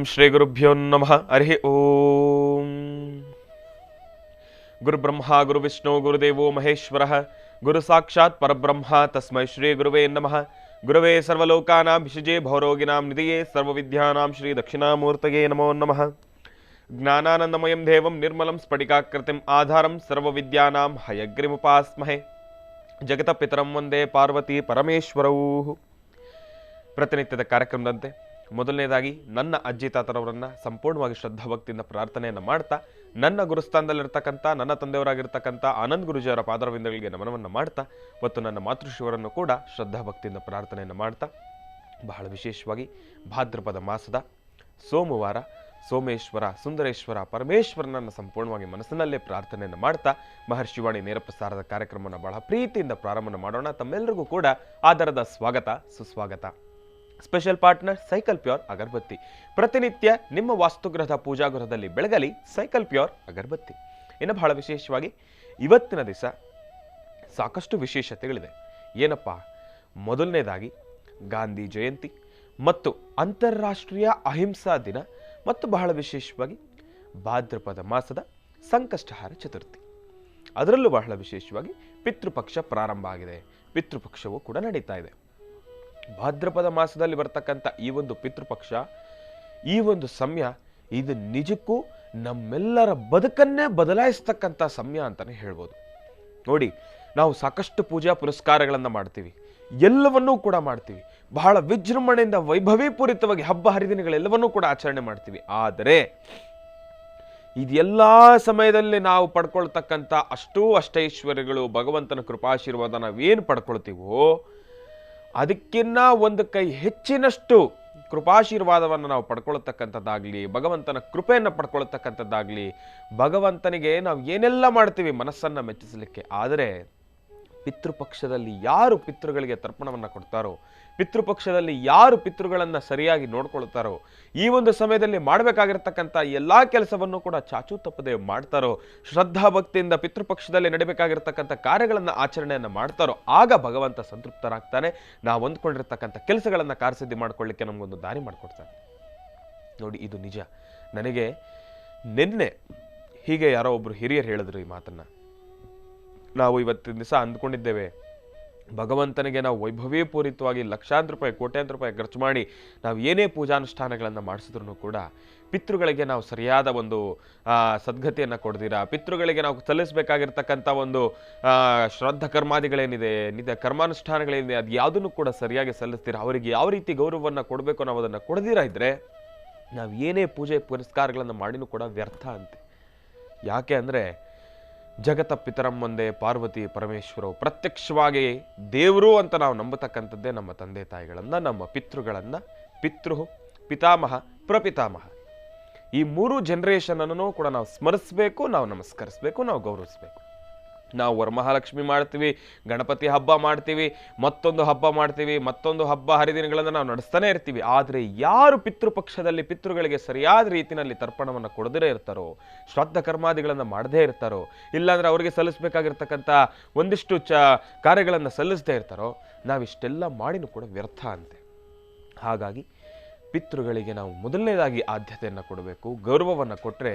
ಶ್ರೀ ಗುರುಭ್ಯೋ ನಮಃ. ಹರಿ ಓಂ. ಗುರುಬ್ರಹ್ಮ ಗುರುವಿಷ್ಣು ಗುರುದೇವೋ ಮಹೇಶ್ವರಃ ಗುರು ಸಾಕ್ಷಾತ್ ಪರಬ್ರಹ್ಮ ತಸ್ಮೈ ಶ್ರೀ ಗುರುವೇ ನಮಃ. ಗುರವೇ ಸರ್ವಲೋಕಾನಾಂ ವಿಷಜೇ ಭವರೋಗಿಣಾಂ ನಿಧಿಯೇ ಸರ್ವವಿದ್ಯಾನಾಂ ಶ್ರೀ ದಕ್ಷಿಣಾಮೂರ್ತಯೇ ನಮೋ ನಮಃ. ಜ್ಞಾನಾನಂದಮಯಂ ದೇವಂ ನಿರ್ಮಲಂ ಸ್ಫಟಿಕಾಕೃತಿಂ ಆಧಾರಂ ಸರ್ವವಿದ್ಯಾನಾಂ ಹಯಗ್ರೀಮುಪಾಸ್ಮಹೇ. ಜಗತಪಿತರಂ ವಂದೇ ಪಾರ್ವತಿ ಪರಮೇಶ್ವರೌ. ಪ್ರತಿನಿತ್ಯದ ಕಾರ್ಯಕ್ರಮದಂತೆ ಮೊದಲನೇದಾಗಿ ನನ್ನ ಅಜ್ಜಿ ತಾತರವರನ್ನು ಸಂಪೂರ್ಣವಾಗಿ ಶ್ರದ್ಧಾಭಕ್ತಿಯಿಂದ ಪ್ರಾರ್ಥನೆಯನ್ನು ಮಾಡ್ತಾ, ನನ್ನ ಗುರುಸ್ಥಾನದಲ್ಲಿರ್ತಕ್ಕಂಥ ನನ್ನ ತಂದೆಯವರಾಗಿರ್ತಕ್ಕಂಥ ಆನಂದ್ ಗುರುಜಿಯವರ ಪಾದರವಿಂದಗಳಿಗೆ ನಮನವನ್ನು ಮಾಡ್ತಾ, ಮತ್ತು ನನ್ನ ಮಾತೃಶ್ರೀಯವರನ್ನು ಕೂಡ ಶ್ರದ್ಧಾಭಕ್ತಿಯಿಂದ ಪ್ರಾರ್ಥನೆಯನ್ನು ಮಾಡ್ತಾ, ಬಹಳ ವಿಶೇಷವಾಗಿ ಭಾದ್ರಪದ ಮಾಸದ ಸೋಮವಾರ ಸೋಮೇಶ್ವರ ಸುಂದರೇಶ್ವರ ಪರಮೇಶ್ವರನನ್ನು ಸಂಪೂರ್ಣವಾಗಿ ಮನಸ್ಸಿನಲ್ಲೇ ಪ್ರಾರ್ಥನೆಯನ್ನು ಮಾಡ್ತಾ ಮಹರ್ಷಿವಾಣಿ ನೇರ ಪ್ರಸಾರದ ಕಾರ್ಯಕ್ರಮವನ್ನು ಬಹಳ ಪ್ರೀತಿಯಿಂದ ಪ್ರಾರಂಭ ಮಾಡೋಣ. ತಮ್ಮೆಲ್ಲರಿಗೂ ಕೂಡ ಆಧಾರದ ಸ್ವಾಗತ ಸುಸ್ವಾಗತ. ಸ್ಪೆಷಲ್ ಪಾರ್ಟ್ನರ್ ಸೈಕಲ್ ಪ್ಯೂರ್ ಅಗರಬತ್ತಿ. ಪ್ರತಿನಿತ್ಯ ನಿಮ್ಮ ವಾಸ್ತುಗೃಹದ ಪೂಜಾಗೃಹದಲ್ಲಿ ಬೆಳಗಲಿ ಸೈಕಲ್ ಪ್ಯೂರ್ ಅಗರಬತ್ತಿ. ಇನ್ನು ಬಹಳ ವಿಶೇಷವಾಗಿ ಇವತ್ತಿನ ದಿವಸ ಸಾಕಷ್ಟು ವಿಶೇಷತೆಗಳಿದೆ. ಏನಪ್ಪ, ಮೊದಲನೇದಾಗಿ ಗಾಂಧಿ ಜಯಂತಿ ಮತ್ತು ಅಂತಾರಾಷ್ಟ್ರೀಯ ಅಹಿಂಸಾ ದಿನ, ಮತ್ತು ಬಹಳ ವಿಶೇಷವಾಗಿ ಭಾದ್ರಪದ ಮಾಸದ ಸಂಕಷ್ಟಹಾರ ಚತುರ್ಥಿ. ಅದರಲ್ಲೂ ಬಹಳ ವಿಶೇಷವಾಗಿ ಪಿತೃಪಕ್ಷ ಪ್ರಾರಂಭ ಆಗಿದೆ. ಪಿತೃಪಕ್ಷವೂ ಕೂಡ ನಡೀತಾ ಇದೆ. ಭಾದ್ರಪದ ಮಾಸದಲ್ಲಿ ಬರ್ತಕ್ಕಂಥ ಈ ಒಂದು ಪಿತೃಪಕ್ಷ, ಈ ಒಂದು ಸಮಯ, ಇದು ನಿಜಕ್ಕೂ ನಮ್ಮೆಲ್ಲರ ಬದುಕನ್ನೇ ಬದಲಾಯಿಸ್ತಕ್ಕಂಥ ಸಮಯ ಅಂತಾನೆ ಹೇಳ್ಬೋದು. ನೋಡಿ, ನಾವು ಸಾಕಷ್ಟು ಪೂಜಾ ಪುರಸ್ಕಾರಗಳನ್ನು ಮಾಡ್ತೀವಿ, ಎಲ್ಲವನ್ನೂ ಕೂಡ ಮಾಡ್ತೀವಿ, ಬಹಳ ವಿಜೃಂಭಣೆಯಿಂದ ವೈಭವೀಪೂರಿತವಾಗಿ ಹಬ್ಬ ಹರಿದಿನಗಳೆಲ್ಲವನ್ನೂ ಕೂಡ ಆಚರಣೆ ಮಾಡ್ತೀವಿ. ಆದರೆ ಇದೆಲ್ಲ ಸಮಯದಲ್ಲಿ ನಾವು ಪಡ್ಕೊಳ್ತಕ್ಕಂಥ ಅಷ್ಟೂ ಅಷ್ಟೈಶ್ವರ್ಯಗಳು, ಭಗವಂತನ ಕೃಪಾಶೀರ್ವಾದ ನಾವೇನು ಪಡ್ಕೊಳ್ತೀವೋ ಅದಕ್ಕಿನ್ನ ಒಂದು ಕೈ ಹೆಚ್ಚಿನಷ್ಟು ಕೃಪಾಶೀರ್ವಾದವನ್ನು ನಾವು ಪಡ್ಕೊಳ್ತಕ್ಕಂಥದ್ದಾಗಲಿ, ಭಗವಂತನ ಕೃಪೆಯನ್ನು ಪಡ್ಕೊಳ್ತಕ್ಕಂಥದ್ದಾಗಲಿ, ಭಗವಂತನಿಗೆ ನಾವು ಏನೆಲ್ಲ ಮಾಡ್ತೀವಿ ಮನಸ್ಸನ್ನು ಮೆಚ್ಚಿಸಲಿಕ್ಕೆ. ಆದರೆ ಪಿತೃಪಕ್ಷದಲ್ಲಿ ಯಾರು ಪಿತೃಗಳಿಗೆ ತರ್ಪಣವನ್ನು ಕೊಡ್ತಾರೋ, ಪಿತೃಪಕ್ಷದಲ್ಲಿ ಯಾರು ಪಿತೃಗಳನ್ನು ಸರಿಯಾಗಿ ನೋಡ್ಕೊಳ್ತಾರೋ, ಈ ಒಂದು ಸಮಯದಲ್ಲಿ ಮಾಡಬೇಕಾಗಿರ್ತಕ್ಕಂಥ ಎಲ್ಲ ಕೆಲಸವನ್ನು ಕೂಡ ಚಾಚೂ ತಪ್ಪದೆ ಮಾಡ್ತಾರೋ, ಶ್ರದ್ಧಾಭಕ್ತಿಯಿಂದ ಪಿತೃಪಕ್ಷದಲ್ಲಿ ನಡೀಬೇಕಾಗಿರ್ತಕ್ಕಂಥ ಕಾರ್ಯಗಳನ್ನು ಆಚರಣೆಯನ್ನು ಮಾಡ್ತಾರೋ, ಆಗ ಭಗವಂತ ಸಂತೃಪ್ತರಾಗ್ತಾನೆ. ನಾವು ಅಂದ್ಕೊಂಡಿರ್ತಕ್ಕಂಥ ಕೆಲಸಗಳನ್ನು ಕಾರ್ಯಸಿದ್ಧಿ ಮಾಡ್ಕೊಳ್ಳಿಕ್ಕೆ ನಮಗೊಂದು ದಾರಿ ಮಾಡಿಕೊಡ್ತಾನೆ. ನೋಡಿ, ಇದು ನಿಜ. ನನಗೆ ನಿನ್ನೆ ಹೀಗೆ ಯಾರೋ ಒಬ್ರು ಹಿರಿಯರು ಹೇಳಿದ್ರು ಈ ಮಾತನ್ನ. ನಾವು ಇವತ್ತಿನ ದಿವಸ ಅಂದ್ಕೊಂಡಿದ್ದೇವೆ ಭಗವಂತನಿಗೆ ನಾವು ವೈಭವೀಪೂರಿತವಾಗಿ ಲಕ್ಷಾಂತರ ರೂಪಾಯಿ ಕೋಟ್ಯಾಂತರ ರೂಪಾಯಿ ಖರ್ಚು ಮಾಡಿ ನಾವು ಏನೇ ಪೂಜಾನುಷ್ಠಾನಗಳನ್ನು ಮಾಡಿಸಿದ್ರು ಕೂಡ ಪಿತೃಗಳಿಗೆ ನಾವು ಸರಿಯಾದ ಒಂದು ಸದ್ಗತಿಯನ್ನು ಕೊಡ್ದಿರಾ, ಪಿತೃಗಳಿಗೆ ನಾವು ಸಲ್ಲಿಸಬೇಕಾಗಿರ್ತಕ್ಕಂಥ ಒಂದು ಶ್ರದ್ಧ ಕರ್ಮಾದಿಗಳೇನಿದೆ, ಕರ್ಮಾನುಷ್ಠಾನಗಳೇನಿದೆ, ಅದು ಯಾವುದನ್ನು ಕೂಡ ಸರಿಯಾಗಿ ಸಲ್ಲಿಸ್ತೀರಾ, ಅವರಿಗೆ ಯಾವ ರೀತಿ ಗೌರವವನ್ನು ಕೊಡಬೇಕು ನಾವು ಅದನ್ನು ಕೊಡದಿರಾ ಇದ್ರೆ ನಾವು ಏನೇ ಪೂಜೆ ಪುರಸ್ಕಾರಗಳನ್ನು ಮಾಡಿನೂ ಕೂಡ ವ್ಯರ್ಥ ಅಂತೆ. ಯಾಕೆ ಅಂದರೆ ಜಗತ ಪಿತರಂ ಒಂದೇ ಪಾರ್ವತಿ ಪರಮೇಶ್ವರವು, ಪ್ರತ್ಯಕ್ಷವಾಗಿ ದೇವರು ಅಂತ ನಾವು ನಂಬತಕ್ಕಂಥದ್ದೇ ನಮ್ಮ ತಂದೆ ತಾಯಿಗಳನ್ನು, ನಮ್ಮ ಪಿತೃಗಳನ್ನು. ಪಿತೃ ಪಿತಾಮಹ ಪ್ರಪಿತಾಮಹ, ಈ ಮೂರು ಜನರೇಷನ್ ಅನ್ನು ಕೂಡ ನಾವು ಸ್ಮರಿಸಬೇಕು, ನಾವು ನಮಸ್ಕರಿಸಬೇಕು, ನಾವು ಗೌರವಿಸಬೇಕು. ನಾವು ವರಮಹಾಲಕ್ಷ್ಮಿ ಮಾಡ್ತೀವಿ, ಗಣಪತಿ ಹಬ್ಬ ಮಾಡ್ತೀವಿ, ಮತ್ತೊಂದು ಹಬ್ಬ ಮಾಡ್ತೀವಿ, ಮತ್ತೊಂದು ಹಬ್ಬ ಹರಿದಿನಗಳನ್ನು ನಾವು ನಡೆಸ್ತಾನೆ ಇರ್ತೀವಿ. ಆದರೆ ಯಾರು ಪಿತೃಪಕ್ಷದಲ್ಲಿ ಪಿತೃಗಳಿಗೆ ಸರಿಯಾದ ರೀತಿಯಲ್ಲಿ ತರ್ಪಣವನ್ನು ಕೊಡದೇ ಇರ್ತಾರೋ, ಶ್ರಾದ್ದ ಕರ್ಮಾದಿಗಳನ್ನು ಮಾಡದೇ ಇರ್ತಾರೋ, ಇಲ್ಲಾಂದ್ರೆ ಅವರಿಗೆ ಸಲ್ಲಿಸಬೇಕಾಗಿರ್ತಕ್ಕಂಥ ಒಂದಿಷ್ಟು ಕಾರ್ಯಗಳನ್ನು ಸಲ್ಲಿಸದೇ ಇರ್ತಾರೋ, ನಾವಿಷ್ಟೆಲ್ಲ ಮಾಡಿನೂ ಕೂಡ ವ್ಯರ್ಥ ಅಂತೆ. ಹಾಗಾಗಿ ಪಿತೃಗಳಿಗೆ ನಾವು ಮೊದಲನೇದಾಗಿ ಆದ್ಯತೆಯನ್ನು ಕೊಡಬೇಕು, ಗೌರವವನ್ನು ಕೊಟ್ಟರೆ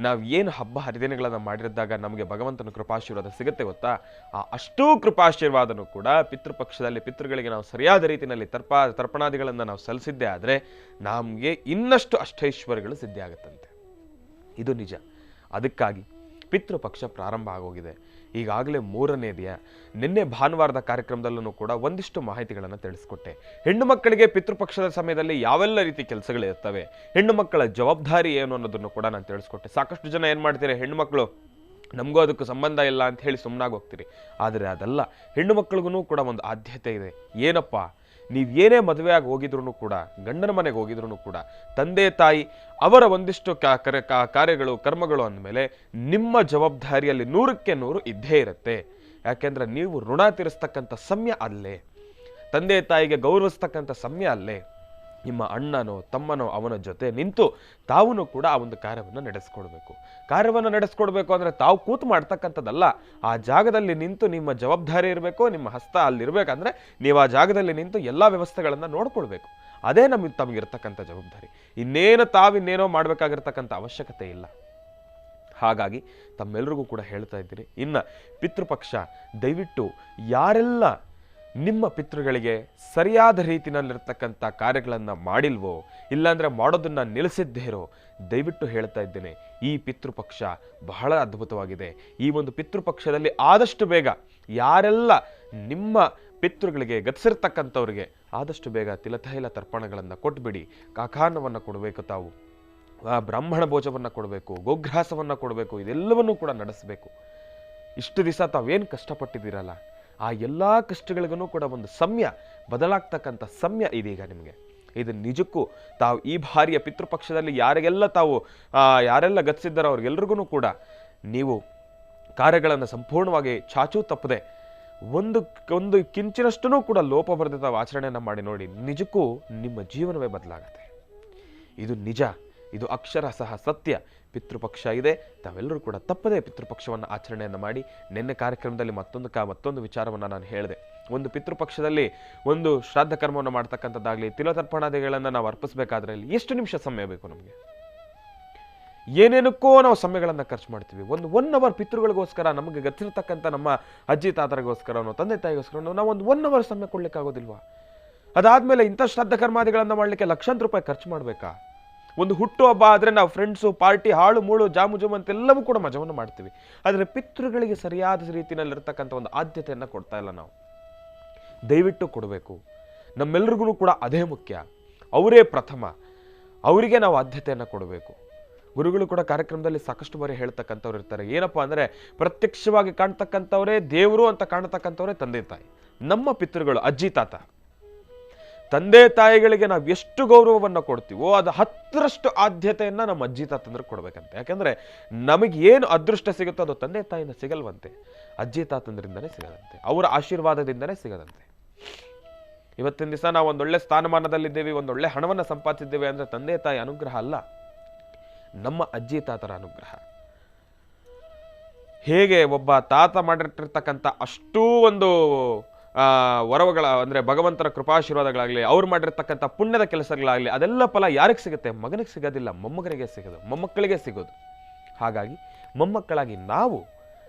ನಾವು ಏನು ಹಬ್ಬ ಹರಿದಿನಗಳನ್ನು ಮಾಡಿರಿದ್ದಾಗ ನಮಗೆ ಭಗವಂತನ ಕೃಪಾಶೀರ್ವಾದ ಸಿಗುತ್ತೆ ಗೊತ್ತಾ, ಆ ಅಷ್ಟೂ ಕೃಪಾಶೀರ್ವಾದನೂ ಕೂಡ ಪಿತೃಪಕ್ಷದಲ್ಲಿ ಪಿತೃಗಳಿಗೆ ನಾವು ಸರಿಯಾದ ರೀತಿಯಲ್ಲಿ ತರ್ಪಣಾದಿಗಳನ್ನು ನಾವು ಸಲ್ಲಿಸಿದ್ದೇ ಆದರೆ ನಮಗೆ ಇನ್ನಷ್ಟು ಅಷ್ಟೈಶ್ವರ್ಯಗಳು ಸಿದ್ಧಿ ಆಗುತ್ತಂತೆ. ಇದು ನಿಜ. ಅದಕ್ಕಾಗಿ ಪಿತೃಪಕ್ಷ ಪ್ರಾರಂಭ ಆಗೋಗಿದೆ. ಈಗಾಗಲೇ 3ನೇ ದಿನ. ನಿನ್ನೆ ಭಾನುವಾರದ ಕಾರ್ಯಕ್ರಮದಲ್ಲೂ ಕೂಡ ಒಂದಿಷ್ಟು ಮಾಹಿತಿಗಳನ್ನು ತಿಳಿಸ್ಕೊಟ್ಟೆ. ಹೆಣ್ಣು ಮಕ್ಕಳಿಗೆ ಪಿತೃಪಕ್ಷದ ಸಮಯದಲ್ಲಿ ಯಾವೆಲ್ಲ ರೀತಿ ಕೆಲಸಗಳಿರ್ತವೆ, ಹೆಣ್ಣು ಮಕ್ಕಳ ಜವಾಬ್ದಾರಿ ಏನು ಅನ್ನೋದನ್ನು ಕೂಡ ನಾನು ತಿಳಿಸ್ಕೊಟ್ಟೆ. ಸಾಕಷ್ಟು ಜನ ಏನು ಮಾಡ್ತೀರಿ, ಹೆಣ್ಣು ಮಕ್ಕಳು ನಮಗೂ ಅದಕ್ಕೂ ಸಂಬಂಧ ಇಲ್ಲ ಅಂತ ಹೇಳಿ ಸುಮ್ಮನಾಗಿ ಹೋಗ್ತೀರಿ. ಆದರೆ ಅದಲ್ಲ, ಹೆಣ್ಣು ಮಕ್ಕಳಿಗೂ ಕೂಡ ಒಂದು ಆದ್ಯತೆ ಇದೆ. ಏನಪ್ಪ, ನೀವು ಏನೇ ಮದುವೆಯಾಗಿ ಹೋಗಿದ್ರು ಕೂಡ, ಗಂಡನ ಮನೆಗೆ ಹೋಗಿದ್ರು ಕೂಡ, ತಂದೆ ತಾಯಿ ಅವರ ಒಂದಿಷ್ಟು ಕಾರ್ಯಗಳು ಕರ್ಮಗಳು ಅಂದಮೇಲೆ ನಿಮ್ಮ ಜವಾಬ್ದಾರಿಯಲ್ಲಿ 100ಕ್ಕೆ 100 ಇದ್ದೇ ಇರುತ್ತೆ. ಯಾಕೆಂದ್ರೆ ನೀವು ಋಣ ತೀರಿಸ್ತಕ್ಕಂಥ ಸಮಯ ಅಲ್ಲೇ, ತಂದೆ ತಾಯಿಗೆ ಗೌರವಿಸ್ತಕ್ಕಂಥ ಸಮಯ ಅಲ್ಲೇ. ನಿಮ್ಮ ಅಣ್ಣನೋ ತಮ್ಮನೋ ಅವನ ಜೊತೆ ನಿಂತು ತಾವು ಕೂಡ ಆ ಒಂದು ಕಾರ್ಯವನ್ನು ನಡೆಸ್ಕೊಡ್ಬೇಕು ಅಂದರೆ ತಾವು ಕೂತು ಮಾಡ್ತಕ್ಕಂಥದ್ದಲ್ಲ. ಆ ಜಾಗದಲ್ಲಿ ನಿಂತು ನಿಮ್ಮ ಜವಾಬ್ದಾರಿ ಇರಬೇಕು, ನಿಮ್ಮ ಹಸ್ತ ಅಲ್ಲಿರ್ಬೇಕಂದ್ರೆ ನೀವು ಆ ಜಾಗದಲ್ಲಿ ನಿಂತು ಎಲ್ಲ ವ್ಯವಸ್ಥೆಗಳನ್ನು ನೋಡ್ಕೊಳ್ಬೇಕು. ಅದೇ ತಮಗಿರ್ತಕ್ಕಂಥ ಜವಾಬ್ದಾರಿ. ತಾವಿನ್ನೇನೋ ಮಾಡಬೇಕಾಗಿರ್ತಕ್ಕಂಥ ಅವಶ್ಯಕತೆ ಇಲ್ಲ. ಹಾಗಾಗಿ ತಮ್ಮೆಲ್ಲರಿಗೂ ಕೂಡ ಹೇಳ್ತಾ ಇದ್ದೀನಿ, ಇನ್ನು ಪಿತೃಪಕ್ಷ ದಯವಿಟ್ಟು ಯಾರೆಲ್ಲ ನಿಮ್ಮ ಪಿತೃಗಳಿಗೆ ಸರಿಯಾದ ರೀತಿಯಲ್ಲಿರ್ತಕ್ಕಂಥ ಕಾರ್ಯಗಳನ್ನು ಮಾಡಿಲ್ವೋ, ಇಲ್ಲಾಂದರೆ ಮಾಡೋದನ್ನು ನಿಲ್ಲಿಸಿದ್ದೇರೋ, ದಯವಿಟ್ಟು ಹೇಳ್ತಾ ಇದ್ದೇನೆ, ಈ ಪಿತೃಪಕ್ಷ ಬಹಳ ಅದ್ಭುತವಾಗಿದೆ. ಈ ಒಂದು ಪಿತೃಪಕ್ಷದಲ್ಲಿ ಆದಷ್ಟು ಬೇಗ ಯಾರೆಲ್ಲ ನಿಮ್ಮ ಪಿತೃಗಳಿಗೆ ಗತಿಸಿರ್ತಕ್ಕಂಥವ್ರಿಗೆ ಆದಷ್ಟು ಬೇಗ ತಿಲತೈಲ ತರ್ಪಣಗಳನ್ನು ಕೊಟ್ಬಿಡಿ. ಕಾಕಾನವನ್ನು ಕೊಡಬೇಕು, ತಾವು ಬ್ರಾಹ್ಮಣ ಭೋಜವನ್ನು ಕೊಡಬೇಕು, ಗೋಗ್ರಾಸವನ್ನು ಕೊಡಬೇಕು, ಇದೆಲ್ಲವನ್ನೂ ಕೂಡ ನಡೆಸಬೇಕು. ಇಷ್ಟು ದಿವಸ ತಾವೇನು ಕಷ್ಟಪಟ್ಟಿದ್ದೀರಲ್ಲ, ಆ ಎಲ್ಲ ಕಷ್ಟಗಳಿಗೂ ಕೂಡ ಒಂದು ಸಮಯ ಬದಲಾಗ್ತಕ್ಕಂಥ ಸಮಯ ಇದೀಗ ನಿಮಗೆ. ಇದು ನಿಜಕ್ಕೂ ತಾವು ಈ ಬಾರಿಯ ಪಿತೃಪಕ್ಷದಲ್ಲಿ ಯಾರೆಲ್ಲ ಗತಿಸಿದ್ದಾರೋ ಅವ್ರಿಗೆಲ್ರಿಗೂ ಕೂಡ ನೀವು ಕಾರ್ಯಗಳನ್ನು ಸಂಪೂರ್ಣವಾಗಿ ಚಾಚೂ ತಪ್ಪದೆ ಒಂದು ಕಿಂಚಿನಷ್ಟೂ ಕೂಡ ಲೋಪ ಬರೆದು ತಾವು ಆಚರಣೆಯನ್ನು ಮಾಡಿ ನೋಡಿ, ನಿಜಕ್ಕೂ ನಿಮ್ಮ ಜೀವನವೇ ಬದಲಾಗತ್ತೆ. ಇದು ನಿಜ, ಇದು ಅಕ್ಷರ ಸಹ ಸತ್ಯ. ಪಿತೃಪಕ್ಷ ಇದೆ, ತಾವೆಲ್ಲರೂ ಕೂಡ ತಪ್ಪದೇ ಪಿತೃಪಕ್ಷವನ್ನು ಆಚರಣೆಯನ್ನು ಮಾಡಿ. ನಿನ್ನೆ ಕಾರ್ಯಕ್ರಮದಲ್ಲಿ ಮತ್ತೊಂದು ವಿಚಾರವನ್ನು ನಾನು ಹೇಳಿದೆ. ಒಂದು ಪಿತೃಪಕ್ಷದಲ್ಲಿ ಒಂದು ಶ್ರಾದ್ದ ಕರ್ಮವನ್ನು ಮಾಡ್ತಕ್ಕಂಥದ್ದಾಗಲಿ, ತಿಲತರ್ಪಣಾದಿಗಳನ್ನು ನಾವು ಅರ್ಪಿಸಬೇಕಾದ್ರೆ ಎಷ್ಟು ನಿಮಿಷ ಸಮಯ ಬೇಕು ನಮಗೆ? ಏನೇನಕ್ಕೋ ನಾವು ಸಮಯಗಳನ್ನು ಖರ್ಚು ಮಾಡ್ತೀವಿ. ಒಂದು 1 hour ಪಿತೃಗಳಿಗೋಸ್ಕರ, ನಮಗೆ ಗತಿರ್ತಕ್ಕಂಥ ನಮ್ಮ ಅಜ್ಜಿ ತಾತರಿಗೋಸ್ಕರ, ತಂದೆ ತಾಯಿಗೋಸ್ಕರ ನಾವು ಒಂದು 1 hour ಸಮಯ ಕೊಡ್ಲಿಕ್ಕಾಗೋದಿಲ್ವಾ? ಅದಾದ್ಮೇಲೆ ಇಂಥ ಶ್ರಾದ್ದ ಕರ್ಮಾದಿಗಳನ್ನು ಮಾಡಲಿಕ್ಕೆ ಲಕ್ಷಾಂತರ ರೂಪಾಯಿ ಖರ್ಚು ಮಾಡಬೇಕಾ? ಒಂದು ಹುಟ್ಟು ಹಬ್ಬ ಆದರೆ ನಾವು ಫ್ರೆಂಡ್ಸು, ಪಾರ್ಟಿ, ಹಾಳು ಮೂಳು, ಜಾಮು ಅಂತೆಲ್ಲವೂ ಕೂಡ ಮಜವನ್ನು ಮಾಡ್ತೀವಿ. ಆದರೆ ಪಿತೃಗಳಿಗೆ ಸರಿಯಾದ ರೀತಿಯಲ್ಲಿರ್ತಕ್ಕಂಥ ಒಂದು ಆದ್ಯತೆಯನ್ನು ಕೊಡ್ತಾ ಇಲ್ಲ ನಾವು. ದಯವಿಟ್ಟು ಕೊಡಬೇಕು. ನಮ್ಮೆಲ್ಲರಿಗೂ ಕೂಡ ಅದೇ ಮುಖ್ಯ. ಅವರೇ ಪ್ರಥಮ, ಅವರಿಗೆ ನಾವು ಆದ್ಯತೆಯನ್ನು ಕೊಡಬೇಕು. ಗುರುಗಳು ಕೂಡ ಕಾರ್ಯಕ್ರಮದಲ್ಲಿ ಸಾಕಷ್ಟು ಬಾರಿ ಹೇಳ್ತಕ್ಕಂಥವ್ರು ಇರ್ತಾರೆ. ಏನಪ್ಪಾ ಅಂದರೆ, ಪ್ರತ್ಯಕ್ಷವಾಗಿ ಕಾಣ್ತಕ್ಕಂಥವರೇ ದೇವರು ಅಂತ ಕಾಣ್ತಕ್ಕಂಥವರೇ ತಂದೆ ತಾಯಿ. ನಮ್ಮ ಪಿತೃಗಳು, ಅಜ್ಜಿ ತಾತ, ತಂದೆ ತಾಯಿಗಳಿಗೆ ನಾವು ಎಷ್ಟು ಗೌರವವನ್ನು ಕೊಡ್ತೀವೋ ಅದು 10ರಷ್ಟು ಆದ್ಯತೆಯನ್ನ ನಮ್ಮ ಅಜ್ಜಿ ತಾತಂದ್ರೆ ಕೊಡ್ಬೇಕಂತೆ. ಯಾಕಂದ್ರೆ ನಮಗೆ ಏನು ಅದೃಷ್ಟ ಸಿಗುತ್ತೋ ಅದು ತಂದೆ ತಾಯಿಯಿಂದ ಸಿಗಲ್ವಂತೆ, ಅಜ್ಜಿ ತಾತಂದ್ರಿಂದನೇ ಸಿಗದಂತೆ, ಅವರ ಆಶೀರ್ವಾದದಿಂದನೇ ಸಿಗದಂತೆ. ಇವತ್ತಿನ ದಿವಸ ನಾವು ಒಂದೊಳ್ಳೆ ಸ್ಥಾನಮಾನದಲ್ಲಿದ್ದೇವೆ, ಒಂದೊಳ್ಳೆ ಹಣವನ್ನು ಸಂಪಾದಿಸಿದ್ದೇವೆ ಅಂದ್ರೆ ತಂದೆ ತಾಯಿ ಅನುಗ್ರಹ ಅಲ್ಲ, ನಮ್ಮ ಅಜ್ಜಿ ತಾತರ ಅನುಗ್ರಹ. ಹೇಗೆ ಒಬ್ಬ ತಾತ ಮಾಡಿರ್ತಿರ್ತಕ್ಕಂಥ ಅಷ್ಟೂ ಒಂದು ವರವುಗಳ ಅಂದರೆ ಭಗವಂತನ ಕೃಪಾಶೀರ್ವಾದಗಳಾಗಲಿ, ಅವ್ರು ಮಾಡಿರ್ತಕ್ಕಂಥ ಪುಣ್ಯದ ಕೆಲಸಗಳಾಗಲಿ, ಅದೆಲ್ಲ ಫಲ ಯಾರಿಗೆ ಸಿಗುತ್ತೆ? ಮಗನಿಗೆ ಸಿಗೋದಿಲ್ಲ, ಮೊಮ್ಮಗನಿಗೆ ಸಿಗೋದು, ಮೊಮ್ಮಕ್ಕಳಿಗೆ ಸಿಗೋದು. ಹಾಗಾಗಿ ಮೊಮ್ಮಕ್ಕಳಾಗಿ ನಾವು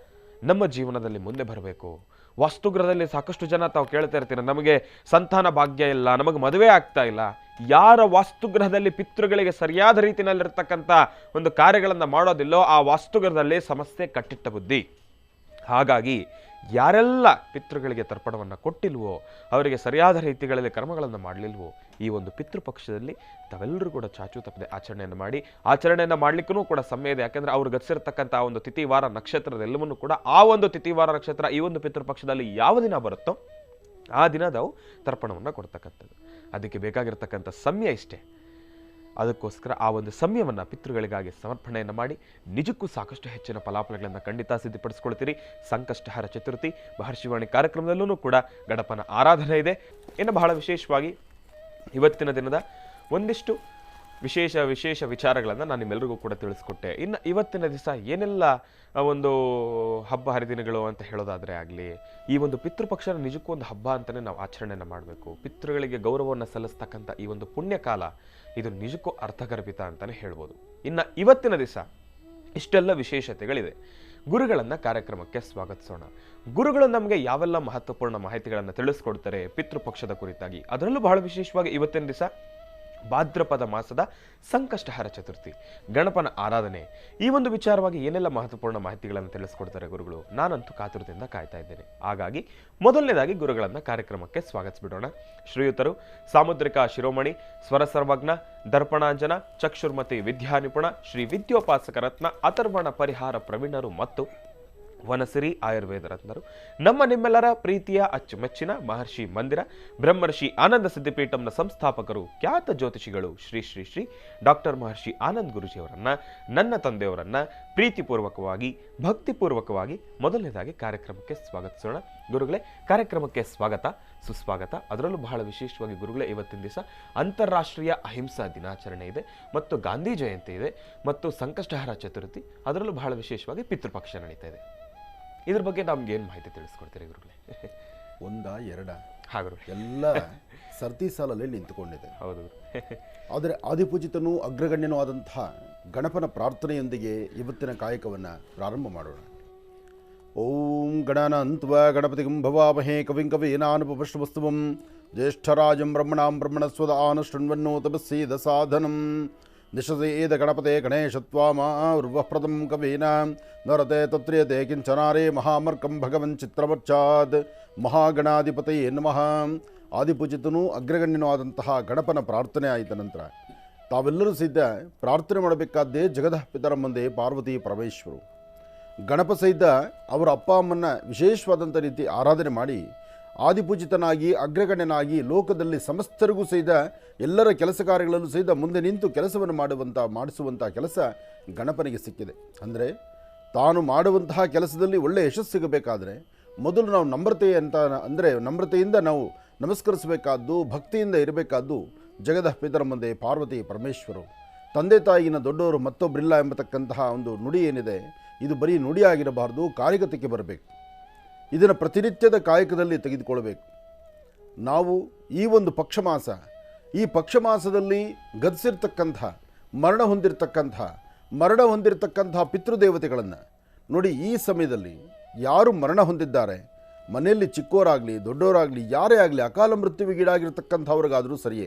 ನಮ್ಮ ಜೀವನದಲ್ಲಿ ಮುಂದೆ ಬರಬೇಕು. ವಾಸ್ತುಗ್ರಹದಲ್ಲಿ ಸಾಕಷ್ಟು ಜನ ತಾವು ಕೇಳ್ತಾ ಇರ್ತೀರ, ನಮಗೆ ಸಂತಾನ ಭಾಗ್ಯ ಇಲ್ಲ, ನಮಗೆ ಮದುವೆ ಆಗ್ತಾ ಇಲ್ಲ. ಯಾರ ವಾಸ್ತುಗ್ರಹದಲ್ಲಿ ಪಿತೃಗಳಿಗೆ ಸರಿಯಾದ ರೀತಿಯಲ್ಲಿರ್ತಕ್ಕಂಥ ಒಂದು ಕಾರ್ಯಗಳನ್ನು ಮಾಡೋದಿಲ್ಲೋ ಆ ವಾಸ್ತುಗ್ರಹದಲ್ಲಿ ಸಮಸ್ಯೆ ಕಟ್ಟಿಟ್ಟ ಬುದ್ಧಿ. ಹಾಗಾಗಿ ಯಾರೆಲ್ಲ ಪಿತೃಗಳಿಗೆ ತರ್ಪಣವನ್ನು ಕೊಟ್ಟಿಲ್ವೋ, ಅವರಿಗೆ ಸರಿಯಾದ ರೀತಿಗಳಲ್ಲಿ ಕರ್ಮಗಳನ್ನು ಮಾಡಲಿಲ್ವೋ, ಈ ಒಂದು ಪಿತೃಪಕ್ಷದಲ್ಲಿ ತಾವೆಲ್ಲರೂ ಕೂಡ ಚಾಚು ತಪ್ಪದೆ ಆಚರಣೆಯನ್ನು ಮಾಡಲಿಕ್ಕೂ ಕೂಡ ಸಮಯ ಇದೆ. ಯಾಕಂದರೆ ಅವ್ರು ಗತಿಸಿರ್ತಕ್ಕಂಥ ಒಂದು ತಿಥಿವಾರ ನಕ್ಷತ್ರದೆಲ್ಲವನ್ನೂ ಕೂಡ ಆ ಒಂದು ತಿಥಿವಾರ ನಕ್ಷತ್ರ ಈ ಒಂದು ಪಿತೃಪಕ್ಷದಲ್ಲಿ ಯಾವ ದಿನ ಬರುತ್ತೋ ಆ ದಿನ ನಾವು ತರ್ಪಣವನ್ನು ಕೊಡ್ತಕ್ಕಂಥದ್ದು. ಅದಕ್ಕೆ ಬೇಕಾಗಿರ್ತಕ್ಕಂಥ ಸಮಯ ಇಷ್ಟೇ. ಅದಕ್ಕೋಸ್ಕರ ಆ ಒಂದು ಸಮಯವನ್ನು ಪಿತೃಗಳಿಗಾಗಿ ಸಮರ್ಪಣೆಯನ್ನು ಮಾಡಿ ನಿಜಕ್ಕೂ ಸಾಕಷ್ಟು ಹೆಚ್ಚಿನ ಫಲಾಫಲಗಳನ್ನು ಖಂಡಿತ ಸಿದ್ಧಪಡಿಸ್ಕೊಳ್ತೀರಿ. ಸಂಕಷ್ಟಹರ ಚತುರ್ಥಿ ಮಹರ್ಷಿವಾಣಿ ಕಾರ್ಯಕ್ರಮದಲ್ಲೂ ಕೂಡ ಗಣಪನ ಆರಾಧನೆ ಇದೆ. ಇನ್ನು ಬಹಳ ವಿಶೇಷವಾಗಿ ಇವತ್ತಿನ ದಿನದ ಒಂದಿಷ್ಟು ವಿಶೇಷ ವಿಚಾರಗಳನ್ನು ನಾನು ನಿಮ್ಮೆಲ್ಲರಿಗೂ ಕೂಡ ತಿಳಿಸ್ಕೊಟ್ಟೆ. ಇನ್ನು ಇವತ್ತಿನ ದಿವಸ ಏನೆಲ್ಲ ಒಂದು ಹಬ್ಬ ಹರಿದಿನಗಳು ಅಂತ ಹೇಳೋದಾದರೆ ಆಗಲಿ, ಈ ಒಂದು ಪಿತೃಪಕ್ಷನ ನಿಜಕ್ಕೂ ಒಂದು ಹಬ್ಬ ಅಂತಲೇ ನಾವು ಆಚರಣೆಯನ್ನು ಮಾಡಬೇಕು. ಪಿತೃಗಳಿಗೆ ಗೌರವವನ್ನು ಸಲ್ಲಿಸ್ತಕ್ಕಂಥ ಈ ಒಂದು ಪುಣ್ಯಕಾಲ ಇದು ನಿಜಕ್ಕೂ ಅರ್ಥಗರ್ಭಿತ ಅಂತಲೇ ಹೇಳ್ಬೋದು. ಇನ್ನು ಇವತ್ತಿನ ದಿವಸ ಇಷ್ಟೆಲ್ಲ ವಿಶೇಷತೆಗಳಿದೆ. ಗುರುಗಳನ್ನು ಕಾರ್ಯಕ್ರಮಕ್ಕೆ ಸ್ವಾಗತಿಸೋಣ. ಗುರುಗಳು ನಮಗೆ ಯಾವೆಲ್ಲ ಮಹತ್ವಪೂರ್ಣ ಮಾಹಿತಿಗಳನ್ನು ತಿಳಿಸ್ಕೊಡ್ತಾರೆ ಪಿತೃಪಕ್ಷದ ಕುರಿತಾಗಿ. ಅದರಲ್ಲೂ ಬಹಳ ವಿಶೇಷವಾಗಿ ಇವತ್ತಿನ ದಿವಸ ಭಾದ್ರಪದ ಮಾಸದ ಸಂಕಷ್ಟಹರ ಚತುರ್ಥಿ, ಗಣಪನ ಆರಾಧನೆ, ಈ ಒಂದು ವಿಚಾರವಾಗಿ ಏನೆಲ್ಲ ಮಹತ್ವಪೂರ್ಣ ಮಾಹಿತಿಗಳನ್ನು ತಿಳಿಸ್ಕೊಡ್ತಾರೆ ಗುರುಗಳು, ನಾನಂತೂ ಕಾತುರದಿಂದ ಕಾಯ್ತಾ ಇದ್ದೇನೆ. ಹಾಗಾಗಿ ಮೊದಲನೇದಾಗಿ ಗುರುಗಳನ್ನು ಕಾರ್ಯಕ್ರಮಕ್ಕೆ ಸ್ವಾಗತಿಸ್ಬಿಡೋಣ. ಶ್ರೀಯುತರು ಸಾಮುದ್ರಿಕ ಶಿರೋಮಣಿ, ಸ್ವರ ಸರ್ವಜ್ಞ, ದರ್ಪಣಾಂಜನ, ಚಕ್ಷುರ್ಮತಿ ವಿದ್ಯಾನಿಪುಣ, ಶ್ರೀ ವಿದ್ಯೋಪಾಸಕ ರತ್ನ, ಅಥರ್ವಣ ಪರಿಹಾರ ಪ್ರವೀಣರು ಮತ್ತು ವನಸಿರಿ ಆಯುರ್ವೇದ ರತ್ನರು, ನಮ್ಮ ನಿಮ್ಮೆಲ್ಲರ ಪ್ರೀತಿಯ ಅಚ್ಚುಮೆಚ್ಚಿನ ಮಹರ್ಷಿ ಮಂದಿರ ಬ್ರಹ್ಮರ್ಷಿ ಆನಂದ ಸಿದ್ಧಿಪೀಠಂನ ಸಂಸ್ಥಾಪಕರು, ಖ್ಯಾತ ಜ್ಯೋತಿಷಿಗಳು ಶ್ರೀ ಶ್ರೀ ಶ್ರೀ ಡಾಕ್ಟರ್ ಮಹರ್ಷಿ ಆನಂದ್ ಗುರುಜಿಯವರನ್ನ, ನನ್ನ ತಂದೆಯವರನ್ನ ಪ್ರೀತಿಪೂರ್ವಕವಾಗಿ ಭಕ್ತಿಪೂರ್ವಕವಾಗಿ ಮೊದಲನೇದಾಗಿ ಕಾರ್ಯಕ್ರಮಕ್ಕೆ ಸ್ವಾಗತಿಸೋಣ. ಗುರುಗಳೇ, ಕಾರ್ಯಕ್ರಮಕ್ಕೆ ಸ್ವಾಗತ, ಸುಸ್ವಾಗತ. ಅದರಲ್ಲೂ ಬಹಳ ವಿಶೇಷವಾಗಿ ಗುರುಗಳೇ, ಇವತ್ತಿನ ದಿವಸ ಅಂತಾರಾಷ್ಟ್ರೀಯ ಅಹಿಂಸಾ ದಿನಾಚರಣೆ ಇದೆ ಮತ್ತು ಗಾಂಧಿ ಜಯಂತಿ ಇದೆ ಮತ್ತು ಸಂಕಷ್ಟಹರ ಚತುರ್ಥಿ, ಅದರಲ್ಲೂ ಬಹಳ ವಿಶೇಷವಾಗಿ ಪಿತೃಪಕ್ಷ ನಡೀತಾ ಇದೆ. ಇದ್ರ ಬಗ್ಗೆ ನಮ್ಗೆ ಏನು ಮಾಹಿತಿ ತಿಳಿಸ್ಕೊಡ್ತೀರಿ ಗುರುಗಳೇ? ಒಂದ ಎರಡ ಹಾಗರು ಎಲ್ಲ ಸರ್ತಿ ಸಾಲಲ್ಲಿ ನಿಂತುಕೊಂಡಿದೆ. ಹೌದು. ಆದರೆ ಆದಿಪೂಜಿತನೂ ಅಗ್ರಗಣ್ಯನೂ ಆದಂತಹ ಗಣಪನ ಪ್ರಾರ್ಥನೆಯೊಂದಿಗೆ ಇವತ್ತಿನ ಕಾಯಕವನ್ನು ಪ್ರಾರಂಭ ಮಾಡೋಣ. ಓಂ ಗಣಾನಾನ್ತ್ವಾ ಗಣಪತಿಗಂ ಭವಾಮಹೇ ಕವಿಂ ಕವೀನಾನುಪಪಶ್ವಸ್ತುವಂ ಜ್ಯೇಷ್ಠರಾಜಂ ಬ್ರಹ್ಮಣಾಂ ಬ್ರಹ್ಮಣಸ್ವದ ಆನಶೃಣ್ವನ್ನೋತಪಸ್ಸೀದ ಸಾಧನಂ ನಿಶಸೇದ ಗಣಪತೆ ಗಣೇಶತ್ವಾಮಾರ್ವಪ್ರದಂ ಕವೀನಾಂ ನರತೆ ತತ್ರಿಯತೆ ಕಿಂಚನಾರೇ ಮಹಾಮರ್ಕಂ ಭಗವನ್ ಚಿತ್ರವಚ್ಚಾದ್ ಮಹಾಗಣಾಧಿಪತಯೇ ನಮಃ. ಆದಿಪೂಜಿತನೂ ಅಗ್ರಗಣ್ಯನೂ ಆದಂತಹ ಗಣಪನ ಪ್ರಾರ್ಥನೆ ಆಯಿತ ನಂತರ ತಾವೆಲ್ಲರೂ ಸಹಿತ ಪ್ರಾರ್ಥನೆ ಮಾಡಬೇಕಾದ್ದೇ ಜಗದ ಪಿತರ ಮುಂದೆ ಪಾರ್ವತಿ ಪರಮೇಶ್ವರು. ಗಣಪ ಸಹಿತ ಅವರ ಅಪ್ಪ ಅಮ್ಮನ ವಿಶೇಷವಾದಂಥ ರೀತಿ ಆರಾಧನೆ ಮಾಡಿ ಆದಿಪೂಜಿತನಾಗಿ ಅಗ್ರಗಣ್ಯನಾಗಿ ಲೋಕದಲ್ಲಿ ಸಮಸ್ತರಿಗೂ ಸಹಿತ ಎಲ್ಲರ ಕೆಲಸ ಕಾರ್ಯಗಳಲ್ಲೂ ಸಹಿತ ಮುಂದೆ ನಿಂತು ಕೆಲಸವನ್ನು ಮಾಡಿಸುವಂಥ ಕೆಲಸ ಗಣಪನಿಗೆ ಸಿಕ್ಕಿದೆ. ಅಂದರೆ ತಾನು ಮಾಡುವಂತಹ ಕೆಲಸದಲ್ಲಿ ಒಳ್ಳೆಯ ಯಶಸ್ಸು ಸಿಗಬೇಕಾದ್ರೆ ಮೊದಲು ನಾವು ನಮ್ರತೆಯಿಂದ ನಾವು ನಮಸ್ಕರಿಸಬೇಕಾದ್ದು, ಭಕ್ತಿಯಿಂದ ಇರಬೇಕಾದ್ದು ಜಗದ ಪಿತರ ಮುಂದೆ ಪಾರ್ವತಿ ಪರಮೇಶ್ವರು. ತಂದೆ ತಾಯಿನ ದೊಡ್ಡವರು ಮತ್ತೊಬ್ಬರಿಲ್ಲ ಎಂಬತಕ್ಕಂತಹ ಒಂದು ನುಡಿ ಏನಿದೆ, ಇದು ಬರೀ ನುಡಿಯಾಗಿರಬಾರ್ದು, ಕಾರ್ಯಗತಕ್ಕೆ ಬರಬೇಕು. ಇದನ್ನು ಪ್ರತಿನಿತ್ಯದ ಕಾಯಕದಲ್ಲಿ ತೆಗೆದುಕೊಳ್ಬೇಕು. ನಾವು ಈ ಒಂದು ಈ ಪಕ್ಷಮಾಸದಲ್ಲಿ ಗತಿಸಿರ್ತಕ್ಕಂಥ ಮರಣ ಹೊಂದಿರತಕ್ಕಂಥ ಪಿತೃದೇವತೆಗಳನ್ನು ನೋಡಿ. ಈ ಸಮಯದಲ್ಲಿ ಯಾರು ಮರಣ ಹೊಂದಿದ್ದಾರೆ, ಮನೆಯಲ್ಲಿ ಚಿಕ್ಕೋರಾಗಲಿ ದೊಡ್ಡವರಾಗಲಿ ಯಾರೇ ಆಗಲಿ ಅಕಾಲ ಮೃತ್ಯುವಿಗೀಡಾಗಿರ್ತಕ್ಕಂಥವ್ರಿಗಾದರೂ ಸರಿಯೇ,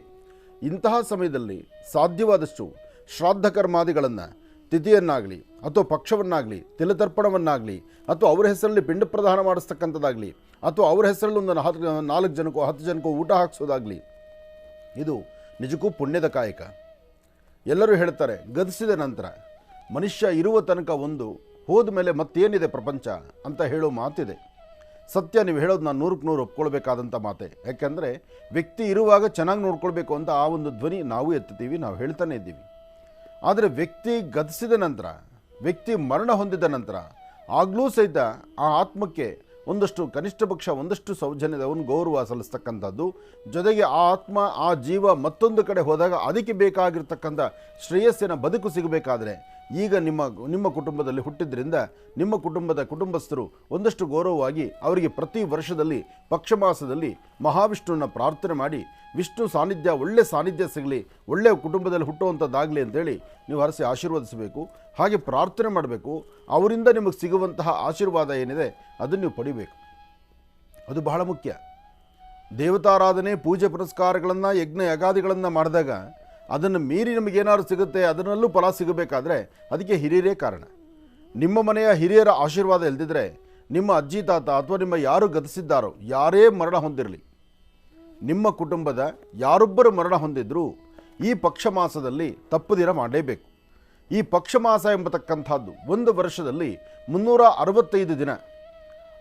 ಇಂತಹ ಸಮಯದಲ್ಲಿ ಸಾಧ್ಯವಾದಷ್ಟು ಶ್ರಾದ್ದ ಕರ್ಮಾದಿಗಳನ್ನು, ತಿಥಿಯನ್ನಾಗಲಿ ಅಥವಾ ಪಕ್ಷವನ್ನಾಗಲಿ, ತಿಲತರ್ಪಣವನ್ನಾಗಲಿ ಅಥವಾ ಅವರ ಹೆಸರಲ್ಲಿ ಪಿಂಡ ಪ್ರದಾನ ಮಾಡಿಸ್ತಕ್ಕಂಥದ್ದಾಗಲಿ ಅಥವಾ ಅವರ ಹೆಸರಲ್ಲಿ ಒಂದು 4 ಜನಕ್ಕೋ 10 ಜನಕ್ಕೋ ಊಟ ಹಾಕಿಸೋದಾಗಲಿ, ಇದು ನಿಜಕ್ಕೂ ಪುಣ್ಯದ ಕಾಯಕ. ಎಲ್ಲರೂ ಹೇಳ್ತಾರೆ ಗತಿಸಿದ ನಂತರ ಮನುಷ್ಯ ಇರುವ ತನಕ ಒಂದು, ಹೋದ ಮೇಲೆ ಮತ್ತೇನಿದೆ ಪ್ರಪಂಚ ಅಂತ ಹೇಳೋ ಮಾತಿದೆ. ಸತ್ಯ, ನೀವು ಹೇಳೋದು ನಾನು 100ಕ್ಕೆ 100 ಒಪ್ಕೊಳ್ಬೇಕಾದಂಥ ಮಾತೆ. ಯಾಕೆಂದರೆ ವ್ಯಕ್ತಿ ಇರುವಾಗ ಚೆನ್ನಾಗಿ ನೋಡ್ಕೊಳ್ಬೇಕು ಅಂತ ಆ ಒಂದು ಧ್ವನಿ ನಾವು ಎತ್ತುತ್ತೀವಿ, ನಾವು ಹೇಳ್ತಾನೆ ಇದ್ದೀವಿ. ಆದರೆ ವ್ಯಕ್ತಿ ಗತಿಸಿದ ನಂತರ, ವ್ಯಕ್ತಿ ಮರಣ ಹೊಂದಿದ ನಂತರ ಆಗಲೂ ಸಹಿತ ಆ ಆತ್ಮಕ್ಕೆ ಒಂದಷ್ಟು ಕನಿಷ್ಠ ಪಕ್ಷ ಒಂದಷ್ಟು ಸೌಜನ್ಯದ ಒಂದು ಗೌರವ ಸಲ್ಲಿಸ್ತಕ್ಕಂಥದ್ದು. ಜೊತೆಗೆ ಆ ಆತ್ಮ, ಆ ಜೀವ ಮತ್ತೊಂದು ಕಡೆ ಹೋದಾಗ ಅದಕ್ಕೆ ಬೇಕಾಗಿರ್ತಕ್ಕಂಥ ಶ್ರೇಯಸ್ಸಿನ ಬದುಕು ಸಿಗಬೇಕಾದ್ರೆ ಈಗ ನಿಮ್ಮ ಕುಟುಂಬದಲ್ಲಿ ಹುಟ್ಟಿದ್ರಿಂದ ನಿಮ್ಮ ಕುಟುಂಬಸ್ಥರು ಒಂದಷ್ಟು ಗೌರವವಾಗಿ ಅವರಿಗೆ ಪ್ರತಿ ವರ್ಷದಲ್ಲಿ ಪಕ್ಷಮಾಸದಲ್ಲಿ ಮಹಾವಿಷ್ಣುವನ್ನ ಪ್ರಾರ್ಥನೆ ಮಾಡಿ ವಿಷ್ಣು ಸಾನ್ನಿಧ್ಯ, ಒಳ್ಳೆ ಸಾನ್ನಿಧ್ಯ ಸಿಗಲಿ, ಒಳ್ಳೆಯ ಕುಟುಂಬದಲ್ಲಿ ಹುಟ್ಟುವಂಥದ್ದಾಗಲಿ ಅಂತೇಳಿ ನೀವು ಹರಸಿ ಆಶೀರ್ವದಿಸಬೇಕು. ಹಾಗೆ ಪ್ರಾರ್ಥನೆ ಮಾಡಬೇಕು. ಅವರಿಂದ ನಿಮಗೆ ಸಿಗುವಂತಹ ಆಶೀರ್ವಾದ ಏನಿದೆ ಅದನ್ನು ನೀವು ಪಡಿಬೇಕು. ಅದು ಬಹಳ ಮುಖ್ಯ. ದೇವತಾರಾಧನೆ, ಪೂಜೆ ಪುರಸ್ಕಾರಗಳನ್ನು, ಯಜ್ಞ ಯಗಾದಿಗಳನ್ನು ಮಾಡಿದಾಗ ಅದನ್ನು ಮೀರಿ ನಮಗೇನಾದ್ರು ಸಿಗುತ್ತೆ, ಅದರಲ್ಲೂ ಫಲ ಸಿಗಬೇಕಾದ್ರೆ ಅದಕ್ಕೆ ಹಿರಿಯರೇ ಕಾರಣ. ನಿಮ್ಮ ಮನೆಯ ಹಿರಿಯರ ಆಶೀರ್ವಾದ ಇಲ್ದಿದ್ರೆ ನಿಮ್ಮ ಅಜ್ಜಿ ತಾತ ಅಥವಾ ನಿಮ್ಮ ಯಾರು ಗತಿಸಿದ್ದಾರೋ ಯಾರೇ ಮರಣ ಹೊಂದಿರಲಿ, ನಿಮ್ಮ ಕುಟುಂಬದ ಯಾರೊಬ್ಬರು ಮರಣ ಹೊಂದಿದ್ರೂ ಈ ಪಕ್ಷಮಾಸದಲ್ಲಿ ತಪ್ಪದಿರ ಮಾಡಲೇಬೇಕು. ಈ ಪಕ್ಷಮಾಸ ಎಂಬತಕ್ಕಂಥದ್ದು ಒಂದು ವರ್ಷದಲ್ಲಿ 365 ದಿನ.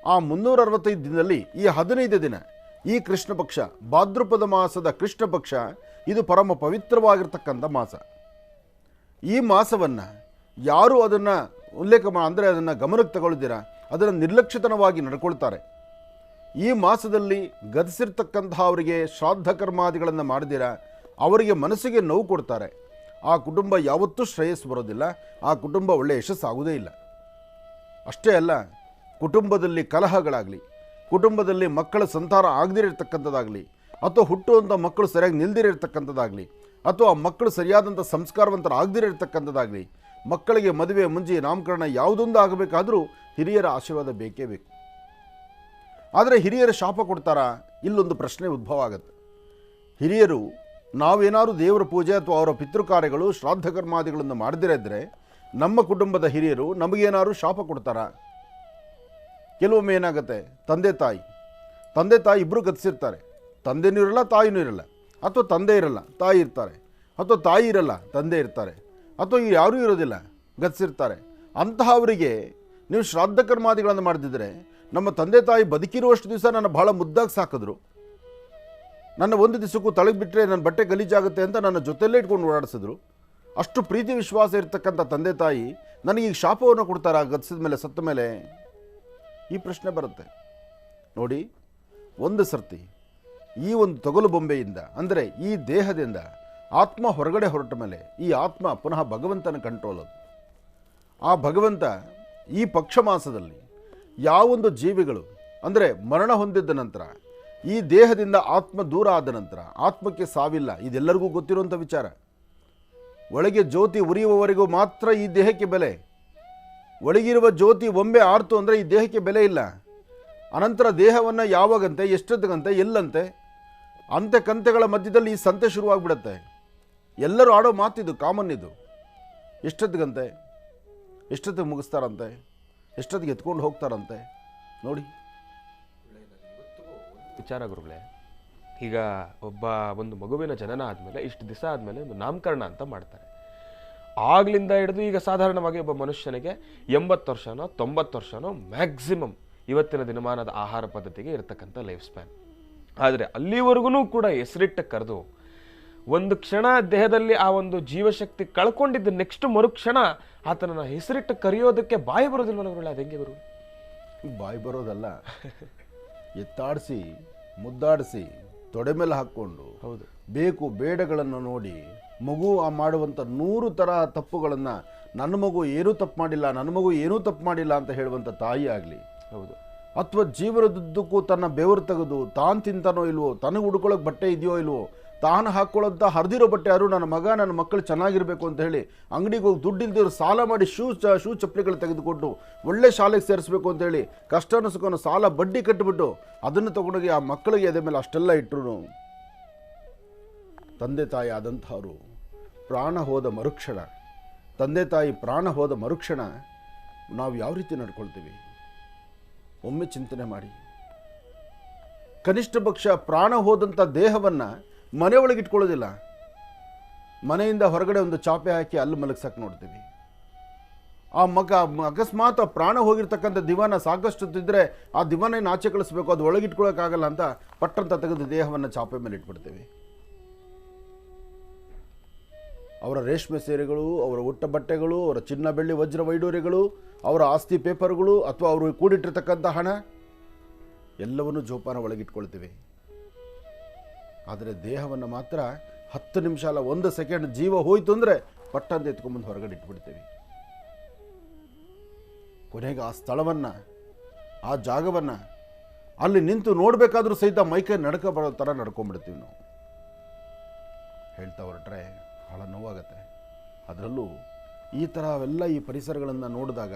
ಆ 365 ದಿನದಲ್ಲಿ ಈ 15 ದಿನ ಈ ಕೃಷ್ಣ ಪಕ್ಷ, ಭಾದ್ರಪದ ಮಾಸದ ಕೃಷ್ಣ ಪಕ್ಷ, ಇದು ಪರಮ ಪವಿತ್ರವಾಗಿರ್ತಕ್ಕಂಥ ಮಾಸ. ಈ ಮಾಸವನ್ನು ಯಾರು ಅದನ್ನು ಅದನ್ನು ಗಮನಕ್ಕೆ ತಗೊಳ್ದಿರ ಅದನ್ನು ನಿರ್ಲಕ್ಷ್ಯತನವಾಗಿ ನಡ್ಕೊಳ್ತಾರೆ. ಈ ಮಾಸದಲ್ಲಿ ಗತಿಸಿರ್ತಕ್ಕಂತಹ ಅವರಿಗೆ ಶ್ರಾದ್ದ ಕರ್ಮಾದಿಗಳನ್ನು ಮಾಡಿದಿರ ಅವರಿಗೆ ಮನಸ್ಸಿಗೆ ನೋವು ಕೊಡ್ತಾರೆ. ಆ ಕುಟುಂಬ ಯಾವತ್ತೂ ಶ್ರೇಯಸ್ಸು ಬರೋದಿಲ್ಲ, ಆ ಕುಟುಂಬ ಒಳ್ಳೆಯ ಯಶಸ್ಸಾಗುವುದೇ ಇಲ್ಲ. ಅಷ್ಟೇ ಅಲ್ಲ, ಕುಟುಂಬದಲ್ಲಿ ಕಲಹಗಳಾಗಲಿ, ಕುಟುಂಬದಲ್ಲಿ ಮಕ್ಕಳ ಸಂತಾನ ಆಗದಿರತಕ್ಕಂಥದ್ದಾಗಲಿ, ಅಥವಾ ಹುಟ್ಟುವಂಥ ಮಕ್ಕಳು ಸರಿಯಾಗಿ ನಿಲ್ದಿರತಕ್ಕಂಥದ್ದಾಗಲಿ, ಅಥವಾ ಮಕ್ಕಳು ಸರಿಯಾದಂಥ ಸಂಸ್ಕಾರವಂತರ ಆಗದಿರತಕ್ಕಂಥದ್ದಾಗಲಿ, ಮಕ್ಕಳಿಗೆ ಮದುವೆ, ಮುಂಜಿ, ನಾಮಕರಣ ಯಾವುದೊಂದು ಆಗಬೇಕಾದರೂ ಹಿರಿಯರ ಆಶೀರ್ವಾದ ಬೇಕೇ ಬೇಕು. ಆದರೆ ಹಿರಿಯರ ಶಾಪ ಕೊಡ್ತಾರಾ? ಇಲ್ಲೊಂದು ಪ್ರಶ್ನೆ ಉದ್ಭವ ಆಗುತ್ತೆ. ಹಿರಿಯರು ನಾವೇನಾದರೂ ದೇವರ ಪೂಜೆ ಅಥವಾ ಅವರ ಪಿತೃಕಾರ್ಯಗಳು, ಶ್ರಾದ್ದ ಕರ್ಮಾದಿಗಳನ್ನು ಮಾಡದಿರಿದ್ರೆ ನಮ್ಮ ಕುಟುಂಬದ ಹಿರಿಯರು ನಮಗೇನಾದ್ರು ಶಾಪ ಕೊಡ್ತಾರಾ? ಕೆಲವೊಮ್ಮೆ ಏನಾಗುತ್ತೆ, ತಂದೆ ತಾಯಿ ಇಬ್ಬರು ಗತಿಸಿರ್ತಾರೆ. ತಂದೆನೂ ಇರಲ್ಲ, ತಾಯಿನೂ ಇರಲ್ಲ, ಅಥವಾ ತಂದೆ ಇರಲ್ಲ, ತಾಯಿ ಇರ್ತಾರೆ, ಅಥವಾ ತಾಯಿ ಇರಲ್ಲ, ತಂದೆ ಇರ್ತಾರೆ, ಅಥವಾ ಯಾರೂ ಇರೋದಿಲ್ಲ, ಗತಿಸಿರ್ತಾರೆ. ಅಂತಹವರಿಗೆ ನೀವು ಶ್ರಾದ್ದ ಕರ್ಮಾದಿಗಳನ್ನು ಮಾಡ್ತಿದ್ರೆ, ನಮ್ಮ ತಂದೆ ತಾಯಿ ಬದುಕಿರುವಷ್ಟು ದಿವಸ ನನ್ನ ಭಾಳ ಮುದ್ದಾಗಿ ಸಾಕಿದ್ರು, ನನ್ನ ಒಂದು ದಿವಸಕ್ಕೂ ತಳಗೆ ಬಿಟ್ಟರೆ ನನ್ನ ಬಟ್ಟೆ ಗಲೀಜಾಗುತ್ತೆ ಅಂತ ನನ್ನ ಜೊತೆಯಲ್ಲೇ ಇಟ್ಕೊಂಡು ಓಡಾಡಿಸಿದ್ರು, ಅಷ್ಟು ಪ್ರೀತಿ ವಿಶ್ವಾಸ ಇರ್ತಕ್ಕಂಥ ತಂದೆ ತಾಯಿ ನನಗೀಗ ಶಾಪವನ್ನು ಕೊಡ್ತಾರಾ ಗತಿಸಿದ ಮೇಲೆ, ಸತ್ತ ಮೇಲೆ? ಈ ಪ್ರಶ್ನೆ ಬರುತ್ತೆ. ನೋಡಿ, ಒಂದು ಸರ್ತಿ ಈ ಒಂದು ತೊಗಲು ಬೊಂಬೆಯಿಂದ, ಅಂದರೆ ಈ ದೇಹದಿಂದ ಆತ್ಮ ಹೊರಗಡೆ ಹೊರಟ ಮೇಲೆ ಈ ಆತ್ಮ ಪುನಃ ಭಗವಂತನ ಕಂಟ್ರೋಲ್. ಅದು ಆ ಭಗವಂತ ಈ ಪಕ್ಷಮಾಸದಲ್ಲಿ ಯಾವೊಂದು ಜೀವಿಗಳು ಅಂದರೆ ಮರಣ ಹೊಂದಿದ್ದ ನಂತರ ಈ ದೇಹದಿಂದ ಆತ್ಮ ದೂರ ಆದ ನಂತರ ಆತ್ಮಕ್ಕೆ ಸಾವಿಲ್ಲ, ಇದೆಲ್ಲರಿಗೂ ಗೊತ್ತಿರುವಂಥ ವಿಚಾರ. ಒಳಗೆ ಜ್ಯೋತಿ ಉರಿಯುವವರೆಗೂ ಮಾತ್ರ ಈ ದೇಹಕ್ಕೆ ಬೆಲೆ. ಒಳಗಿರುವ ಜ್ಯೋತಿ ಒಮ್ಮೆ ಆರ್ತು ಅಂದರೆ ಈ ದೇಹಕ್ಕೆ ಬೆಲೆ ಇಲ್ಲ. ಅನಂತರ ದೇಹವನ್ನು ಯಾವಾಗಂತೆ, ಎಷ್ಟೊತ್ತಿಗಂತೆ, ಎಲ್ಲಂತೆ, ಅಂತೆ ಕಂತೆಗಳ ಮಧ್ಯದಲ್ಲಿ ಈ ಸಂತೆ ಶುರುವಾಗ್ಬಿಡುತ್ತೆ. ಎಲ್ಲರೂ ಆಡೋ ಮಾತಿದು, ಕಾಮನ್ ಇದು. ಎಷ್ಟೊತ್ತಿಗಂತೆ, ಎಷ್ಟೊತ್ತಿಗೆ ಮುಗಿಸ್ತಾರಂತೆ, ಎಷ್ಟೊತ್ತಿಗೆ ಎತ್ಕೊಂಡು ಹೋಗ್ತಾರಂತೆ ನೋಡಿ. ವಿಚಾರ ಗುರುಗಳೇ, ಈಗ ಒಂದು ಮಗುವಿನ ಜನನ ಆದಮೇಲೆ ಇಷ್ಟು ದಿವಸ ಆದಮೇಲೆ ಒಂದು ನಾಮಕರಣ ಅಂತ ಮಾಡ್ತಾರೆ. ಆಗ್ಲಿಂದ ಹಿಡಿದು ಈಗ ಸಾಧಾರಣವಾಗಿ ಒಬ್ಬ ಮನುಷ್ಯನಿಗೆ 80 ವರ್ಷನೋ 90 ವರ್ಷನೋ ಮ್ಯಾಕ್ಸಿಮಮ್ ಇವತ್ತಿನ ದಿನಮಾನದ ಆಹಾರ ಪದ್ಧತಿಗೆ ಇರತಕ್ಕಂಥ ಲೈಫ್ ಸ್ಪ್ಯಾನ್. ಆದರೆ ಅಲ್ಲಿವರೆಗೂ ಕೂಡ ಹೆಸರಿಟ್ಟ ಕರೆದು ಒಂದು ಕ್ಷಣ ದೇಹದಲ್ಲಿ ಆ ಒಂದು ಜೀವಶಕ್ತಿ ಕಳ್ಕೊಂಡಿದ್ದ ನೆಕ್ಸ್ಟ್ ಮರುಕ್ಷಣ ಆತನನ್ನ ಹೆಸರಿಟ್ಟು ಕರೆಯೋದಕ್ಕೆ ಬಾಯಿ ಬರೋದಿಲ್ವಲ್ಲ ಗುರುಗಳೇ? ಅದು ಹೆಂಗೆ ಗುರು? ಬಾಯಿ ಬರೋದಲ್ಲ, ಎತ್ತಾಡಿಸಿ ಮುದ್ದಾಡಿಸಿ ತೊಡೆ ಮೇಲೆ ಹಾಕ್ಕೊಂಡು ಹೌದು ಬೇಕು ಬೇಡಗಳನ್ನು ನೋಡಿ ಮಗು ಮಾಡುವಂಥ 100 ಥರ ತಪ್ಪುಗಳನ್ನು ನನ್ನ ಮಗು ಏನೂ ತಪ್ಪು ಮಾಡಿಲ್ಲ, ನನ್ನ ಮಗು ಏನೂ ತಪ್ಪು ಮಾಡಿಲ್ಲ ಅಂತ ಹೇಳುವಂಥ ತಾಯಿ ಆಗಲಿ, ಹೌದು, ಅಥವಾ ಜೀವನದುದ್ದಕ್ಕೂ ತನ್ನ ಬೆವರು ತೆಗೆದು ತಾನು ತಿಂತಾನೋ ಇಲ್ವೋ, ತನಗೆ ಉಡ್ಕೊಳ್ಳೋಕೆ ಬಟ್ಟೆ ಇದೆಯೋ ಇಲ್ವೋ, ತಾನು ಹಾಕ್ಕೊಳ್ಳೋಂಥ ಹರಿದಿರೋ ಬಟ್ಟೆ ಯಾರು ನನ್ನ ಮಗ ನನ್ನ ಮಕ್ಕಳು ಚೆನ್ನಾಗಿರಬೇಕು ಅಂತ ಹೇಳಿ ಅಂಗಡಿಗೆ ಹೋಗಿ ದುಡ್ಡಿಲ್ದಿರೋ ಸಾಲ ಮಾಡಿ ಶೂ ಚಪ್ಪಲಿಗಳು ತೆಗೆದುಕೊಟ್ಟು ಒಳ್ಳೆ ಶಾಲೆಗೆ ಸೇರಿಸಬೇಕು ಅಂತೇಳಿ ಕಷ್ಟನ ಸುಖವನ್ನು ಸಾಲ ಬಡ್ಡಿ ಕಟ್ಟಿಬಿಟ್ಟು ಅದನ್ನು ತಗೊಂಡೋಗಿ ಆ ಮಕ್ಕಳಿಗೆ ಎದೆ ಮೇಲೆ ಅಷ್ಟೆಲ್ಲ ಇಟ್ಟರು ತಂದೆ ತಾಯಿ ಆದಂಥವರು ಪ್ರಾಣ ಹೋದ ಮರುಕ್ಷಣ, ತಂದೆ ತಾಯಿ ಪ್ರಾಣ ಹೋದ ಮರುಕ್ಷಣ ನಾವು ಯಾವ ರೀತಿ ನಡ್ಕೊಳ್ತೀವಿ ಒಮ್ಮೆ ಚಿಂತನೆ ಮಾಡಿ. ಕನಿಷ್ಠ ಪಕ್ಷ ಪ್ರಾಣ ಹೋದಂಥ ದೇಹವನ್ನು ಮನೆಯೊಳಗೆ ಇಟ್ಕೊಳ್ಳೋದಿಲ್ಲ, ಮನೆಯಿಂದ ಹೊರಗಡೆ ಒಂದು ಚಾಪೆ ಹಾಕಿ ಅಲ್ಲಿ ಮಲಗ್ಸಕ್ಕೆ ನೋಡ್ತೀವಿ. ಆ ಅಕಸ್ಮಾತ್ ಪ್ರಾಣ ಹೋಗಿರ್ತಕ್ಕಂಥ ದಿವಾನ ಸಾಕಷ್ಟು ಇದ್ದರೆ ಆ ದಿವಾನ ಆಚೆ ಕಳಿಸ್ಬೇಕು, ಅದು ಒಳಗಿಟ್ಕೊಳ್ಳೋಕ್ಕಾಗಲ್ಲ ಅಂತ ಪಟ್ಟಂತ ತೆಗೆದು ದೇಹವನ್ನು ಚಾಪೆ ಮೇಲೆ ಇಟ್ಬಿಡ್ತೀವಿ. ಅವರ ರೇಷ್ಮೆ ಸೀರೆಗಳು, ಅವರ ಉಟ್ಟ ಬಟ್ಟೆಗಳು, ಅವರ ಚಿನ್ನ ಬೆಳ್ಳಿ ವಜ್ರ ವೈಡೂರ್ಯಗಳು, ಅವರ ಆಸ್ತಿ ಪೇಪರ್ಗಳು ಅಥವಾ ಅವರು ಕೂಡಿಟ್ಟಿರ್ತಕ್ಕಂಥ ಹಣ ಎಲ್ಲವನ್ನೂ ಜೋಪಾನ ಒಳಗಿಟ್ಕೊಳ್ತೀವಿ. ಆದರೆ ದೇಹವನ್ನು ಮಾತ್ರ 10 ನಿಮಿಷ ಅಲ್ಲ, 1 ಸೆಕೆಂಡ್ ಜೀವ ಹೋಯ್ತು ಅಂದರೆ ಪಟ್ಟಂತ ಎತ್ಕೊಂಬಂದು ಹೊರಗಡೆ ಇಟ್ಬಿಡ್ತೀವಿ. ಕೊನೆಗೆ ಆ ಸ್ಥಳವನ್ನು, ಆ ಜಾಗವನ್ನು ಅಲ್ಲಿ ನಿಂತು ನೋಡಬೇಕಾದ್ರೂ ಸಹಿತ ಮೈಕೈ ನಡ್ಕ ಬರೋ ಥರ ನಡ್ಕೊಂಡ್ಬಿಡ್ತೀವಿ ನಾವು. ಹೇಳ್ತಾ ಹೊರಟ್ರೆ ಭಾಳ ನೋವಾಗತ್ತೆ. ಅದರಲ್ಲೂ ಈ ಥರ ಅವೆಲ್ಲ ಈ ಪರಿಸರಗಳನ್ನು ನೋಡಿದಾಗ,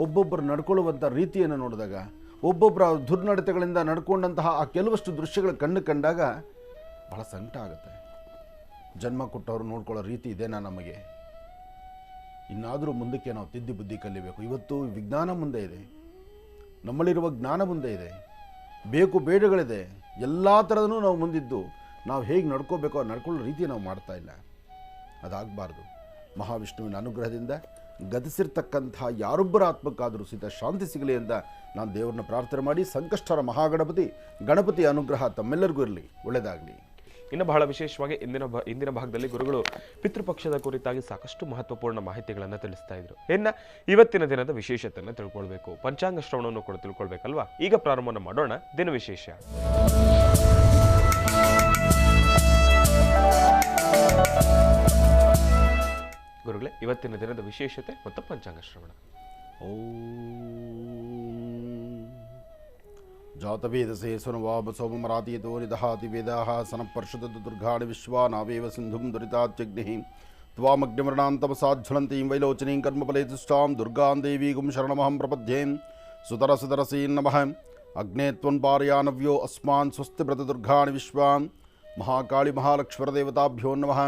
ಒಬ್ಬೊಬ್ಬರು ನಡ್ಕೊಳ್ಳುವಂಥ ರೀತಿಯನ್ನು ನೋಡಿದಾಗ, ಒಬ್ಬೊಬ್ಬರ ದುರ್ನಡತೆಗಳಿಂದ ನಡ್ಕೊಂಡಂತಹ ಆ ಕೆಲವಷ್ಟು ದೃಶ್ಯಗಳ ಕಣ್ಣು ಕಂಡಾಗ ಭಾಳ ಸಂಕಟ ಆಗುತ್ತೆ. ಜನ್ಮ ಕೊಟ್ಟವರು ನೋಡ್ಕೊಳ್ಳೋ ರೀತಿ ಇದೇನಾ ನಮಗೆ? ಇನ್ನಾದರೂ ಮುಂದಕ್ಕೆ ನಾವು ತಿದ್ದಿ ಬುದ್ಧಿ ಕಲಿಬೇಕು. ಇವತ್ತು ವಿಜ್ಞಾನ ಮುಂದೆ ಇದೆ, ನಮ್ಮಲ್ಲಿರುವ ಜ್ಞಾನ ಮುಂದೆ ಇದೆ, ಬೇಕು ಬೇಡಗಳಿದೆ, ಎಲ್ಲ ಥರದೂ ನಾವು ಮುಂದಿದ್ದು ನಾವು ಹೇಗೆ ನಡ್ಕೋಬೇಕೋ ನಡ್ಕೊಳ್ಳೋ ರೀತಿ ನಾವು ಮಾಡ್ತಾ ಇಲ್ಲ. ಅದಾಗಬಾರ್ದು. ಮಹಾವಿಷ್ಣುವಿನ ಅನುಗ್ರಹದಿಂದ ಗತಿಸಿರ್ತಕ್ಕಂಥ ಯಾರೊಬ್ಬರ ಆತ್ಮಕ್ಕಾದರೂ ಸಹಿತ ಶಾಂತಿ ಸಿಗಲಿ ಅಂತ ನಾನು ದೇವರನ್ನ ಪ್ರಾರ್ಥನೆ ಮಾಡಿ, ಸಂಕಷ್ಟರ ಗಣಪತಿ ಅನುಗ್ರಹ ತಮ್ಮೆಲ್ಲರಿಗೂ ಇರಲಿ, ಒಳ್ಳೆಯದಾಗಲಿ. ಇನ್ನು ಬಹಳ ವಿಶೇಷವಾಗಿ ಇಂದಿನ ಭಾಗದಲ್ಲಿ ಗುರುಗಳು ಪಿತೃಪಕ್ಷದ ಕುರಿತಾಗಿ ಸಾಕಷ್ಟು ಮಹತ್ವಪೂರ್ಣ ಮಾಹಿತಿಗಳನ್ನು ತಿಳಿಸ್ತಾ ಇದ್ರು. ಇವತ್ತಿನ ದಿನದ ವಿಶೇಷತೆಯನ್ನು ತಿಳ್ಕೊಳ್ಬೇಕು, ಪಂಚಾಂಗ ಶ್ರವಣವನ್ನು ಕೂಡ ತಿಳ್ಕೊಳ್ಬೇಕಲ್ವಾ? ಈಗ ಪ್ರಾರಂಭವನ್ನು ಮಾಡೋಣ ದಿನ ವಿಶೇಷ. ಗುರುಗಳೇ, ಇವತ್ತಿನ ದಿನದ ವಿಶೇಷತೆ ಮತ್ತು ಪಂಚಾಂಗ ಶ್ರವಣ. ಜಾತವೇದಸೇ ಸುನವಾಬ ಸೋಮರಾತೀತೋ ನಿದಹಾತಿ ವೇದಾಃ ಸನಃಪರ್ಷದದು ದುರ್ಗಾಣಿ ವಿಶ್ವಾನಾವೇವ ಸಿಂಧುಂ ದುರಿತಾತ್ಯಗ್ನಿಃ ತ್ವಾಮಗ್ನಿಮೃಣಾಂತಮಸಾಜ್ವಲಂತೀಂ ವೈಲೋಚನೀಂ ಕರ್ಮಫಲೇತುಷ್ಟಾಂ ದುರ್ಗಾಂ ದೇವೀಗುಂ ಶರಣಮಹಂ ಪ್ರಪದ್ಯೇಂ. ಸುತರಸುತರಸೀಂ ನಮಃ. ಅಗ್ನೇ ತ್ವನ್ಪಾರಯಾನವ್ಯೋ ಅಸ್ಮಾನ್ ಸ್ವಸ್ತಿ ವ್ರತದುರ್ಗಾಣಿ ವಿಶ್ವಾಂ. ಮಹಾಕಾಳಿ ಮಹಾಲಕ್ಷ್ಮೀದೇವತಾಭ್ಯೋ ನಮಃ.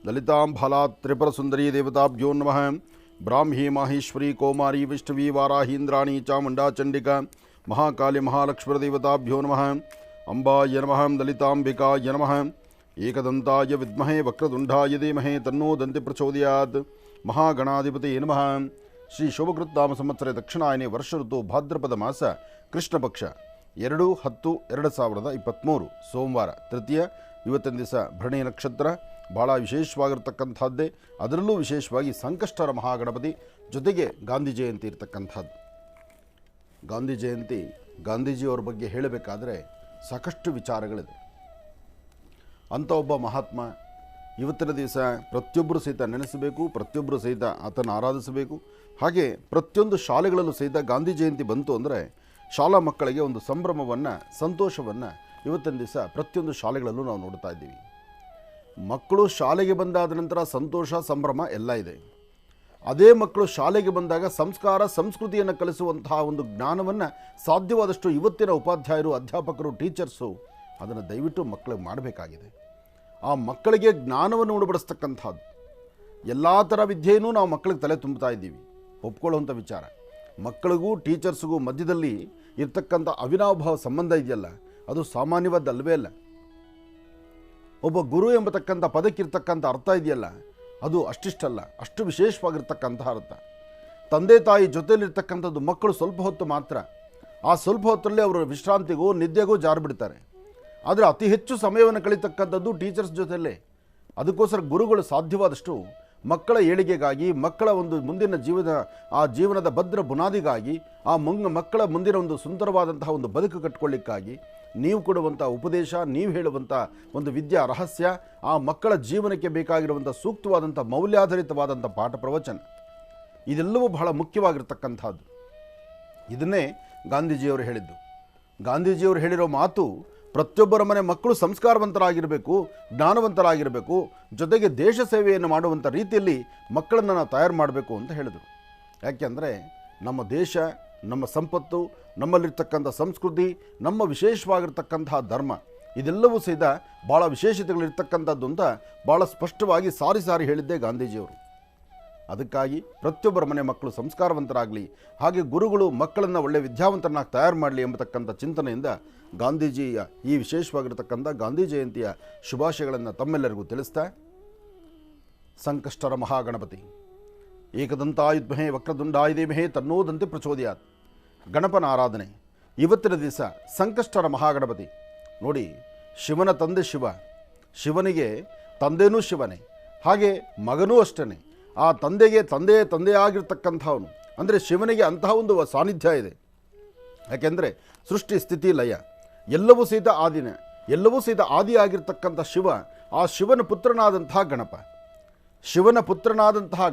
ಲಲಿತಾಂ ಫಲಾತ್ ತ್ರಿಪುರಸುಂದರೀ ದೇವತಾಭ್ಯೋ ನಮಃ. ಬ್ರಾಹ್ಮೀ ಮಾಹೇಶ್ವರಿ ಕೌಮಾರಿ ವಿಷ್ಣುವಿ ವಾರಾಹೀಂದ್ರಾಣಿ ಚಾಮುಂಡಾ ಚಂಡಿಕಾ ಮಹಾಕಾಳಿ ಮಹಾಲಕ್ಷ್ಮೀದೇವತಾಭ್ಯೋ ನಮಃ. ಅಂಬಾಯ ನಮಃ. ಲಲಿತಾಂಬಿಕಾಯ ನಮಃ. ಏಕದಂತಾಯ ವಿದ್ಮಹೇ ವಕ್ರತುಂಡಾಯ ಧೀಮಹಿ ತನ್ನೋ ದಂತಿ ಪ್ರಚೋದಯಾತ್. ಮಹಾಗಣಾಧಿಪತಿ ನಮಃ. ಶ್ರೀ ಶೋಭಕೃತ್ನಾಮ ಸಂವತ್ಸರ ದಕ್ಷಿಣಾಯನೆ ವರ್ಷ ಋತು ಭಾದ್ರಪದ ಮಾಸ ಕೃಷ್ಣ ಪಕ್ಷ 2/10/2023 ಸೋಮವಾರ ತೃತೀಯ. ಇವತ್ತಿನ ದಿವಸ ಭರಣಿ ನಕ್ಷತ್ರ ಭಾಳ ವಿಶೇಷವಾಗಿರ್ತಕ್ಕಂಥದ್ದೇ. ಅದರಲ್ಲೂ ವಿಶೇಷವಾಗಿ ಸಂಕಷ್ಟರ ಮಹಾಗಣಪತಿ ಜೊತೆಗೆ ಗಾಂಧಿ ಜಯಂತಿ ಇರತಕ್ಕಂಥದ್ದು. ಗಾಂಧಿ ಜಯಂತಿ, ಗಾಂಧೀಜಿಯವ್ರ ಬಗ್ಗೆ ಹೇಳಬೇಕಾದ್ರೆ ಸಾಕಷ್ಟು ವಿಚಾರಗಳಿದೆ. ಅಂಥ ಒಬ್ಬ ಮಹಾತ್ಮ ಇವತ್ತಿನ ದಿವಸ ಪ್ರತಿಯೊಬ್ಬರು ಸಹಿತ ನೆನೆಸಬೇಕು, ಪ್ರತಿಯೊಬ್ಬರು ಸಹಿತ ಆತನ ಆರಾಧಿಸಬೇಕು. ಹಾಗೆ ಪ್ರತಿಯೊಂದು ಶಾಲೆಗಳಲ್ಲೂ ಸಹಿತ ಗಾಂಧಿ ಜಯಂತಿ ಬಂತು ಅಂದರೆ ಶಾಲಾ ಮಕ್ಕಳಿಗೆ ಒಂದು ಸಂಭ್ರಮವನ್ನು, ಸಂತೋಷವನ್ನು ಇವತ್ತಿನ ದಿವಸ ಪ್ರತಿಯೊಂದು ಶಾಲೆಗಳಲ್ಲೂ ನಾವು ನೋಡ್ತಾ ಇದ್ದೀವಿ. ಮಕ್ಕಳು ಶಾಲೆಗೆ ಬಂದಾದ ನಂತರ ಸಂತೋಷ ಸಂಭ್ರಮ ಎಲ್ಲ ಇದೆ. ಅದೇ ಮಕ್ಕಳು ಶಾಲೆಗೆ ಬಂದಾಗ ಸಂಸ್ಕಾರ ಸಂಸ್ಕೃತಿಯನ್ನು ಕಲಿಸುವಂತಹ ಒಂದು ಜ್ಞಾನವನ್ನು ಸಾಧ್ಯವಾದಷ್ಟು ಇವತ್ತಿನ ಉಪಾಧ್ಯಾಯರು, ಅಧ್ಯಾಪಕರು, ಟೀಚರ್ಸು ಅದನ್ನು ದಯವಿಟ್ಟು ಮಕ್ಕಳಿಗೆ ಮಾಡಬೇಕಾಗಿದೆ. ಆ ಮಕ್ಕಳಿಗೆ ಜ್ಞಾನವನ್ನು ಉಣಬಡಿಸ್ತಕ್ಕಂಥದ್ದು. ಎಲ್ಲ ಥರ ವಿದ್ಯೆಯೂ ನಾವು ಮಕ್ಕಳಿಗೆ ತಲೆ ತುಂಬುತ್ತಾ ಇದ್ದೀವಿ, ಒಪ್ಕೊಳ್ಳುವಂಥ ವಿಚಾರ. ಮಕ್ಕಳಿಗೂ ಟೀಚರ್ಸ್ಗೂ ಮಧ್ಯದಲ್ಲಿ ಇರ್ತಕ್ಕಂಥ ಅವಿನಾಭಾವ ಸಂಬಂಧ ಇದೆಯಲ್ಲ, ಅದು ಸಾಮಾನ್ಯವಾದಲ್ವೇ ಅಲ್ಲ. ಒಬ್ಬ ಗುರು ಎಂಬತಕ್ಕಂಥ ಪದಕ್ಕಿರ್ತಕ್ಕಂಥ ಅರ್ಥ ಇದೆಯಲ್ಲ, ಅದು ಅಷ್ಟಿಷ್ಟಲ್ಲ, ಅಷ್ಟು ವಿಶೇಷವಾಗಿರ್ತಕ್ಕಂಥ ಅರ್ಥ. ತಂದೆ ತಾಯಿ ಜೊತೆಯಲ್ಲಿರ್ತಕ್ಕಂಥದ್ದು ಮಕ್ಕಳು ಸ್ವಲ್ಪ ಹೊತ್ತು ಮಾತ್ರ. ಆ ಸ್ವಲ್ಪ ಹೊತ್ತರಲ್ಲಿ ಅವರು ವಿಶ್ರಾಂತಿಗೂ ನಿದ್ದೆಗೂ ಜಾರಿಬಿಡ್ತಾರೆ. ಆದರೆ ಅತಿ ಹೆಚ್ಚು ಸಮಯವನ್ನು ಕಳೀತಕ್ಕಂಥದ್ದು ಟೀಚರ್ಸ್ ಜೊತೆಯಲ್ಲೇ. ಅದಕ್ಕೋಸ್ಕರ ಗುರುಗಳು ಸಾಧ್ಯವಾದಷ್ಟು ಮಕ್ಕಳ ಏಳಿಗೆಗಾಗಿ, ಮಕ್ಕಳ ಒಂದು ಮುಂದಿನ ಜೀವನದ ಭದ್ರ ಬುನಾದಿಗಾಗಿ, ಮಕ್ಕಳ ಮುಂದಿನ ಒಂದು ಸುಂದರವಾದಂತಹ ಒಂದು ಬದುಕು ಕಟ್ಟಿಕೊಳ್ಳಿಕ್ಕಾಗಿ ನೀವು ಕೊಡುವಂಥ ಉಪದೇಶ, ನೀವು ಹೇಳುವಂಥ ಒಂದು ವಿದ್ಯಾ ರಹಸ್ಯ, ಆ ಮಕ್ಕಳ ಜೀವನಕ್ಕೆ ಬೇಕಾಗಿರುವಂಥ ಸೂಕ್ತವಾದಂಥ ಮೌಲ್ಯಾಧಾರಿತವಾದಂಥ ಪಾಠ ಪ್ರವಚನ, ಇದೆಲ್ಲವೂ ಬಹಳ ಮುಖ್ಯವಾಗಿರ್ತಕ್ಕಂಥದ್ದು. ಇದನ್ನೇ ಗಾಂಧೀಜಿಯವರು ಹೇಳಿದ್ದು. ಗಾಂಧೀಜಿಯವರು ಹೇಳಿರೋ ಮಾತು, ಪ್ರತಿಯೊಬ್ಬರ ಮನೆ ಮಕ್ಕಳು ಸಂಸ್ಕಾರವಂತರಾಗಿರಬೇಕು, ಜ್ಞಾನವಂತರಾಗಿರಬೇಕು, ಜೊತೆಗೆ ದೇಶ ಸೇವೆಯನ್ನು ಮಾಡುವಂಥ ರೀತಿಯಲ್ಲಿ ಮಕ್ಕಳನ್ನು ನಾವು ತಯಾರು ಮಾಡಬೇಕು ಅಂತ ಹೇಳಿದರು. ಯಾಕೆಂದರೆ ನಮ್ಮ ದೇಶ, ನಮ್ಮ ಸಂಪತ್ತು, ನಮ್ಮಲ್ಲಿರ್ತಕ್ಕಂಥ ಸಂಸ್ಕೃತಿ, ನಮ್ಮ ವಿಶೇಷವಾಗಿರ್ತಕ್ಕಂತಹ ಧರ್ಮ, ಇದೆಲ್ಲವೂ ಸಹಿತ ಭಾಳ ವಿಶೇಷತೆಗಳಿರ್ತಕ್ಕಂಥದ್ದು ಅಂತ ಭಾಳ ಸ್ಪಷ್ಟವಾಗಿ ಸಾರಿ ಹೇಳಿದ್ದೇ ಗಾಂಧೀಜಿಯವರು. ಅದಕ್ಕಾಗಿ ಪ್ರತಿಯೊಬ್ಬರ ಮನೆ ಮಕ್ಕಳು ಸಂಸ್ಕಾರವಂತರಾಗಲಿ, ಹಾಗೆ ಗುರುಗಳು ಮಕ್ಕಳನ್ನು ಒಳ್ಳೆಯ ವಿದ್ಯಾವಂತರನ್ನಾಗಿ ತಯಾರು ಮಾಡಲಿ ಎಂಬತಕ್ಕಂಥ ಚಿಂತನೆಯಿಂದ ಗಾಂಧೀಜಿಯ ಈ ವಿಶೇಷವಾಗಿರ್ತಕ್ಕಂಥ ಗಾಂಧಿ ಜಯಂತಿಯ ಶುಭಾಶಯಗಳನ್ನು ತಮ್ಮೆಲ್ಲರಿಗೂ ತಿಳಿಸ್ತಾ, ಸಂಕಷ್ಟರ ಮಹಾಗಣಪತಿ ಏಕದಂತಾಯುಧ್ಮಹೇ ವಕ್ರದುಂಡಾಯ ಧೀಮಹಿ ತನ್ನೋದಂತೆ ಪ್ರಚೋದಯಾತ್. ಗಣಪನ ಆರಾಧನೆ ಇವತ್ತಿನ ದಿವಸ ಸಂಕಷ್ಟರ ಮಹಾಗಣಪತಿ. ನೋಡಿ, ಶಿವನ ತಂದೆ ಶಿವ, ಶಿವನಿಗೆ ತಂದೆನೂ ಶಿವನೇ, ಹಾಗೆ ಮಗನೂ ಅಷ್ಟೇ. ಆ ತಂದೆಗೆ ತಂದೆಯಾಗಿರ್ತಕ್ಕಂಥವನು ಅಂದರೆ ಶಿವನಿಗೆ ಅಂತಹ ಒಂದು ಸಾನ್ನಿಧ್ಯ ಇದೆ. ಯಾಕೆಂದರೆ ಸೃಷ್ಟಿ ಸ್ಥಿತಿ ಲಯ ಎಲ್ಲವೂ ಸಹಿತ ಆದಿನೇ, ಎಲ್ಲವೂ ಸಹಿತ ಆದಿಯಾಗಿರ್ತಕ್ಕಂಥ ಶಿವ, ಆ ಶಿವನ ಪುತ್ರನಾದಂತಹ ಗಣಪ, ಶಿವನ ಪುತ್ರನಾದಂತಹ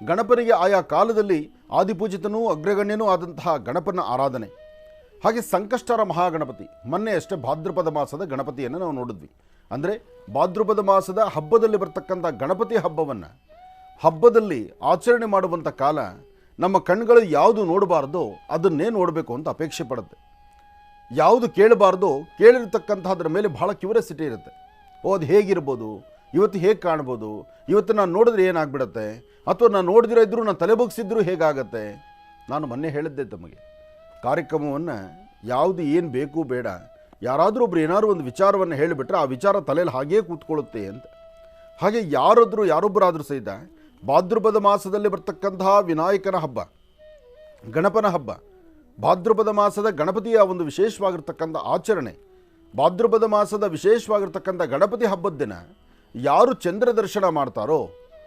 ಗಣಪನಿಗೆ ಆಯಾ ಕಾಲದಲ್ಲಿ ಆದಿಪೂಜಿತನೂ ಅಗ್ರಗಣ್ಯನೂ ಆದಂತಹ ಗಣಪನ ಆರಾಧನೆ. ಹಾಗೆ ಸಂಕಷ್ಟರ ಮಹಾಗಣಪತಿ, ಮೊನ್ನೆ ಅಷ್ಟೇ ಭಾದ್ರಪದ ಮಾಸದ ಗಣಪತಿಯನ್ನು ನಾವು ನೋಡಿದ್ವಿ. ಅಂದರೆ ಭಾದ್ರಪದ ಮಾಸದ ಹಬ್ಬದಲ್ಲಿ ಬರ್ತಕ್ಕಂಥ ಗಣಪತಿ ಹಬ್ಬದಲ್ಲಿ ಆಚರಣೆ ಮಾಡುವಂಥ ಕಾಲ, ನಮ್ಮ ಕಣ್ಗಳು ಯಾವುದು ನೋಡಬಾರ್ದೋ ಅದನ್ನೇ ನೋಡಬೇಕು ಅಂತ ಅಪೇಕ್ಷೆ ಪಡುತ್ತೆ. ಯಾವುದು ಕೇಳಬಾರ್ದೋ ಕೇಳಿರ್ತಕ್ಕಂಥದ್ರ ಮೇಲೆ ಬಹಳ ಕ್ಯೂರಿಯಾಸಿಟಿ ಇರುತ್ತೆ. ಅದು ಹೇಗಿರ್ಬೋದು, ಇವತ್ತು ಹೇಗೆ ಕಾಣ್ಬೋದು, ಇವತ್ತು ನಾನು ನೋಡಿದ್ರೆ ಏನಾಗ್ಬಿಡತ್ತೆ, ಅಥವಾ ನಾನು ನೋಡಿದಿರೋ ಇದ್ದರೂ ನಾನು ತಲೆ ಬಗ್ಸಿದ್ರೂ ಹೇಗಾಗತ್ತೆ. ನಾನು ಮೊನ್ನೆ ಹೇಳಿದ್ದೆ ತಮಗೆ, ಕಾರ್ಯಕ್ರಮವನ್ನು ಯಾವುದು ಏನು ಬೇಕು ಬೇಡ, ಯಾರಾದರೂ ಒಬ್ರು ಏನಾದರೂ ಒಂದು ವಿಚಾರವನ್ನು ಹೇಳಿಬಿಟ್ರೆ ಆ ವಿಚಾರ ತಲೆಯಲ್ಲಿ ಹಾಗೇ ಕೂತ್ಕೊಳ್ಳುತ್ತೆ ಅಂತ. ಹಾಗೆ ಯಾರೊಬ್ಬರಾದರೂ ಸಹಿತ ಭಾದ್ರಪದ ಮಾಸದಲ್ಲಿ ಬರ್ತಕ್ಕಂತಹ ವಿನಾಯಕನ ಹಬ್ಬ, ಗಣಪನ ಹಬ್ಬ, ಭಾದ್ರಪದ ಮಾಸದ ಗಣಪತಿಯ ಒಂದು ವಿಶೇಷವಾಗಿರ್ತಕ್ಕಂಥ ಆಚರಣೆ, ಭಾದ್ರಪದ ಮಾಸದ ವಿಶೇಷವಾಗಿರ್ತಕ್ಕಂಥ ಗಣಪತಿ ಹಬ್ಬದ ದಿನ ಯಾರು ಚಂದ್ರ ದರ್ಶನ ಮಾಡ್ತಾರೋ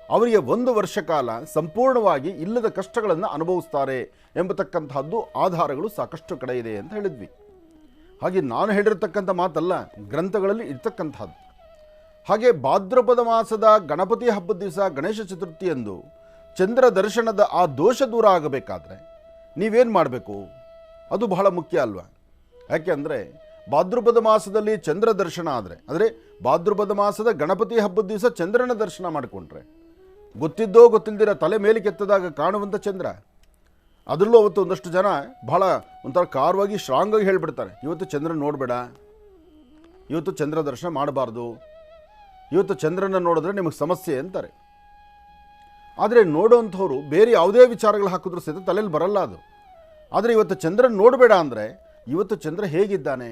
ಅವರಿಗೆ 1 ವರ್ಷ ಕಾಲ ಸಂಪೂರ್ಣವಾಗಿ ಇಲ್ಲದ ಕಷ್ಟಗಳನ್ನು ಅನುಭವಿಸ್ತಾರೆ ಎಂಬತಕ್ಕಂಥದ್ದು ಆಧಾರಗಳು ಸಾಕಷ್ಟು ಕಡೆ ಇದೆ ಅಂತ ಹೇಳಿದ್ವಿ. ಹಾಗೆ ನಾನು ಹೇಳಿರ್ತಕ್ಕಂಥ ಮಾತಲ್ಲ, ಗ್ರಂಥಗಳಲ್ಲಿ ಇರ್ತಕ್ಕಂಥದ್ದು. ಹಾಗೆ ಭಾದ್ರಪದ ಮಾಸದ ಗಣಪತಿ ಹಬ್ಬದ ದಿವಸ ಗಣೇಶ ಚತುರ್ಥಿಯಂದು ಚಂದ್ರ ದರ್ಶನದ ಆ ದೋಷ ದೂರ ಆಗಬೇಕಾದ್ರೆ ನೀವೇನು ಮಾಡಬೇಕು, ಅದು ಬಹಳ ಮುಖ್ಯ ಅಲ್ವಾ. ಯಾಕೆಂದರೆ ಭಾದ್ರಪದ ಮಾಸದಲ್ಲಿ ಚಂದ್ರ ದರ್ಶನ ಅಂದರೆ ಭಾದ್ರಪದ ಮಾಸದ ಗಣಪತಿ ಹಬ್ಬದ ದಿವಸ ಚಂದ್ರನ ದರ್ಶನ ಮಾಡಿಕೊಂಡ್ರೆ, ಗೊತ್ತಿದ್ದೋ ಗೊತ್ತಿಲ್ದಿರ ತಲೆ ಮೇಲೆ ಕೆತ್ತದಾಗ ಕಾಣುವಂಥ ಚಂದ್ರ, ಅದರಲ್ಲೂ ಅವತ್ತು ಒಂದಷ್ಟು ಜನ ಬಹಳ ಒಂಥರ ಕಾರವಾಗಿ ಸ್ಟ್ರಾಂಗಾಗಿ ಹೇಳಿಬಿಡ್ತಾರೆ, ಇವತ್ತು ಚಂದ್ರನ ನೋಡಬೇಡ, ಇವತ್ತು ಚಂದ್ರ ದರ್ಶನ ಮಾಡಬಾರ್ದು, ಇವತ್ತು ಚಂದ್ರನ ನೋಡಿದ್ರೆ ನಿಮಗೆ ಸಮಸ್ಯೆ ಅಂತಾರೆ. ಆದರೆ ನೋಡೋವಂಥವ್ರು ಬೇರೆ ಯಾವುದೇ ವಿಚಾರಗಳು ಹಾಕಿದ್ರೂ ಸಹಿತ ತಲೆಯಲ್ಲಿ ಬರಲ್ಲ ಅದು. ಆದರೆ ಇವತ್ತು ಚಂದ್ರನ ನೋಡಬೇಡ ಅಂದರೆ, ಇವತ್ತು ಚಂದ್ರ ಹೇಗಿದ್ದಾನೆ,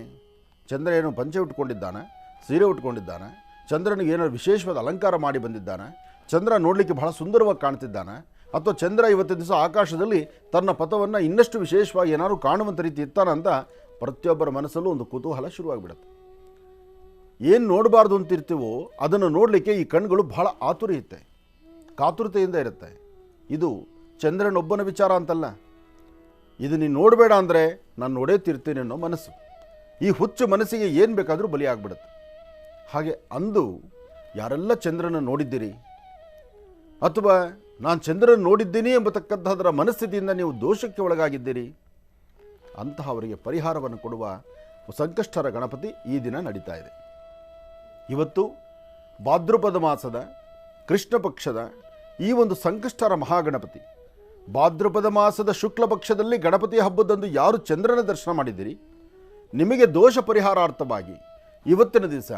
ಚಂದ್ರ ಏನು ಪಂಚೆ ಉಟ್ಕೊಂಡಿದ್ದಾನೆ, ಸೀರೆ ಉಟ್ಕೊಂಡಿದ್ದಾನೆ, ಚಂದ್ರನಿಗೆ ಏನೋ ವಿಶೇಷವಾದ ಅಲಂಕಾರ ಮಾಡಿ ಬಂದಿದ್ದಾನೆ, ಚಂದ್ರ ನೋಡಲಿಕ್ಕೆ ಬಹಳ ಸುಂದರವಾಗಿ ಕಾಣ್ತಿದ್ದಾನೆ, ಅಥವಾ ಚಂದ್ರ ಇವತ್ತಿನ ದಿವಸ ಆಕಾಶದಲ್ಲಿ ತನ್ನ ಪಥವನ್ನು ಇನ್ನಷ್ಟು ವಿಶೇಷವಾಗಿ ಏನಾದರೂ ಕಾಣುವಂಥ ರೀತಿ ಇರ್ತಾನಂತ ಪ್ರತಿಯೊಬ್ಬರ ಮನಸ್ಸಲ್ಲೂ ಒಂದು ಕುತೂಹಲ ಶುರುವಾಗಿಬಿಡುತ್ತೆ. ಏನು ನೋಡಬಾರ್ದು ಅಂತಿರ್ತೀವೋ ಅದನ್ನು ನೋಡಲಿಕ್ಕೆ ಈ ಕಣ್ಗಳು ಬಹಳ ಕಾತುರತೆಯಿಂದ ಇರುತ್ತೆ. ಇದು ಚಂದ್ರನೊಬ್ಬನ ವಿಚಾರ ಅಂತಲ್ಲ, ಇದು ನೀನು ನೋಡಬೇಡ ಅಂದರೆ ನಾನು ನೋಡೇ ತಿರ್ತೀನಿ ಅನ್ನೋ ಮನಸ್ಸು, ಈ ಹುಚ್ಚು ಮನಸ್ಸಿಗೆ ಏನು ಬೇಕಾದರೂ ಬಲಿಯಾಗ್ಬಿಡುತ್ತೆ. ಹಾಗೆ ಅಂದು ಯಾರೆಲ್ಲ ಚಂದ್ರನ ನೋಡಿದ್ದೀರಿ, ಅಥವಾ ನಾನು ಚಂದ್ರನ ನೋಡಿದ್ದೀನಿ ಎಂಬತಕ್ಕಂಥದ್ರ ಮನಸ್ಥಿತಿಯಿಂದ ನೀವು ದೋಷಕ್ಕೆ ಒಳಗಾಗಿದ್ದೀರಿ, ಅಂತಹವರಿಗೆ ಪರಿಹಾರವನ್ನು ಕೊಡುವ ಸಂಕಷ್ಟರ ಗಣಪತಿ ಈ ದಿನ ನಡೀತಾ ಇದೆ. ಇವತ್ತು ಭಾದ್ರಪದ ಮಾಸದ ಕೃಷ್ಣ ಪಕ್ಷದ ಈ ಒಂದು ಸಂಕಷ್ಟರ ಮಹಾಗಣಪತಿ, ಭಾದ್ರಪದ ಮಾಸದ ಶುಕ್ಲ ಪಕ್ಷದಲ್ಲಿ ಗಣಪತಿ ಹಬ್ಬದಂದು ಯಾರು ಚಂದ್ರನ ದರ್ಶನ ಮಾಡಿದ್ದೀರಿ, ನಿಮಗೆ ದೋಷ ಪರಿಹಾರಾರ್ಥವಾಗಿ ಇವತ್ತಿನ ದಿವಸ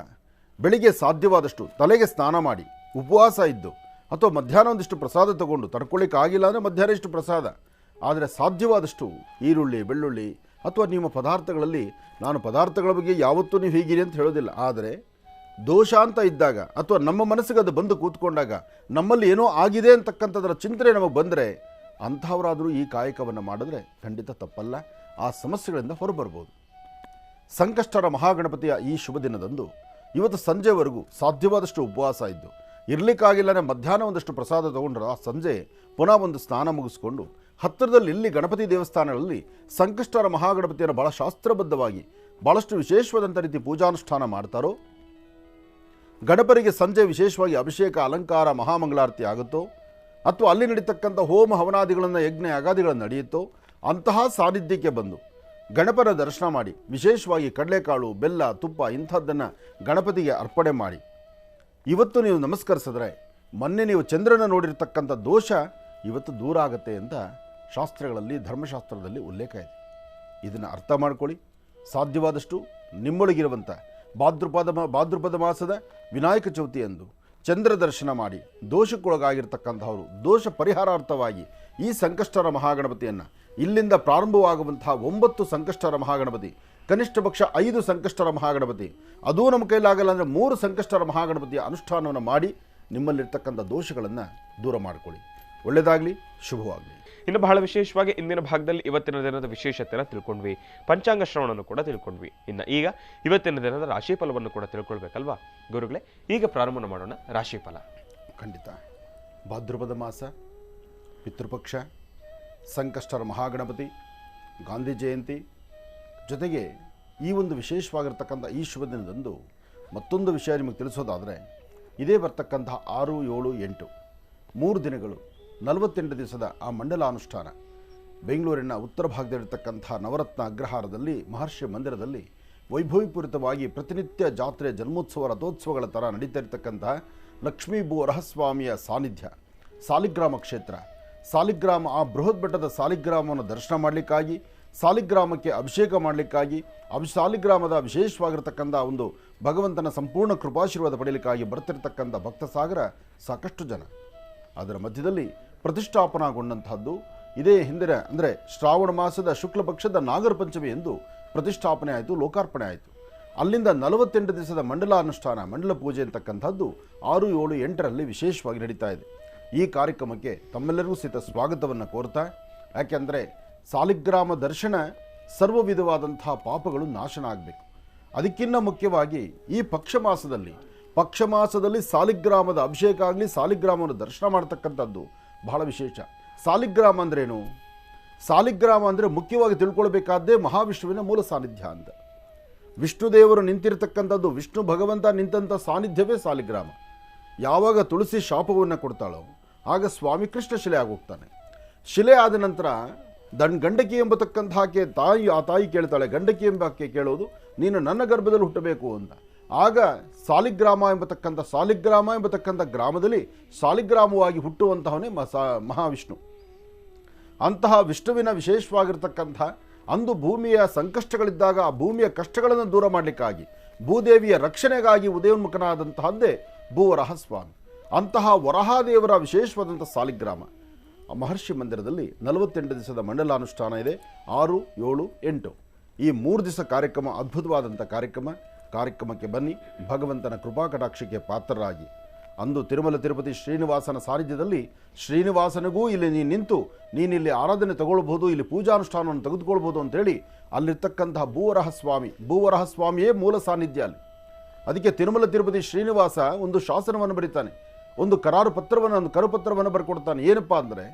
ಬೆಳಿಗ್ಗೆ ಸಾಧ್ಯವಾದಷ್ಟು ತಲೆಗೆ ಸ್ನಾನ ಮಾಡಿ ಉಪವಾಸ ಇದ್ದು ಅಥವಾ ಮಧ್ಯಾಹ್ನ ಒಂದಿಷ್ಟು ಪ್ರಸಾದ ತಗೊಂಡು, ತಡ್ಕೊಳ್ಳಿಕ್ಕೆ ಆಗಿಲ್ಲ ಅಂದರೆ ಮಧ್ಯಾಹ್ನ ಇಷ್ಟು ಪ್ರಸಾದ, ಆದರೆ ಸಾಧ್ಯವಾದಷ್ಟು ಈರುಳ್ಳಿ, ಬೆಳ್ಳುಳ್ಳಿ ಅಥವಾ ನಿಮ್ಮ ಪದಾರ್ಥಗಳಲ್ಲಿ, ನಾನು ಪದಾರ್ಥಗಳ ಬಗ್ಗೆ ಯಾವತ್ತೂ ನೀವು ಹೀಗಿರಿ ಅಂತ ಹೇಳೋದಿಲ್ಲ, ಆದರೆ ದೋಷ ಅಂತ ಇದ್ದಾಗ ಅಥವಾ ನಮ್ಮ ಮನಸ್ಸಿಗೆ ಅದು ಬಂದು ಕೂತ್ಕೊಂಡಾಗ ನಮ್ಮಲ್ಲಿ ಏನೋ ಆಗಿದೆ ಅಂತಕ್ಕಂಥದ್ರ ಚಿಂತನೆ ನಮಗೆ ಬಂದರೆ ಅಂಥವರಾದರೂ ಈ ಕಾಯಕವನ್ನು ಮಾಡಿದ್ರೆ ಖಂಡಿತ ತಪ್ಪಲ್ಲ, ಆ ಸಮಸ್ಯೆಗಳಿಂದ ಹೊರಬರ್ಬೋದು. ಸಂಕಷ್ಟರ ಮಹಾಗಣಪತಿಯ ಈ ಶುಭ ದಿನದಂದು ಇವತ್ತು ಸಂಜೆವರೆಗೂ ಸಾಧ್ಯವಾದಷ್ಟು ಉಪವಾಸ ಇದ್ದು, ಇರಲಿಕ್ಕಾಗಿಲ್ಲನೇ ಮಧ್ಯಾಹ್ನ ಒಂದಷ್ಟು ಪ್ರಸಾದ ತೊಗೊಂಡ್ರೆ ಆ ಸಂಜೆ ಪುನಃ ಒಂದು ಸ್ನಾನ ಮುಗಿಸ್ಕೊಂಡು ಹತ್ತಿರದಲ್ಲಿ ಇಲ್ಲಿ ಗಣಪತಿ ದೇವಸ್ಥಾನಗಳಲ್ಲಿ ಸಂಕಷ್ಟರ ಮಹಾಗಣಪತಿಯನ್ನು ಭಾಳ ಶಾಸ್ತ್ರಬದ್ಧವಾಗಿ ಭಾಳಷ್ಟು ವಿಶೇಷವಾದಂಥ ರೀತಿ ಪೂಜಾನುಷ್ಠಾನ ಮಾಡ್ತಾರೋ, ಗಣಪರಿಗೆ ಸಂಜೆ ವಿಶೇಷವಾಗಿ ಅಭಿಷೇಕ, ಅಲಂಕಾರ, ಮಹಾಮಂಗಳಾರತಿ ಆಗುತ್ತೋ ಅಥವಾ ಅಲ್ಲಿ ನಡೀತಕ್ಕಂಥ ಹೋಮ ಹವನಾದಿಗಳನ್ನು, ಯಜ್ಞ ಯಾಗಾದಿಗಳನ್ನು ನಡೆಯುತ್ತೋ ಅಂತಹ ಸಾನ್ನಿಧ್ಯಕ್ಕೆ ಬಂದು ಗಣಪನ ದರ್ಶನ ಮಾಡಿ ವಿಶೇಷವಾಗಿ ಕಡಲೆಕಾಳು, ಬೆಲ್ಲ, ತುಪ್ಪ ಇಂಥದ್ದನ್ನು ಗಣಪತಿಗೆ ಅರ್ಪಣೆ ಮಾಡಿ ಇವತ್ತು ನೀವು ನಮಸ್ಕರಿಸಿದ್ರೆ ಮೊನ್ನೆ ನೀವು ಚಂದ್ರನ ನೋಡಿರ್ತಕ್ಕಂಥ ದೋಷ ಇವತ್ತು ದೂರ ಆಗುತ್ತೆ ಅಂತ ಶಾಸ್ತ್ರಗಳಲ್ಲಿ, ಧರ್ಮಶಾಸ್ತ್ರದಲ್ಲಿ ಉಲ್ಲೇಖ ಇದೆ. ಇದನ್ನು ಅರ್ಥ ಮಾಡ್ಕೊಳ್ಳಿ. ಸಾಧ್ಯವಾದಷ್ಟು ನಿಮ್ಮೊಳಗಿರುವಂಥ ಭಾದ್ರಪದ ಮಾಸದ ವಿನಾಯಕ ಚೌತಿಯಂದು ಚಂದ್ರ ದರ್ಶನ ಮಾಡಿ ದೋಷಕ್ಕೊಳಗಾಗಿರ್ತಕ್ಕಂಥವರು ದೋಷ ಪರಿಹಾರಾರ್ಥವಾಗಿ ಈ ಸಂಕಷ್ಟರ ಮಹಾಗಣಪತಿಯನ್ನು ಇಲ್ಲಿಂದ ಪ್ರಾರಂಭವಾಗುವಂತಹ 9 ಸಂಕಷ್ಟರ ಮಹಾಗಣಪತಿ, ಕನಿಷ್ಠ ಪಕ್ಷ 5 ಸಂಕಷ್ಟರ ಮಹಾಗಣಪತಿ, ಅದೂ ನಮ್ಮ ಕೈಲಾಗಲ್ಲ ಅಂದರೆ 3 ಸಂಕಷ್ಟರ ಮಹಾಗಣಪತಿಯ ಅನುಷ್ಠಾನವನ್ನು ಮಾಡಿ ನಿಮ್ಮಲ್ಲಿರ್ತಕ್ಕಂಥ ದೋಷಗಳನ್ನು ದೂರ ಮಾಡಿಕೊಳ್ಳಿ. ಒಳ್ಳೆಯದಾಗಲಿ, ಶುಭವಾಗಲಿ. ಇನ್ನು ಬಹಳ ವಿಶೇಷವಾಗಿ ಇಂದಿನ ಭಾಗದಲ್ಲಿ ಇವತ್ತಿನ ದಿನದ ವಿಶೇಷತೆಯನ್ನು ತಿಳ್ಕೊಂಡ್ವಿ, ಪಂಚಾಂಗ ಶ್ರವಣವನ್ನು ಕೂಡ ತಿಳ್ಕೊಂಡ್ವಿ. ಇನ್ನು ಈಗ ಇವತ್ತಿನ ದಿನದ ರಾಶಿ ಫಲವನ್ನು ಕೂಡ ತಿಳ್ಕೊಳ್ಬೇಕಲ್ವಾ ಗುರುಗಳೇ? ಈಗ ಪ್ರಾರಂಭ ಮಾಡೋಣ ರಾಶಿ ಫಲ. ಖಂಡಿತ. ಭಾದ್ರಪದ ಮಾಸ, ಪಿತೃಪಕ್ಷ, ಸಂಕಷ್ಟರ ಮಹಾಗಣಪತಿ, ಗಾಂಧಿ ಜಯಂತಿ ಜೊತೆಗೆ ಈ ಒಂದು ವಿಶೇಷವಾಗಿರ್ತಕ್ಕಂಥ ಈ ಶುಭ ದಿನದಂದು ಮತ್ತೊಂದು ವಿಷಯ ನಿಮಗೆ ತಿಳಿಸೋದಾದರೆ, ಇದೇ ಬರ್ತಕ್ಕಂಥ 6, 7, 8 3 ದಿನಗಳು 48 ದಿವಸದ ಆ ಮಂಡಲಾನುಷ್ಠಾನ ಬೆಂಗಳೂರಿನ ಉತ್ತರ ಭಾಗದಲ್ಲಿರ್ತಕ್ಕಂಥ ನವರತ್ನ ಅಗ್ರಹಾರದಲ್ಲಿ ಮಹರ್ಷಿ ಮಂದಿರದಲ್ಲಿ ವೈಭವೀಪೂರಿತವಾಗಿ ಪ್ರತಿನಿತ್ಯ ಜಾತ್ರೆ, ಜನ್ಮೋತ್ಸವ, ರಥೋತ್ಸವಗಳ ಥರ ನಡೀತಾ ಇರತಕ್ಕಂತಹ ಲಕ್ಷ್ಮೀ ವರಹಸ್ವಾಮಿಯ ಸಾನ್ನಿಧ್ಯ, ಸಾಲಿಗ್ರಾಮ ಕ್ಷೇತ್ರ, ಸಾಲಿಗ್ರಾಮ, ಆ ಬೃಹತ್ ಬೆಟ್ಟದ ಸಾಲಿಗ್ರಾಮವನ್ನು ದರ್ಶನ ಮಾಡಲಿಕ್ಕಾಗಿ, ಸಾಲಿಗ್ರಾಮಕ್ಕೆ ಅಭಿಷೇಕ ಮಾಡಲಿಕ್ಕಾಗಿ, ಸಾಲಿಗ್ರಾಮದ ವಿಶೇಷವಾಗಿರ್ತಕ್ಕಂಥ ಒಂದು ಭಗವಂತನ ಸಂಪೂರ್ಣ ಕೃಪಾಶೀರ್ವಾದ ಪಡೆಯಲಿಕ್ಕಾಗಿ ಬರ್ತಿರ್ತಕ್ಕಂಥ ಭಕ್ತ ಸಾಗರ ಸಾಕಷ್ಟು ಜನ. ಅದರ ಮಧ್ಯದಲ್ಲಿ ಪ್ರತಿಷ್ಠಾಪನಾಗೊಂಡಂತಹದ್ದು ಇದೇ ಹಿಂದಿನ ಅಂದರೆ ಶ್ರಾವಣ ಮಾಸದ ಶುಕ್ಲ ಪಕ್ಷದ ನಾಗರ ಪಂಚಮಿ ಎಂದು ಪ್ರತಿಷ್ಠಾಪನೆ ಆಯಿತು, ಲೋಕಾರ್ಪಣೆ ಆಯಿತು. ಅಲ್ಲಿಂದ 48 ದಿವಸದ ಮಂಡಲಾನುಷ್ಠಾನ, ಮಂಡಲ ಪೂಜೆ ಅಂತಕ್ಕಂಥದ್ದು 6, 7, 8ರಲ್ಲಿ ವಿಶೇಷವಾಗಿ ನಡೀತಾ ಇದೆ. ಈ ಕಾರ್ಯಕ್ರಮಕ್ಕೆ ತಮ್ಮೆಲ್ಲರಿಗೂ ಸಹಿತ ಸ್ವಾಗತವನ್ನು ಕೋರ್ತಾ, ಯಾಕೆಂದರೆ ಸಾಲಿಗ್ರಾಮ ದರ್ಶನ ಸರ್ವ ವಿಧವಾದಂತಹ ಪಾಪಗಳು ನಾಶನ ಆಗಬೇಕು. ಅದಕ್ಕಿಂತ ಮುಖ್ಯವಾಗಿ ಈ ಪಕ್ಷ ಮಾಸದಲ್ಲಿ ಸಾಲಿಗ್ರಾಮದ ಅಭಿಷೇಕ ಆಗಲಿ, ಸಾಲಿಗ್ರಾಮವನ್ನು ದರ್ಶನ ಮಾಡ್ತಕ್ಕಂಥದ್ದು ಬಹಳ ವಿಶೇಷ. ಸಾಲಿಗ್ರಾಮ ಅಂದ್ರೇನು? ಸಾಲಿಗ್ರಾಮ ಅಂದರೆ ಮುಖ್ಯವಾಗಿ ತಿಳ್ಕೊಳ್ಬೇಕಾದ್ದೇ ಮಹಾವಿಷ್ಣುವಿನ ಮೂಲ ಸಾನ್ನಿಧ್ಯ ಅಂತ. ವಿಷ್ಣುದೇವರು ನಿಂತಿರ್ತಕ್ಕಂಥದ್ದು, ವಿಷ್ಣು ಭಗವಂತ ನಿಂತಹ ಸಾನ್ನಿಧ್ಯವೇ ಸಾಲಿಗ್ರಾಮ. ಯಾವಾಗ ತುಳಸಿ ಶಾಪವನ್ನು ಕೊಡ್ತಾಳೋ ಆಗ ಸ್ವಾಮಿ ಕೃಷ್ಣ ಶಿಲೆ ಆಗೋಗ್ತಾನೆ. ಶಿಲೆ ಆದ ನಂತರ ಗಂಡಕಿ ಎಂಬತಕ್ಕಂಥ ಆಕೆ ಆ ತಾಯಿ ಕೇಳ್ತಾಳೆ, ಗಂಡಕಿ ಎಂಬ ಆಕೆ ಕೇಳೋದು, ನೀನು ನನ್ನ ಗರ್ಭದಲ್ಲಿ ಹುಟ್ಟಬೇಕು ಅಂತ. ಆಗ ಸಾಲಿಗ್ರಾಮ ಎಂಬತಕ್ಕಂಥ ಗ್ರಾಮದಲ್ಲಿ ಸಾಲಿಗ್ರಾಮವಾಗಿ ಹುಟ್ಟುವಂತಹವನೇ ಮಹಾವಿಷ್ಣು. ಅಂತಹ ವಿಷ್ಣುವಿನ ವಿಶೇಷವಾಗಿರ್ತಕ್ಕಂಥ ಅಂದು ಭೂಮಿಯ ಸಂಕಷ್ಟಗಳಿದ್ದಾಗ ಆ ಭೂಮಿಯ ಕಷ್ಟಗಳನ್ನು ದೂರ ಮಾಡಲಿಕ್ಕಾಗಿ, ಭೂದೇವಿಯ ರಕ್ಷಣೆಗಾಗಿ ಉದಯೋನ್ಮುಖನಾದಂತಹದ್ದೇ ಭೂವರಹಸ್ವಾಮಿ. ಅಂತಹ ವರಹಾದೇವರ ವಿಶೇಷವಾದಂಥ ಸಾಲಿಗ್ರಾಮ ಮಹರ್ಷಿ ಮಂದಿರದಲ್ಲಿ 48 ದಿವಸದ ಮಂಡಲಾನುಷ್ಠಾನ ಇದೆ. 6, 7, 8 ಈ 3 ದಿವಸ ಕಾರ್ಯಕ್ರಮ ಅದ್ಭುತವಾದಂಥ ಕಾರ್ಯಕ್ರಮಕ್ಕೆ ಬನ್ನಿ. ಭಗವಂತನ ಕೃಪಾ ಕಟಾಕ್ಷಕ್ಕೆ ಪಾತ್ರರಾಗಿ ಅಂದು ತಿರುಮಲ ತಿರುಪತಿ ಶ್ರೀನಿವಾಸನ ಸಾನ್ನಿಧ್ಯದಲ್ಲಿ ಶ್ರೀನಿವಾಸನಿಗೂ ಇಲ್ಲಿ ನೀನು ನಿಂತು ನೀನಿಲ್ಲಿ ಆರಾಧನೆ ತಗೊಳ್ಬೋದು, ಇಲ್ಲಿ ಪೂಜಾನುಷ್ಠಾನವನ್ನು ತೆಗೆದುಕೊಳ್ಬೋದು ಅಂತೇಳಿ ಅಲ್ಲಿರ್ತಕ್ಕಂತಹ ಭೂವರಹಸ್ವಾಮಿಯೇ ಮೂಲ ಸಾನ್ನಿಧ್ಯ ಅಲ್ಲಿ. ಅದಕ್ಕೆ ತಿರುಮಲ ತಿರುಪತಿ ಶ್ರೀನಿವಾಸ ಒಂದು ಶಾಸನವನ್ನು ಬರೀತಾನೆ, ಒಂದು ಕರಪತ್ರವನ್ನು ಬರ್ಕೊಡ್ತಾನೆ. ಏನಪ್ಪ ಅಂದರೆ,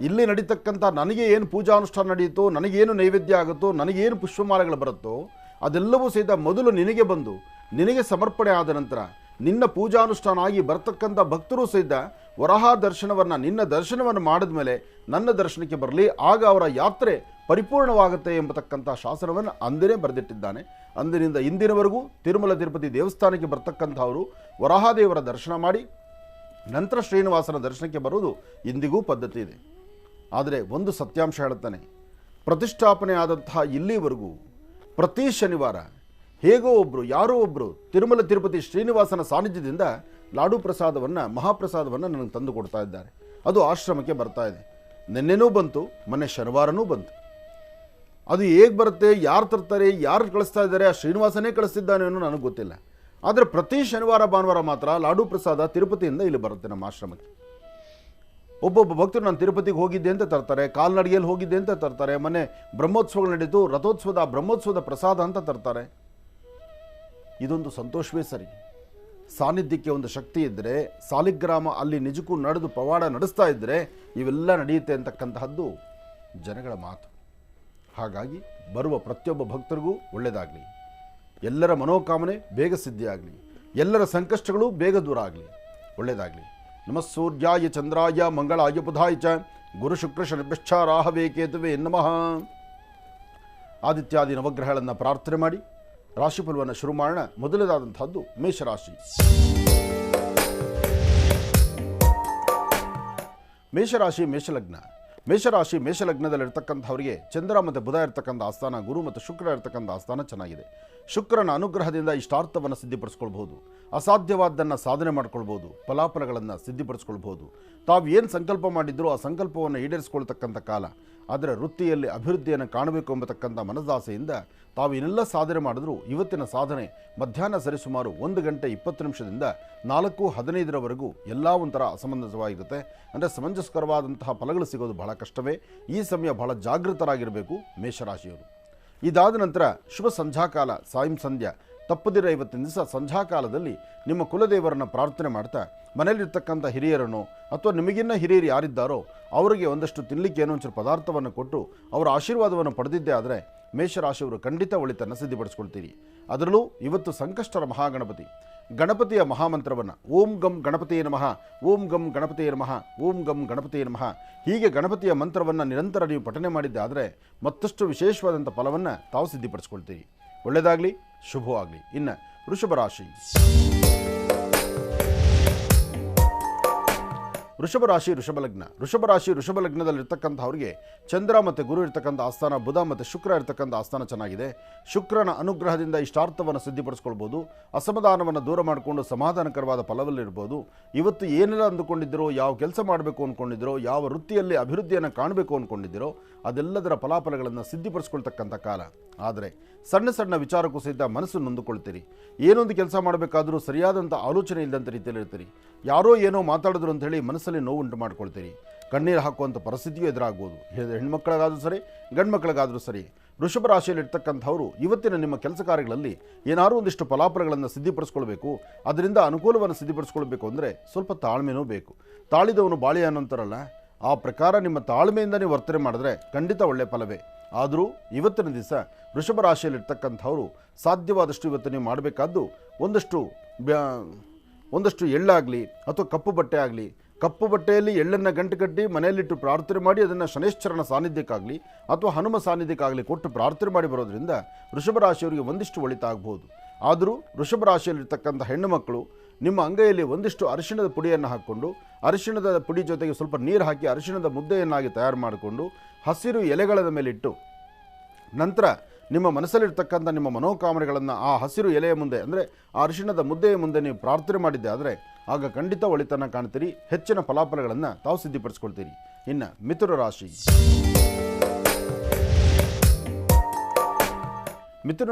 ಇಲ್ಲಿ ನಡೀತಕ್ಕಂಥ ನನಗೆ ಏನು ಪೂಜಾನುಷ್ಠಾನ ನಡೆಯುತ್ತೋ, ನನಗೇನು ನೈವೇದ್ಯ ಆಗುತ್ತೋ, ನನಗೇನು ಪುಷ್ಪಮಾಲೆಗಳು ಬರುತ್ತೋ ಅದೆಲ್ಲವೂ ಸಹಿತ ಮೊದಲು ನಿನಗೆ ಬಂದು ನಿನಗೆ ಸಮರ್ಪಣೆ ಆದ ನಂತರ ನಿನ್ನ ಪೂಜಾನುಷ್ಠಾನ ಆಗಿ ಬರ್ತಕ್ಕಂಥ ಭಕ್ತರು ಸಹಿತ ವರಹ ದರ್ಶನವನ್ನು, ನಿನ್ನ ದರ್ಶನವನ್ನು ಮಾಡಿದ ಮೇಲೆ ನನ್ನ ದರ್ಶನಕ್ಕೆ ಬರಲಿ. ಆಗ ಅವರ ಯಾತ್ರೆ ಪರಿಪೂರ್ಣವಾಗುತ್ತೆ ಎಂಬತಕ್ಕಂಥ ಶಾಸನವನ್ನು ಅಂದಿನೇ ಬರೆದಿಟ್ಟಿದ್ದಾನೆ. ಅಂದಿನಿಂದ ಇಂದಿನವರೆಗೂ ತಿರುಮಲ ತಿರುಪತಿ ದೇವಸ್ಥಾನಕ್ಕೆ ಬರ್ತಕ್ಕಂಥವರು ವರಾಹದೇವರ ದರ್ಶನ ಮಾಡಿ ನಂತರ ಶ್ರೀನಿವಾಸನ ದರ್ಶನಕ್ಕೆ ಬರುವುದು ಇಂದಿಗೂ ಪದ್ಧತಿ ಇದೆ. ಆದರೆ ಒಂದು ಸತ್ಯಾಂಶ ಹೇಳುತ್ತಾನೆ, ಪ್ರತಿಷ್ಠಾಪನೆ ಆದಂತಹ ಇಲ್ಲಿವರೆಗೂ ಪ್ರತಿ ಶನಿವಾರ ಹೇಗೋ ಒಬ್ಬರು ಯಾರೋ ಒಬ್ಬರು ತಿರುಮಲ ತಿರುಪತಿ ಶ್ರೀನಿವಾಸನ ಸಾನ್ನಿಧ್ಯದಿಂದ ಲಾಡು ಪ್ರಸಾದವನ್ನು ಮಹಾಪ್ರಸಾದವನ್ನು ನನಗೆ ತಂದು ಕೊಡ್ತಾ ಇದ್ದಾರೆ. ಅದು ಆಶ್ರಮಕ್ಕೆ ಬರ್ತಾ ಇದೆ. ನಿನ್ನೆನೂ ಬಂತು, ಮೊನ್ನೆ ಶನಿವಾರನೂ ಬಂತು. ಅದು ಹೇಗೆ ಬರುತ್ತೆ, ಯಾರು ತರ್ತಾರೆ, ಯಾರು ಕಳಿಸ್ತಾ ಇದ್ದಾರೆ, ಆ ಶ್ರೀನಿವಾಸನೇ ಕಳಿಸ್ತಿದ್ದಾನೆ ಅನ್ನೋ ನನಗೆ ಗೊತ್ತಿಲ್ಲ. ಆದರೆ ಪ್ರತಿ ಶನಿವಾರ ಭಾನುವಾರ ಮಾತ್ರ ಲಾಡು ಪ್ರಸಾದ ತಿರುಪತಿಯಿಂದ ಇಲ್ಲಿ ಬರುತ್ತೆ ನಮ್ಮ ಆಶ್ರಮಕ್ಕೆ. ಒಬ್ಬೊಬ್ಬ ಭಕ್ತರು ನಾನು ತಿರುಪತಿಗೆ ಹೋಗಿದ್ದೆ ಅಂತ ತರ್ತಾರೆ, ಕಾಲ್ನಡಿಗೆಯಲ್ಲಿ ಹೋಗಿದ್ದೆ ಅಂತ ತರ್ತಾರೆ, ಮೊನ್ನೆ ಬ್ರಹ್ಮೋತ್ಸವಗಳು ನಡೀತು, ಬ್ರಹ್ಮೋತ್ಸವದ ಪ್ರಸಾದ ಅಂತ ತರ್ತಾರೆ. ಇದೊಂದು ಸಂತೋಷವೇ ಸರಿ. ಸಾನ್ನಿಧ್ಯಕ್ಕೆ ಒಂದು ಶಕ್ತಿ ಇದ್ದರೆ, ಸಾಲಿಗ್ರಾಮ ಅಲ್ಲಿ ನಿಜಕ್ಕೂ ನಡೆದು ಪವಾಡ ನಡೆಸ್ತಾ ಇದ್ದರೆ ಇವೆಲ್ಲ ನಡೆಯುತ್ತೆ ಅಂತಕ್ಕಂತಹದ್ದು ಜನಗಳ ಮಾತು. ಹಾಗಾಗಿ ಬರುವ ಪ್ರತಿಯೊಬ್ಬ ಭಕ್ತರಿಗೂ ಒಳ್ಳೆಯದಾಗಲಿ, ಎಲ್ಲರ ಮನೋಕಾಮನೆ ಬೇಗ ಸಿದ್ಧಿಯಾಗಲಿ, ಎಲ್ಲರ ಸಂಕಷ್ಟಗಳು ಬೇಗ ದೂರ ಆಗಲಿ, ಒಳ್ಳೆಯದಾಗಲಿ. ನಮಃ ಸೂರ್ಯಾಯ ಚಂದ್ರಾಯ ಮಂಗಳಾಯ ಬುಧಾಯ ಚ ಗುರು ಶುಕ್ರ ಶನಿಭ್ಯಶ್ಚ ರಾಹವೇ ಕೇತುವೆ ನಮಃ. ಆದಿತ್ಯಾದಿ ನವಗ್ರಹಗಳನ್ನು ಪ್ರಾರ್ಥನೆ ಮಾಡಿ ರಾಶಿಫಲವನ್ನು ಶುರು ಮಾಡೋಣ. ಮೊದಲನೇದಾದಂಥದ್ದು ಮೇಷರಾಶಿ. ಮೇಷರಾಶಿ ಮೇಷಲಗ್ನ. ಮೇಷಲಗ್ನದಲ್ಲಿರ್ತಕ್ಕಂಥವರಿಗೆ ಚಂದ್ರ ಮತ್ತು ಬುಧ ಇರ್ತಕ್ಕಂಥ ಆಸ್ಥಾನ, ಗುರು ಮತ್ತು ಶುಕ್ರ ಇರ್ತಕ್ಕಂಥ ಆಸ್ಥಾನ ಚೆನ್ನಾಗಿದೆ. ಶುಕ್ರನ ಅನುಗ್ರಹದಿಂದ ಇಷ್ಟಾರ್ಥವನ್ನು ಸಿದ್ಧಿಪಡಿಸ್ಕೊಳ್ಬೋದು, ಅಸಾಧ್ಯವಾದ್ದನ್ನು ಸಾಧನೆ ಮಾಡ್ಕೊಳ್ಬೋದು, ಫಲಾಫಲಗಳನ್ನು ಸಿದ್ಧಿಪಡಿಸ್ಕೊಳ್ಬೋದು. ತಾವು ಏನು ಸಂಕಲ್ಪ ಮಾಡಿದ್ರೂ ಆ ಸಂಕಲ್ಪವನ್ನು ಈಡೇರಿಸ್ಕೊಳ್ತಕ್ಕಂಥ ಕಾಲ. ಆದರೆ ವೃತ್ತಿಯಲ್ಲಿ ಅಭಿವೃದ್ಧಿಯನ್ನು ಕಾಣಬೇಕು ಎಂಬತಕ್ಕಂಥ ಮನದಾಸೆಯಿಂದ ತಾವು ಏನೆಲ್ಲ ಸಾಧನೆ ಮಾಡಿದ್ರೂ ಇವತ್ತಿನ ಸಾಧನೆ ಮಧ್ಯಾಹ್ನ ಸರಿಸುಮಾರು 1 ಗಂಟೆ 20 ನಿಮಿಷದಿಂದ 4:15 ಎಲ್ಲ ಒಂಥರ ಅಸಮಂಜಸವಾಗಿರುತ್ತೆ. ಅಂದರೆ ಸಮಂಜಸ್ಕರವಾದಂತಹ ಫಲಗಳು ಸಿಗೋದು ಬಹಳ ಕಷ್ಟವೇ. ಈ ಸಮಯ ಬಹಳ ಜಾಗೃತರಾಗಿರಬೇಕು ಮೇಷರಾಶಿಯವರು. ಇದಾದ ನಂತರ ಶುಭ ಸಂಧ್ಯಾಕಾಲ, ಸಾಯಂ ಸಂಧ್ಯಾ ತಪ್ಪದಿರ ಇವತ್ತಿನ ದಿವಸ ಸಂಧ್ಯಾಕಾಲದಲ್ಲಿ ನಿಮ್ಮ ಕುಲದೇವರನ್ನು ಪ್ರಾರ್ಥನೆ ಮಾಡ್ತಾ ಮನೆಯಲ್ಲಿರ್ತಕ್ಕಂಥ ಹಿರಿಯರನ್ನು ಅಥವಾ ನಿಮಗಿನ್ನ ಹಿರಿಯರು ಯಾರಿದ್ದಾರೋ ಅವರಿಗೆ ಒಂದಷ್ಟು ತಿನ್ನಲಿಕ್ಕೆ ಏನೋ ಒಂಚೂರು ಪದಾರ್ಥವನ್ನು ಕೊಟ್ಟು ಅವರ ಆಶೀರ್ವಾದವನ್ನು ಪಡೆದಿದ್ದೇ ಆದರೆ ಮೇಷರಾಶಿಯವರು ಖಂಡಿತ ಒಳಿತನ್ನು ಸಿದ್ಧಿಪಡಿಸ್ಕೊಳ್ತೀರಿ. ಅದರಲ್ಲೂ ಇವತ್ತು ಸಂಕಷ್ಟರ ಮಹಾಗಣಪತಿ ಗಣಪತಿಯ ಮಹಾಮಂತ್ರವನ್ನು ಓಂ ಗಂ ಗಣಪತಿಯೇ ನಮಃ, ಓಂ ಗಂ ಗಣಪತಿಯೇ ನಮಃ, ಓಂ ಗಂ ಗಣಪತಿಯೇ ನಮಃ ಹೀಗೆ ಗಣಪತಿಯ ಮಂತ್ರವನ್ನು ನಿರಂತರ ನೀವು ಪಠನೆ ಮಾಡಿದ್ದೆ ಆದರೆ ಮತ್ತಷ್ಟು ವಿಶೇಷವಾದಂಥ ಫಲವನ್ನು ತಾವು ಸಿದ್ಧಿಪಡಿಸ್ಕೊಳ್ತೀರಿ. ಒಳ್ಳೆಯದಾಗಲಿ, ಶುಭವಾಗಲಿ. ಇನ್ನು ವೃಷಭ ರಾಶಿ. ವೃಷಭ ಲಗ್ನದಲ್ಲಿರ್ತಕ್ಕಂಥವ್ರಿಗೆ ಚಂದ್ರ ಮತ್ತು ಗುರು ಇರ್ತಕ್ಕಂಥ ಆಸ್ಥಾನ, ಬುಧ ಮತ್ತು ಶುಕ್ರ ಇರ್ತಕ್ಕಂಥ ಆಸ್ಥಾನ ಚೆನ್ನಾಗಿದೆ. ಶುಕ್ರನ ಅನುಗ್ರಹದಿಂದ ಇಷ್ಟಾರ್ಥವನ್ನು ಸಿದ್ಧಿಪಡಿಸ್ಕೊಳ್ಬೋದು, ಅಸಮಾಧಾನವನ್ನು ದೂರ ಮಾಡಿಕೊಂಡು ಸಮಾಧಾನಕರವಾದ ಫಲವಲ್ಲಿರ್ಬೋದು. ಇವತ್ತು ಏನೆಲ್ಲ ಅಂದುಕೊಂಡಿದ್ದೀರೋ, ಯಾವ ಕೆಲಸ ಮಾಡಬೇಕು ಅಂದ್ಕೊಂಡಿದ್ದೀರೋ, ಯಾವ ವೃತ್ತಿಯಲ್ಲಿ ಅಭಿವೃದ್ಧಿಯನ್ನು ಕಾಣಬೇಕು ಅಂದ್ಕೊಂಡಿದ್ದೀರೋ ಅದೆಲ್ಲದರ ಫಲಾಫಲಗಳನ್ನು ಸಿದ್ಧಿಪಡಿಸ್ಕೊಳ್ತಕ್ಕಂಥ ಕಾಲ. ಆದರೆ ಸಣ್ಣ ಸಣ್ಣ ವಿಚಾರಕ್ಕೂ ಸಹಿತ ಮನಸ್ಸು ನೊಂದುಕೊಳ್ತೀರಿ. ಏನೊಂದು ಕೆಲಸ ಮಾಡಬೇಕಾದರೂ ಸರಿಯಾದಂಥ ಆಲೋಚನೆ ಇಲ್ಲದಂಥ ರೀತಿಯಲ್ಲಿರ್ತೀರಿ. ಯಾರೋ ಏನೋ ಮಾತಾಡಿದ್ರು ಅಂತ ಹೇಳಿ ಮನಸ್ಸಲ್ಲಿ ನೋವುಂಟು ಮಾಡ್ಕೊಳ್ತೀರಿ. ಕಣ್ಣೀರು ಹಾಕುವಂಥ ಪರಿಸ್ಥಿತಿಯೂ ಎದುರಾಗ್ಬೋದು. ಹೆಣ್ಮಕ್ಳಿಗಾದರೂ ಸರಿ, ಗಂಡು ಮಕ್ಕಳಿಗಾದರೂ ಸರಿ. ವೃಷಭ ರಾಶಿಯಲ್ಲಿರ್ತಕ್ಕಂಥವರು ಇವತ್ತಿನ ನಿಮ್ಮ ಕೆಲಸ ಕಾರ್ಯಗಳಲ್ಲಿ ಏನಾದರೂ ಒಂದಿಷ್ಟು ಫಲಾಫಲಗಳನ್ನು ಸಿದ್ಧಿಪಡಿಸ್ಕೊಳ್ಬೇಕು, ಅದರಿಂದ ಅನುಕೂಲವನ್ನು ಸಿದ್ಧಿಪಡಿಸ್ಕೊಳ್ಬೇಕು ಅಂದರೆ ಸ್ವಲ್ಪ ತಾಳ್ಮೆನೂ ಬೇಕು. ತಾಳಿದವನು ಬಾಳಿ ಅನ್ನೋಂತಾರಲ್ಲ, ಆ ಪ್ರಕಾರ ನಿಮ್ಮ ತಾಳ್ಮೆಯಿಂದ ನೀವು ವರ್ತನೆ ಮಾಡಿದ್ರೆ ಖಂಡಿತ ಒಳ್ಳೆಯ ಫಲವೇ. ಆದರೂ ಇವತ್ತಿನ ದಿವಸ ವೃಷಭ ರಾಶಿಯಲ್ಲಿರ್ತಕ್ಕಂಥವರು ಸಾಧ್ಯವಾದಷ್ಟು ಇವತ್ತು ನೀವು ಮಾಡಬೇಕಾದ್ದು ಒಂದಷ್ಟು ಎಳ್ಳಾಗಲಿ ಅಥವಾ ಕಪ್ಪು ಬಟ್ಟೆ ಆಗಲಿ, ಕಪ್ಪು ಬಟ್ಟೆಯಲ್ಲಿ ಎಳ್ಳನ್ನು ಗಂಟು ಕಟ್ಟಿ ಮನೆಯಲ್ಲಿಟ್ಟು ಪ್ರಾರ್ಥನೆ ಮಾಡಿ ಅದನ್ನು ಶನೇಶ್ವರನ ಸಾನ್ನಿಧ್ಯಕ್ಕಾಗಲಿ ಅಥವಾ ಹನುಮ ಸಾನ್ನಿಧ್ಯಕ್ಕಾಗಲಿ ಕೊಟ್ಟು ಪ್ರಾರ್ಥನೆ ಮಾಡಿ ಬರೋದ್ರಿಂದ ವೃಷಭ ರಾಶಿಯವರಿಗೆ ಒಂದಿಷ್ಟು ಒಳಿತ ಆಗ್ಬೋದು. ಆದರೂ ವೃಷಭ ರಾಶಿಯಲ್ಲಿರ್ತಕ್ಕಂಥ ಹೆಣ್ಣು ಮಕ್ಕಳು ನಿಮ್ಮ ಅಂಗೈಯಲ್ಲಿ ಒಂದಿಷ್ಟು ಅರಿಶಿಣದ ಪುಡಿಯನ್ನು ಹಾಕ್ಕೊಂಡು, ಅರಿಶಿಣದ ಪುಡಿ ಜೊತೆಗೆ ಸ್ವಲ್ಪ ನೀರು ಹಾಕಿ ಅರಿಶಿಣದ ಮುದ್ದೆಯನ್ನಾಗಿ ತಯಾರು ಮಾಡಿಕೊಂಡು ಹಸಿರು ಎಲೆಗಳ ಮೇಲಿಟ್ಟು ನಂತರ ನಿಮ್ಮ ಮನಸ್ಸಲ್ಲಿರ್ತಕ್ಕಂಥ ನಿಮ್ಮ ಮನೋಕಾಮನೆಗಳನ್ನು ಆ ಹಸಿರು ಎಲೆಯ ಮುಂದೆ ಅಂದರೆ ಆ ಅರಿಶಿಣದ ಮುದ್ದೆಯ ಮುಂದೆ ನೀವು ಪ್ರಾರ್ಥನೆ ಮಾಡಿದ್ದೆ ಆದರೆ ಆಗ ಖಂಡಿತ ಒಳಿತನ್ನು ಕಾಣ್ತೀರಿ. ಹೆಚ್ಚಿನ ಫಲಾಫಲಗಳನ್ನು ತಾವು ಸಿದ್ಧಿಪಡಿಸ್ಕೊಳ್ತೀರಿ. ಇನ್ನು ಮಿಥುನ ರಾಶಿ. ಮಿಥುನ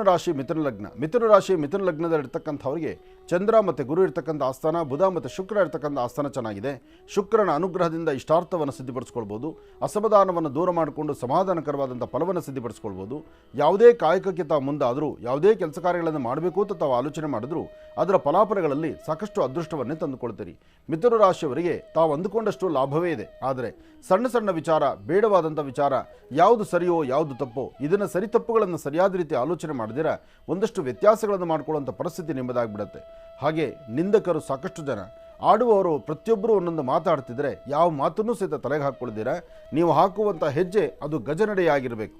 ಲಗ್ನದಲ್ಲಿರ್ತಕ್ಕಂಥವರಿಗೆ ಚಂದ್ರ ಮತ್ತು ಗುರು ಇರ್ತಕ್ಕಂಥ ಆಸ್ಥಾನ, ಬುಧ ಮತ್ತು ಶುಕ್ರ ಇರ್ತಕ್ಕಂಥ ಆಸ್ಥಾನ ಚೆನ್ನಾಗಿದೆ. ಶುಕ್ರನ ಅನುಗ್ರಹದಿಂದ ಇಷ್ಟಾರ್ಥವನ್ನು ಸಿದ್ಧಿಪಡಿಸ್ಕೊಳ್ಬೋದು, ಅಸಮಾಧಾನವನ್ನು ದೂರ ಮಾಡಿಕೊಂಡು ಸಮಾಧಾನಕರವಾದಂಥ ಫಲವನ್ನು ಸಿದ್ಧಿಪಡಿಸ್ಕೊಳ್ಬೋದು. ಯಾವುದೇ ಕಾಯಕಕ್ಕೆ ತಾವು ಮುಂದಾದರೂ, ಯಾವುದೇ ಕೆಲಸ ಕಾರ್ಯಗಳನ್ನು ಮಾಡಬೇಕು ಅಂತ ತಾವು ಆಲೋಚನೆ ಮಾಡಿದ್ರೂ ಅದರ ಫಲಾಫಲಗಳಲ್ಲಿ ಸಾಕಷ್ಟು ಅದೃಷ್ಟವನ್ನೇ ತಂದುಕೊಳ್ತೀರಿ. ಮಿಥುನ ರಾಶಿಯವರಿಗೆ ತಾವು ಅಂದುಕೊಂಡಷ್ಟು ಲಾಭವೇ ಇದೆ. ಆದರೆ ಸಣ್ಣ ಸಣ್ಣ ವಿಚಾರ, ಬೇಡವಾದಂಥ ವಿಚಾರ, ಯಾವುದು ಸರಿಯೋ ಯಾವುದು ತಪ್ಪೋ ಇದನ್ನು ಸರಿ ತಪ್ಪುಗಳನ್ನು ಸರಿಯಾದ ರೀತಿ ಆಲೋಚನೆ ಮಾಡಿದಿರ ಒಂದಷ್ಟು ವ್ಯತ್ಯಾಸಗಳನ್ನು ಮಾಡಿಕೊಳ್ಳುವಂಥ ಪರಿಸ್ಥಿತಿ ನಿಮ್ಮದಾಗ್ಬಿಡುತ್ತೆ. ಹಾಗೆ ನಿಂದಕರು ಸಾಕಷ್ಟು ಜನ, ಆಡುವವರು ಪ್ರತಿಯೊಬ್ಬರು ಒಂದೊಂದು ಮಾತಾಡ್ತಿದ್ರೆ ಯಾವ ಮಾತನ್ನೂ ಸಹಿತ ತಲೆಗೆ ಹಾಕ್ಕೊಳ್ದಿರ ನೀವು ಹಾಕುವಂಥ ಹೆಜ್ಜೆ ಅದು ಗಜನಡೆಯಾಗಿರಬೇಕು.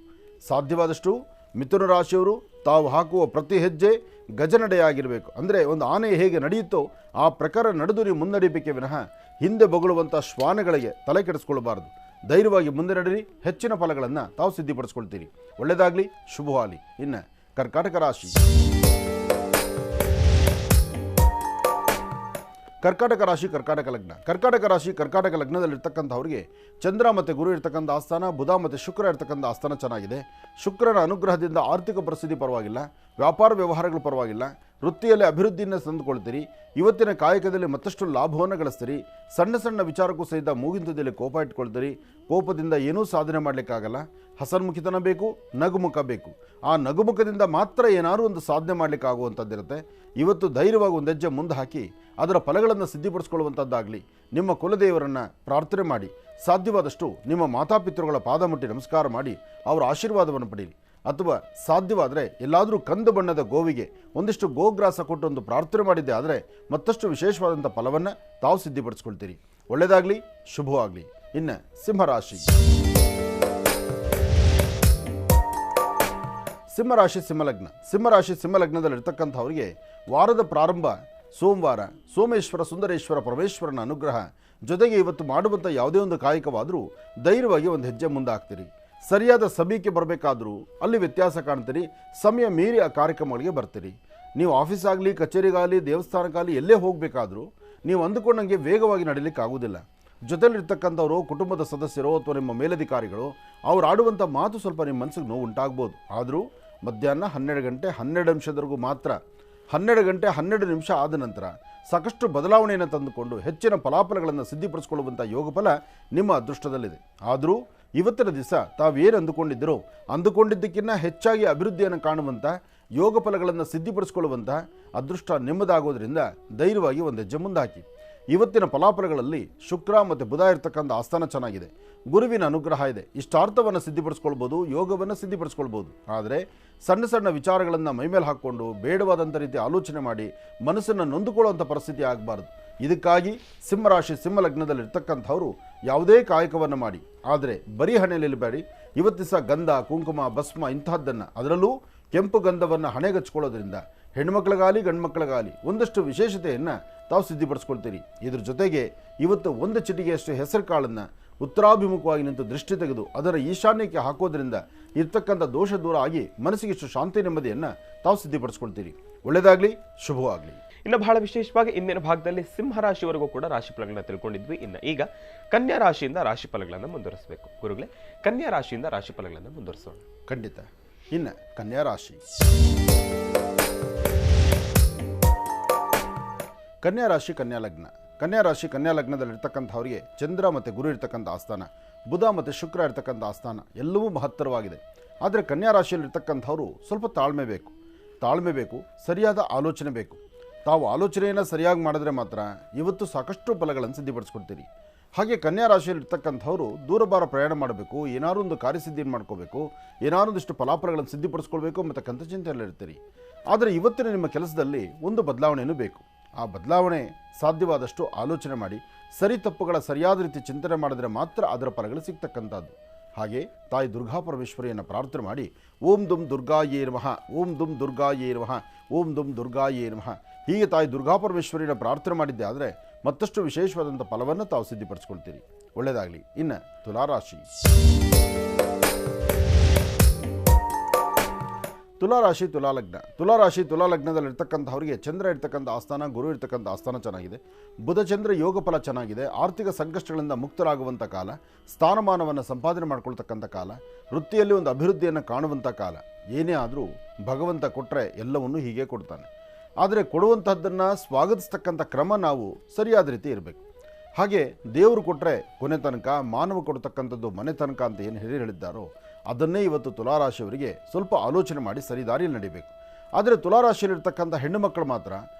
ಸಾಧ್ಯವಾದಷ್ಟು ಮಿಥುನ ರಾಶಿಯವರು ತಾವು ಹಾಕುವ ಪ್ರತಿ ಹೆಜ್ಜೆ ಗಜನಡೆಯಾಗಿರಬೇಕು. ಅಂದರೆ ಒಂದು ಆನೆ ಹೇಗೆ ನಡೆಯುತ್ತೋ ಆ ಪ್ರಕಾರ ನಡೆದು ನೀವು ಮುನ್ನಡೆಯಬೇಕೆ ವಿನಃ ಹಿಂದೆ ಬೊಗಳುವಂಥ ಶ್ವಾನಗಳಿಗೆ ತಲೆ ಕೆಡಿಸ್ಕೊಳ್ಬಾರ್ದು. ಧೈರ್ಯವಾಗಿ ಮುಂದೆ ನಡೆಯಿರಿ, ಹೆಚ್ಚಿನ ಫಲಗಳನ್ನು ತಾವು ಸಿದ್ಧಿಪಡಿಸ್ಕೊಳ್ತೀರಿ. ಒಳ್ಳೆಯದಾಗಲಿ, ಶುಭವಾಗಲಿ. ಇನ್ನು ಕರ್ಕಾಟಕ ರಾಶಿ. ಕರ್ಕಾಟಕ ರಾಶಿ, ಕರ್ಕಾಟಕ ಲಗ್ನ. ಕರ್ಕಾಟಕ ರಾಶಿ, ಕರ್ಕಾಟಕ ಲಗ್ನದಲ್ಲಿರ್ತಕ್ಕಂಥವ್ರಿಗೆ ಚಂದ್ರ ಮತ್ತು ಗುರು ಇರ್ತಕ್ಕಂಥ ಆಸ್ಥಾನ, ಬುಧ ಮತ್ತು ಶುಕ್ರ ಇರ್ತಕ್ಕಂಥ ಆಸ್ಥಾನ ಚೆನ್ನಾಗಿದೆ. ಶುಕ್ರನ ಅನುಗ್ರಹದಿಂದ ಆರ್ಥಿಕ ಪರಿಸ್ಥಿತಿ ಪರವಾಗಿಲ್ಲ, ವ್ಯಾಪಾರ ವ್ಯವಹಾರಗಳು ಪರವಾಗಿಲ್ಲ, ವೃತ್ತಿಯಲ್ಲಿ ಅಭಿವೃದ್ಧಿಯನ್ನು ತಂದುಕೊಳ್ತೀರಿ. ಇವತ್ತಿನ ಕಾಯಕದಲ್ಲಿ ಮತ್ತಷ್ಟು ಲಾಭವನ್ನು ಗಳಿಸ್ತೀರಿ. ಸಣ್ಣ ಸಣ್ಣ ವಿಚಾರಕ್ಕೂ ಸಹಿತ ಮೂಗಿಂತದಲ್ಲಿ ಕೋಪ ಇಟ್ಕೊಳ್ತೀರಿ. ಕೋಪದಿಂದ ಏನೂ ಸಾಧನೆ ಮಾಡಲಿಕ್ಕಾಗಲ್ಲ. ಹಸನ್ಮುಖಿತನ ಬೇಕು, ನಗುಮುಖ ಬೇಕು. ಆ ನಗುಮುಖದಿಂದ ಮಾತ್ರ ಏನಾದರೂ ಒಂದು ಸಾಧನೆ ಮಾಡಲಿಕ್ಕಾಗುವಂಥದ್ದಿರುತ್ತೆ. ಇವತ್ತು ಧೈರ್ಯವಾಗಿ ಒಂದು ಹೆಜ್ಜೆ ಮುಂದೆ ಹಾಕಿ ಅದರ ಫಲಗಳನ್ನು ಸಿದ್ಧಿಪಡಿಸ್ಕೊಳ್ಳುವಂಥದ್ದಾಗಲಿ. ನಿಮ್ಮ ಕುಲದೇವರನ್ನು ಪ್ರಾರ್ಥನೆ ಮಾಡಿ, ಸಾಧ್ಯವಾದಷ್ಟು ನಿಮ್ಮ ಮಾತಾಪಿತೃಗಳ ಪಾದ ಮುಟ್ಟಿ ನಮಸ್ಕಾರ ಮಾಡಿ ಅವರ ಆಶೀರ್ವಾದವನ್ನು ಪಡೀರಿ. ಅಥವಾ ಸಾಧ್ಯವಾದರೆ ಎಲ್ಲಾದರೂ ಕಂದು ಬಣ್ಣದ ಗೋವಿಗೆ ಒಂದಿಷ್ಟು ಗೋಗ್ರಾಸ ಕೊಟ್ಟು ಒಂದು ಪ್ರಾರ್ಥನೆ ಮಾಡಿದ್ದೆ ಆದರೆ ಮತ್ತಷ್ಟು ವಿಶೇಷವಾದಂಥ ಫಲವನ್ನು ತಾವು ಸಿದ್ಧಿಪಡಿಸ್ಕೊಳ್ತೀರಿ. ಒಳ್ಳೆಯದಾಗಲಿ, ಶುಭವಾಗಲಿ. ಇನ್ನು ಸಿಂಹರಾಶಿ. ಸಿಂಹರಾಶಿ, ಸಿಂಹಲಗ್ನ. ಸಿಂಹರಾಶಿ, ಸಿಂಹಲಗ್ನದಲ್ಲಿರ್ತಕ್ಕಂಥವರಿಗೆ ವಾರದ ಪ್ರಾರಂಭ ಸೋಮವಾರ. ಸೋಮೇಶ್ವರ, ಸುಂದರೇಶ್ವರ, ಪರಮೇಶ್ವರನ ಅನುಗ್ರಹ ಜೊತೆಗೆ ಇವತ್ತು ಮಾಡುವಂಥ ಯಾವುದೇ ಒಂದು ಕಾಯಕವಾದರೂ ಧೈರ್ಯವಾಗಿ ಒಂದು ಹೆಜ್ಜೆ ಮುಂದೆ ಹಾಕ್ತೀರಿ. ಸರಿಯಾದ ಸಮಯಕ್ಕೆ ಬರಬೇಕಾದರೂ ಅಲ್ಲಿ ವ್ಯತ್ಯಾಸ ಕಾಣ್ತೀರಿ. ಸಮಯ ಮೀರಿ ಆ ಕಾರ್ಯಕ್ರಮಗಳಿಗೆ ಬರ್ತೀರಿ. ನೀವು ಆಫೀಸ್ ಆಗಲಿ, ಕಚೇರಿಗಾಗಲಿ, ದೇವಸ್ಥಾನಕ್ಕಾಗಲಿ ಎಲ್ಲೇ ಹೋಗಬೇಕಾದ್ರೂ ನೀವು ಅಂದುಕೊಂಡಂಗೆ ವೇಗವಾಗಿ ನಡೀಲಿಕ್ಕೆ ಆಗೋದಿಲ್ಲ. ಜೊತೆಲಿರ್ತಕ್ಕಂಥವರು, ಕುಟುಂಬದ ಸದಸ್ಯರು ಅಥವಾ ನಿಮ್ಮ ಮೇಲಧಿಕಾರಿಗಳು ಅವ್ರು ಆಡುವಂಥ ಮಾತು ಸ್ವಲ್ಪ ನಿಮ್ಮ ಮನಸ್ಸಿಗೆ ನೋವು ಉಂಟಾಗ್ಬೋದು. ಆದರೂ ಮಧ್ಯಾಹ್ನ 12 ಗಂಟೆ 12 ನಿಮಿಷದವರೆಗೂ ಮಾತ್ರ. 12 ಗಂಟೆ 12 ನಿಮಿಷ ಆದ ನಂತರ ಸಾಕಷ್ಟು ಬದಲಾವಣೆಯನ್ನು ತಂದುಕೊಂಡು ಹೆಚ್ಚಿನ ಫಲಾಫಲಗಳನ್ನು ಸಿದ್ಧಿಪಡಿಸ್ಕೊಳ್ಳುವಂಥ ಯೋಗಫಲ ನಿಮ್ಮ ಅದೃಷ್ಟದಲ್ಲಿದೆ. ಆದರೂ ಇವತ್ತಿನ ದಿವಸ ತಾವೇನು ಅಂದುಕೊಂಡಿದ್ದಕ್ಕಿಂತ ಹೆಚ್ಚಾಗಿ ಅಭಿವೃದ್ಧಿಯನ್ನು ಕಾಣುವಂಥ ಯೋಗ ಫಲಗಳನ್ನು ಸಿದ್ಧಿಪಡಿಸ್ಕೊಳ್ಳುವಂಥ ಅದೃಷ್ಟ ನಿಮ್ಮದಾಗೋದ್ರಿಂದ ಧೈರ್ಯವಾಗಿ ಒಂದು ಹೆಜ್ಜೆ ಮುಂದೆ ಹಾಕಿ. ಇವತ್ತಿನ ಫಲಾಫಲಗಳಲ್ಲಿ ಶುಕ್ರ ಮತ್ತು ಬುಧ ಇರ್ತಕ್ಕಂಥ ಆಸ್ಥಾನ ಚೆನ್ನಾಗಿದೆ. ಗುರುವಿನ ಅನುಗ್ರಹ ಇದೆ. ಇಷ್ಟಾರ್ಥವನ್ನು ಸಿದ್ಧಿಪಡಿಸ್ಕೊಳ್ಬೋದು, ಯೋಗವನ್ನು ಸಿದ್ಧಿಪಡಿಸ್ಕೊಳ್ಬೋದು. ಆದರೆ ಸಣ್ಣ ಸಣ್ಣ ವಿಚಾರಗಳನ್ನು ಮೈಮೇಲೆ ಹಾಕ್ಕೊಂಡು ಬೇಡವಾದಂಥ ರೀತಿ ಆಲೋಚನೆ ಮಾಡಿ ಮನಸ್ಸನ್ನು ನೊಂದುಕೊಳ್ಳುವಂಥ ಪರಿಸ್ಥಿತಿ ಆಗಬಾರ್ದು. ಇದಕ್ಕಾಗಿ ಸಿಂಹರಾಶಿ, ಸಿಂಹಲಗ್ನದಲ್ಲಿರ್ತಕ್ಕಂಥವರು ಯಾವುದೇ ಕಾಯಕವನ್ನು ಮಾಡಿ, ಆದರೆ ಬರೀ ಹಣೆಯಲ್ಲಿ ನಿಲ್ಲಬೇಡಿ. ಇವತ್ತು ಸಹ ಗಂಧ, ಕುಂಕುಮ, ಭಸ್ಮ ಇಂತಹದ್ದನ್ನು, ಅದರಲ್ಲೂ ಕೆಂಪು ಗಂಧವನ್ನು ಹಣೆಗಚ್ಕೊಳ್ಳೋದ್ರಿಂದ ಹೆಣ್ಮಕ್ಳಿಗಾಗಲಿ ಗಂಡು ಮಕ್ಕಳಿಗಾಗಲಿ ಒಂದಷ್ಟು ವಿಶೇಷತೆಯನ್ನು ತಾವು ಸಿದ್ಧಿಪಡಿಸ್ಕೊಳ್ತೀರಿ. ಇದ್ರ ಜೊತೆಗೆ ಇವತ್ತು ಒಂದು ಚಿಟಿಗೆಯಷ್ಟು ಹೆಸರು ಕಾಳನ್ನು ಉತ್ತರಾಭಿಮುಖವಾಗಿ ನಿಂತು ದೃಷ್ಟಿ ತೆಗೆದು ಅದರ ಈಶಾನ್ಯಕ್ಕೆ ಹಾಕೋದ್ರಿಂದ ಇರ್ತಕ್ಕಂಥ ದೋಷ ದೂರ ಆಗಿ ಮನಸ್ಸಿಗಿಷ್ಟು ಶಾಂತಿ ನೆಮ್ಮದಿಯನ್ನು ತಾವು ಸಿದ್ಧಿಪಡಿಸ್ಕೊಳ್ತೀರಿ. ಒಳ್ಳೆಯದಾಗಲಿ, ಶುಭವಾಗಲಿ. ಇನ್ನು ಬಹಳ ವಿಶೇಷವಾಗಿ ಇಂದಿನ ಭಾಗದಲ್ಲಿ ಸಿಂಹರಾಶಿವರೆಗೂ ಕೂಡ ರಾಶಿ ಫಲಗಳನ್ನ ತಿಳ್ಕೊಂಡಿದ್ವಿ. ಇನ್ನು ಈಗ ಕನ್ಯಾ ರಾಶಿಯಿಂದ ರಾಶಿ ಫಲಗಳನ್ನು ಮುಂದುವರಿಸಬೇಕು. ಗುರುಗಳೇ, ಕನ್ಯಾ ರಾಶಿಯಿಂದ ರಾಶಿ ಫಲಗಳನ್ನು ಮುಂದುವರಿಸೋಣ. ಖಂಡಿತ. ಇನ್ನು ಕನ್ಯಾ ರಾಶಿ. ಕನ್ಯಾ ರಾಶಿ, ಕನ್ಯಾ ಲಗ್ನ. ಕನ್ಯಾ ರಾಶಿ, ಕನ್ಯಾ ಲಗ್ನದಲ್ಲಿರ್ತಕ್ಕಂಥವರಿಗೆ ಚಂದ್ರ ಮತ್ತು ಗುರು ಇರ್ತಕ್ಕಂಥ ಆಸ್ಥಾನ, ಬುಧ ಮತ್ತು ಶುಕ್ರ ಇರ್ತಕ್ಕಂಥ ಆಸ್ಥಾನ ಎಲ್ಲವೂ ಮಹತ್ತರವಾಗಿದೆ. ಆದರೆ ಕನ್ಯಾ ರಾಶಿಯಲ್ಲಿರ್ತಕ್ಕಂಥವರು ಸ್ವಲ್ಪ ತಾಳ್ಮೆ ಬೇಕು, ಸರಿಯಾದ ಆಲೋಚನೆ ಬೇಕು. ತಾವು ಆಲೋಚನೆಯನ್ನು ಸರಿಯಾಗಿ ಮಾಡಿದ್ರೆ ಮಾತ್ರ ಇವತ್ತು ಸಾಕಷ್ಟು ಫಲಗಳನ್ನು ಸಿದ್ಧಿಪಡಿಸ್ಕೊಡ್ತೀರಿ. ಹಾಗೆ ಕನ್ಯಾ ರಾಶಿಯಲ್ಲಿರ್ತಕ್ಕಂಥವರು ದೂರಭಾರ ಪ್ರಯಾಣ ಮಾಡಬೇಕು, ಏನಾದ್ರು ಒಂದು ಕಾರ್ಯಸಿದ್ಧಿಯನ್ನು ಮಾಡ್ಕೋಬೇಕು, ಏನಾದ್ರು ಒಂದಿಷ್ಟು ಫಲಾಫಲಗಳನ್ನು ಸಿದ್ಧಿಪಡಿಸ್ಕೊಳ್ಬೇಕು ಮತ್ತು ಚಿಂತೆಯಲ್ಲಿರ್ತೀರಿ. ಆದರೆ ಇವತ್ತಿನ ನಿಮ್ಮ ಕೆಲಸದಲ್ಲಿ ಒಂದು ಬದಲಾವಣೆಯೂ ಬೇಕು. ಆ ಬದಲಾವಣೆ ಸಾಧ್ಯವಾದಷ್ಟು ಆಲೋಚನೆ ಮಾಡಿ ಸರಿ ತಪ್ಪುಗಳ ಸರಿಯಾದ ರೀತಿ ಚಿಂತನೆ ಮಾಡಿದರೆ ಮಾತ್ರ ಅದರ ಫಲಗಳು ಸಿಗ್ತಕ್ಕಂಥದ್ದು. ಹಾಗೆ ತಾಯಿ ದುರ್ಗಾ ಪರಮೇಶ್ವರಿಯನ್ನು ಪ್ರಾರ್ಥನೆ ಮಾಡಿ ಓಂ ದುಂ ದುರ್ಗಾಯೇ ನಮಃ, ಓಂ ದುಂ ದುರ್ಗಾಯೇ ನಮಃ, ಓಂ ದುಂ ದುರ್ಗಾಯೇ ನಮಃ ಹೀಗೆ ತಾಯಿ ದುರ್ಗಾ ಪರಮೇಶ್ವರಿಯನ್ನು ಪ್ರಾರ್ಥನೆ ಮಾಡಿದ್ದೆ ಆದರೆ ಮತ್ತಷ್ಟು ವಿಶೇಷವಾದಂಥ ಫಲವನ್ನು ತಾವು ಸಿದ್ಧಿಪಡಿಸ್ಕೊಳ್ತೀರಿ. ಒಳ್ಳೆಯದಾಗಲಿ. ಇನ್ನು ತುಲಾರಾಶಿ. ತುಲಾರಾಶಿ, ತುಲಾಲಗ್ನ. ತುಲಾರಾಶಿ, ತುಲಾಲಗ್ನದಲ್ಲಿರ್ತಕ್ಕಂಥವರಿಗೆ ಚಂದ್ರ ಇರ್ತಕ್ಕಂಥ ಆಸ್ಥಾನ, ಗುರು ಇರ್ತಕ್ಕಂಥ ಆಸ್ಥಾನ ಚೆನ್ನಾಗಿದೆ. ಬುಧ ಚಂದ್ರ ಯೋಗ ಫಲ ಚೆನ್ನಾಗಿದೆ. ಆರ್ಥಿಕ ಸಂಕಷ್ಟಗಳಿಂದ ಮುಕ್ತರಾಗುವಂಥ ಕಾಲ, ಸ್ಥಾನಮಾನವನ್ನು ಸಂಪಾದನೆ ಮಾಡ್ಕೊಳ್ತಕ್ಕಂಥ ಕಾಲ, ವೃತ್ತಿಯಲ್ಲಿ ಒಂದು ಅಭಿವೃದ್ಧಿಯನ್ನು ಕಾಣುವಂಥ ಕಾಲ. ಏನೇ ಆದರೂ ಭಗವಂತ ಕೊಟ್ಟರೆ ಎಲ್ಲವನ್ನೂ ಹೀಗೆ ಕೊಡ್ತಾನೆ. ಆದರೆ ಕೊಡುವಂಥದ್ದನ್ನು ಸ್ವಾಗತಿಸ್ತಕ್ಕಂಥ ಕ್ರಮ ನಾವು ಸರಿಯಾದ ರೀತಿ ಇರಬೇಕು. ಹಾಗೆ ದೇವರು ಕೊಟ್ಟರೆ ಕೊನೆ ತನಕ, ಮಾನವ ಕೊಡ್ತಕ್ಕಂಥದ್ದು ಮನೆ ತನಕ ಅಂತ ಏನು ಹೇಳಿದ್ದಾರೋ ಅದನ್ನೇ ಇವತ್ತು ತುಲಾರಾಶಿಯವರಿಗೆ ಸ್ವಲ್ಪ ಆಲೋಚನೆ ಮಾಡಿ ಸರಿ ದಾರಿಯಲ್ಲಿ ನಡಿಬೇಕು. ಆದರೆ ತುಲಾರಾಶಿಯಲ್ಲಿರ್ತಕ್ಕಂಥ ಹೆಣ್ಣು ಮಕ್ಕಳು ಮಾತ್ರ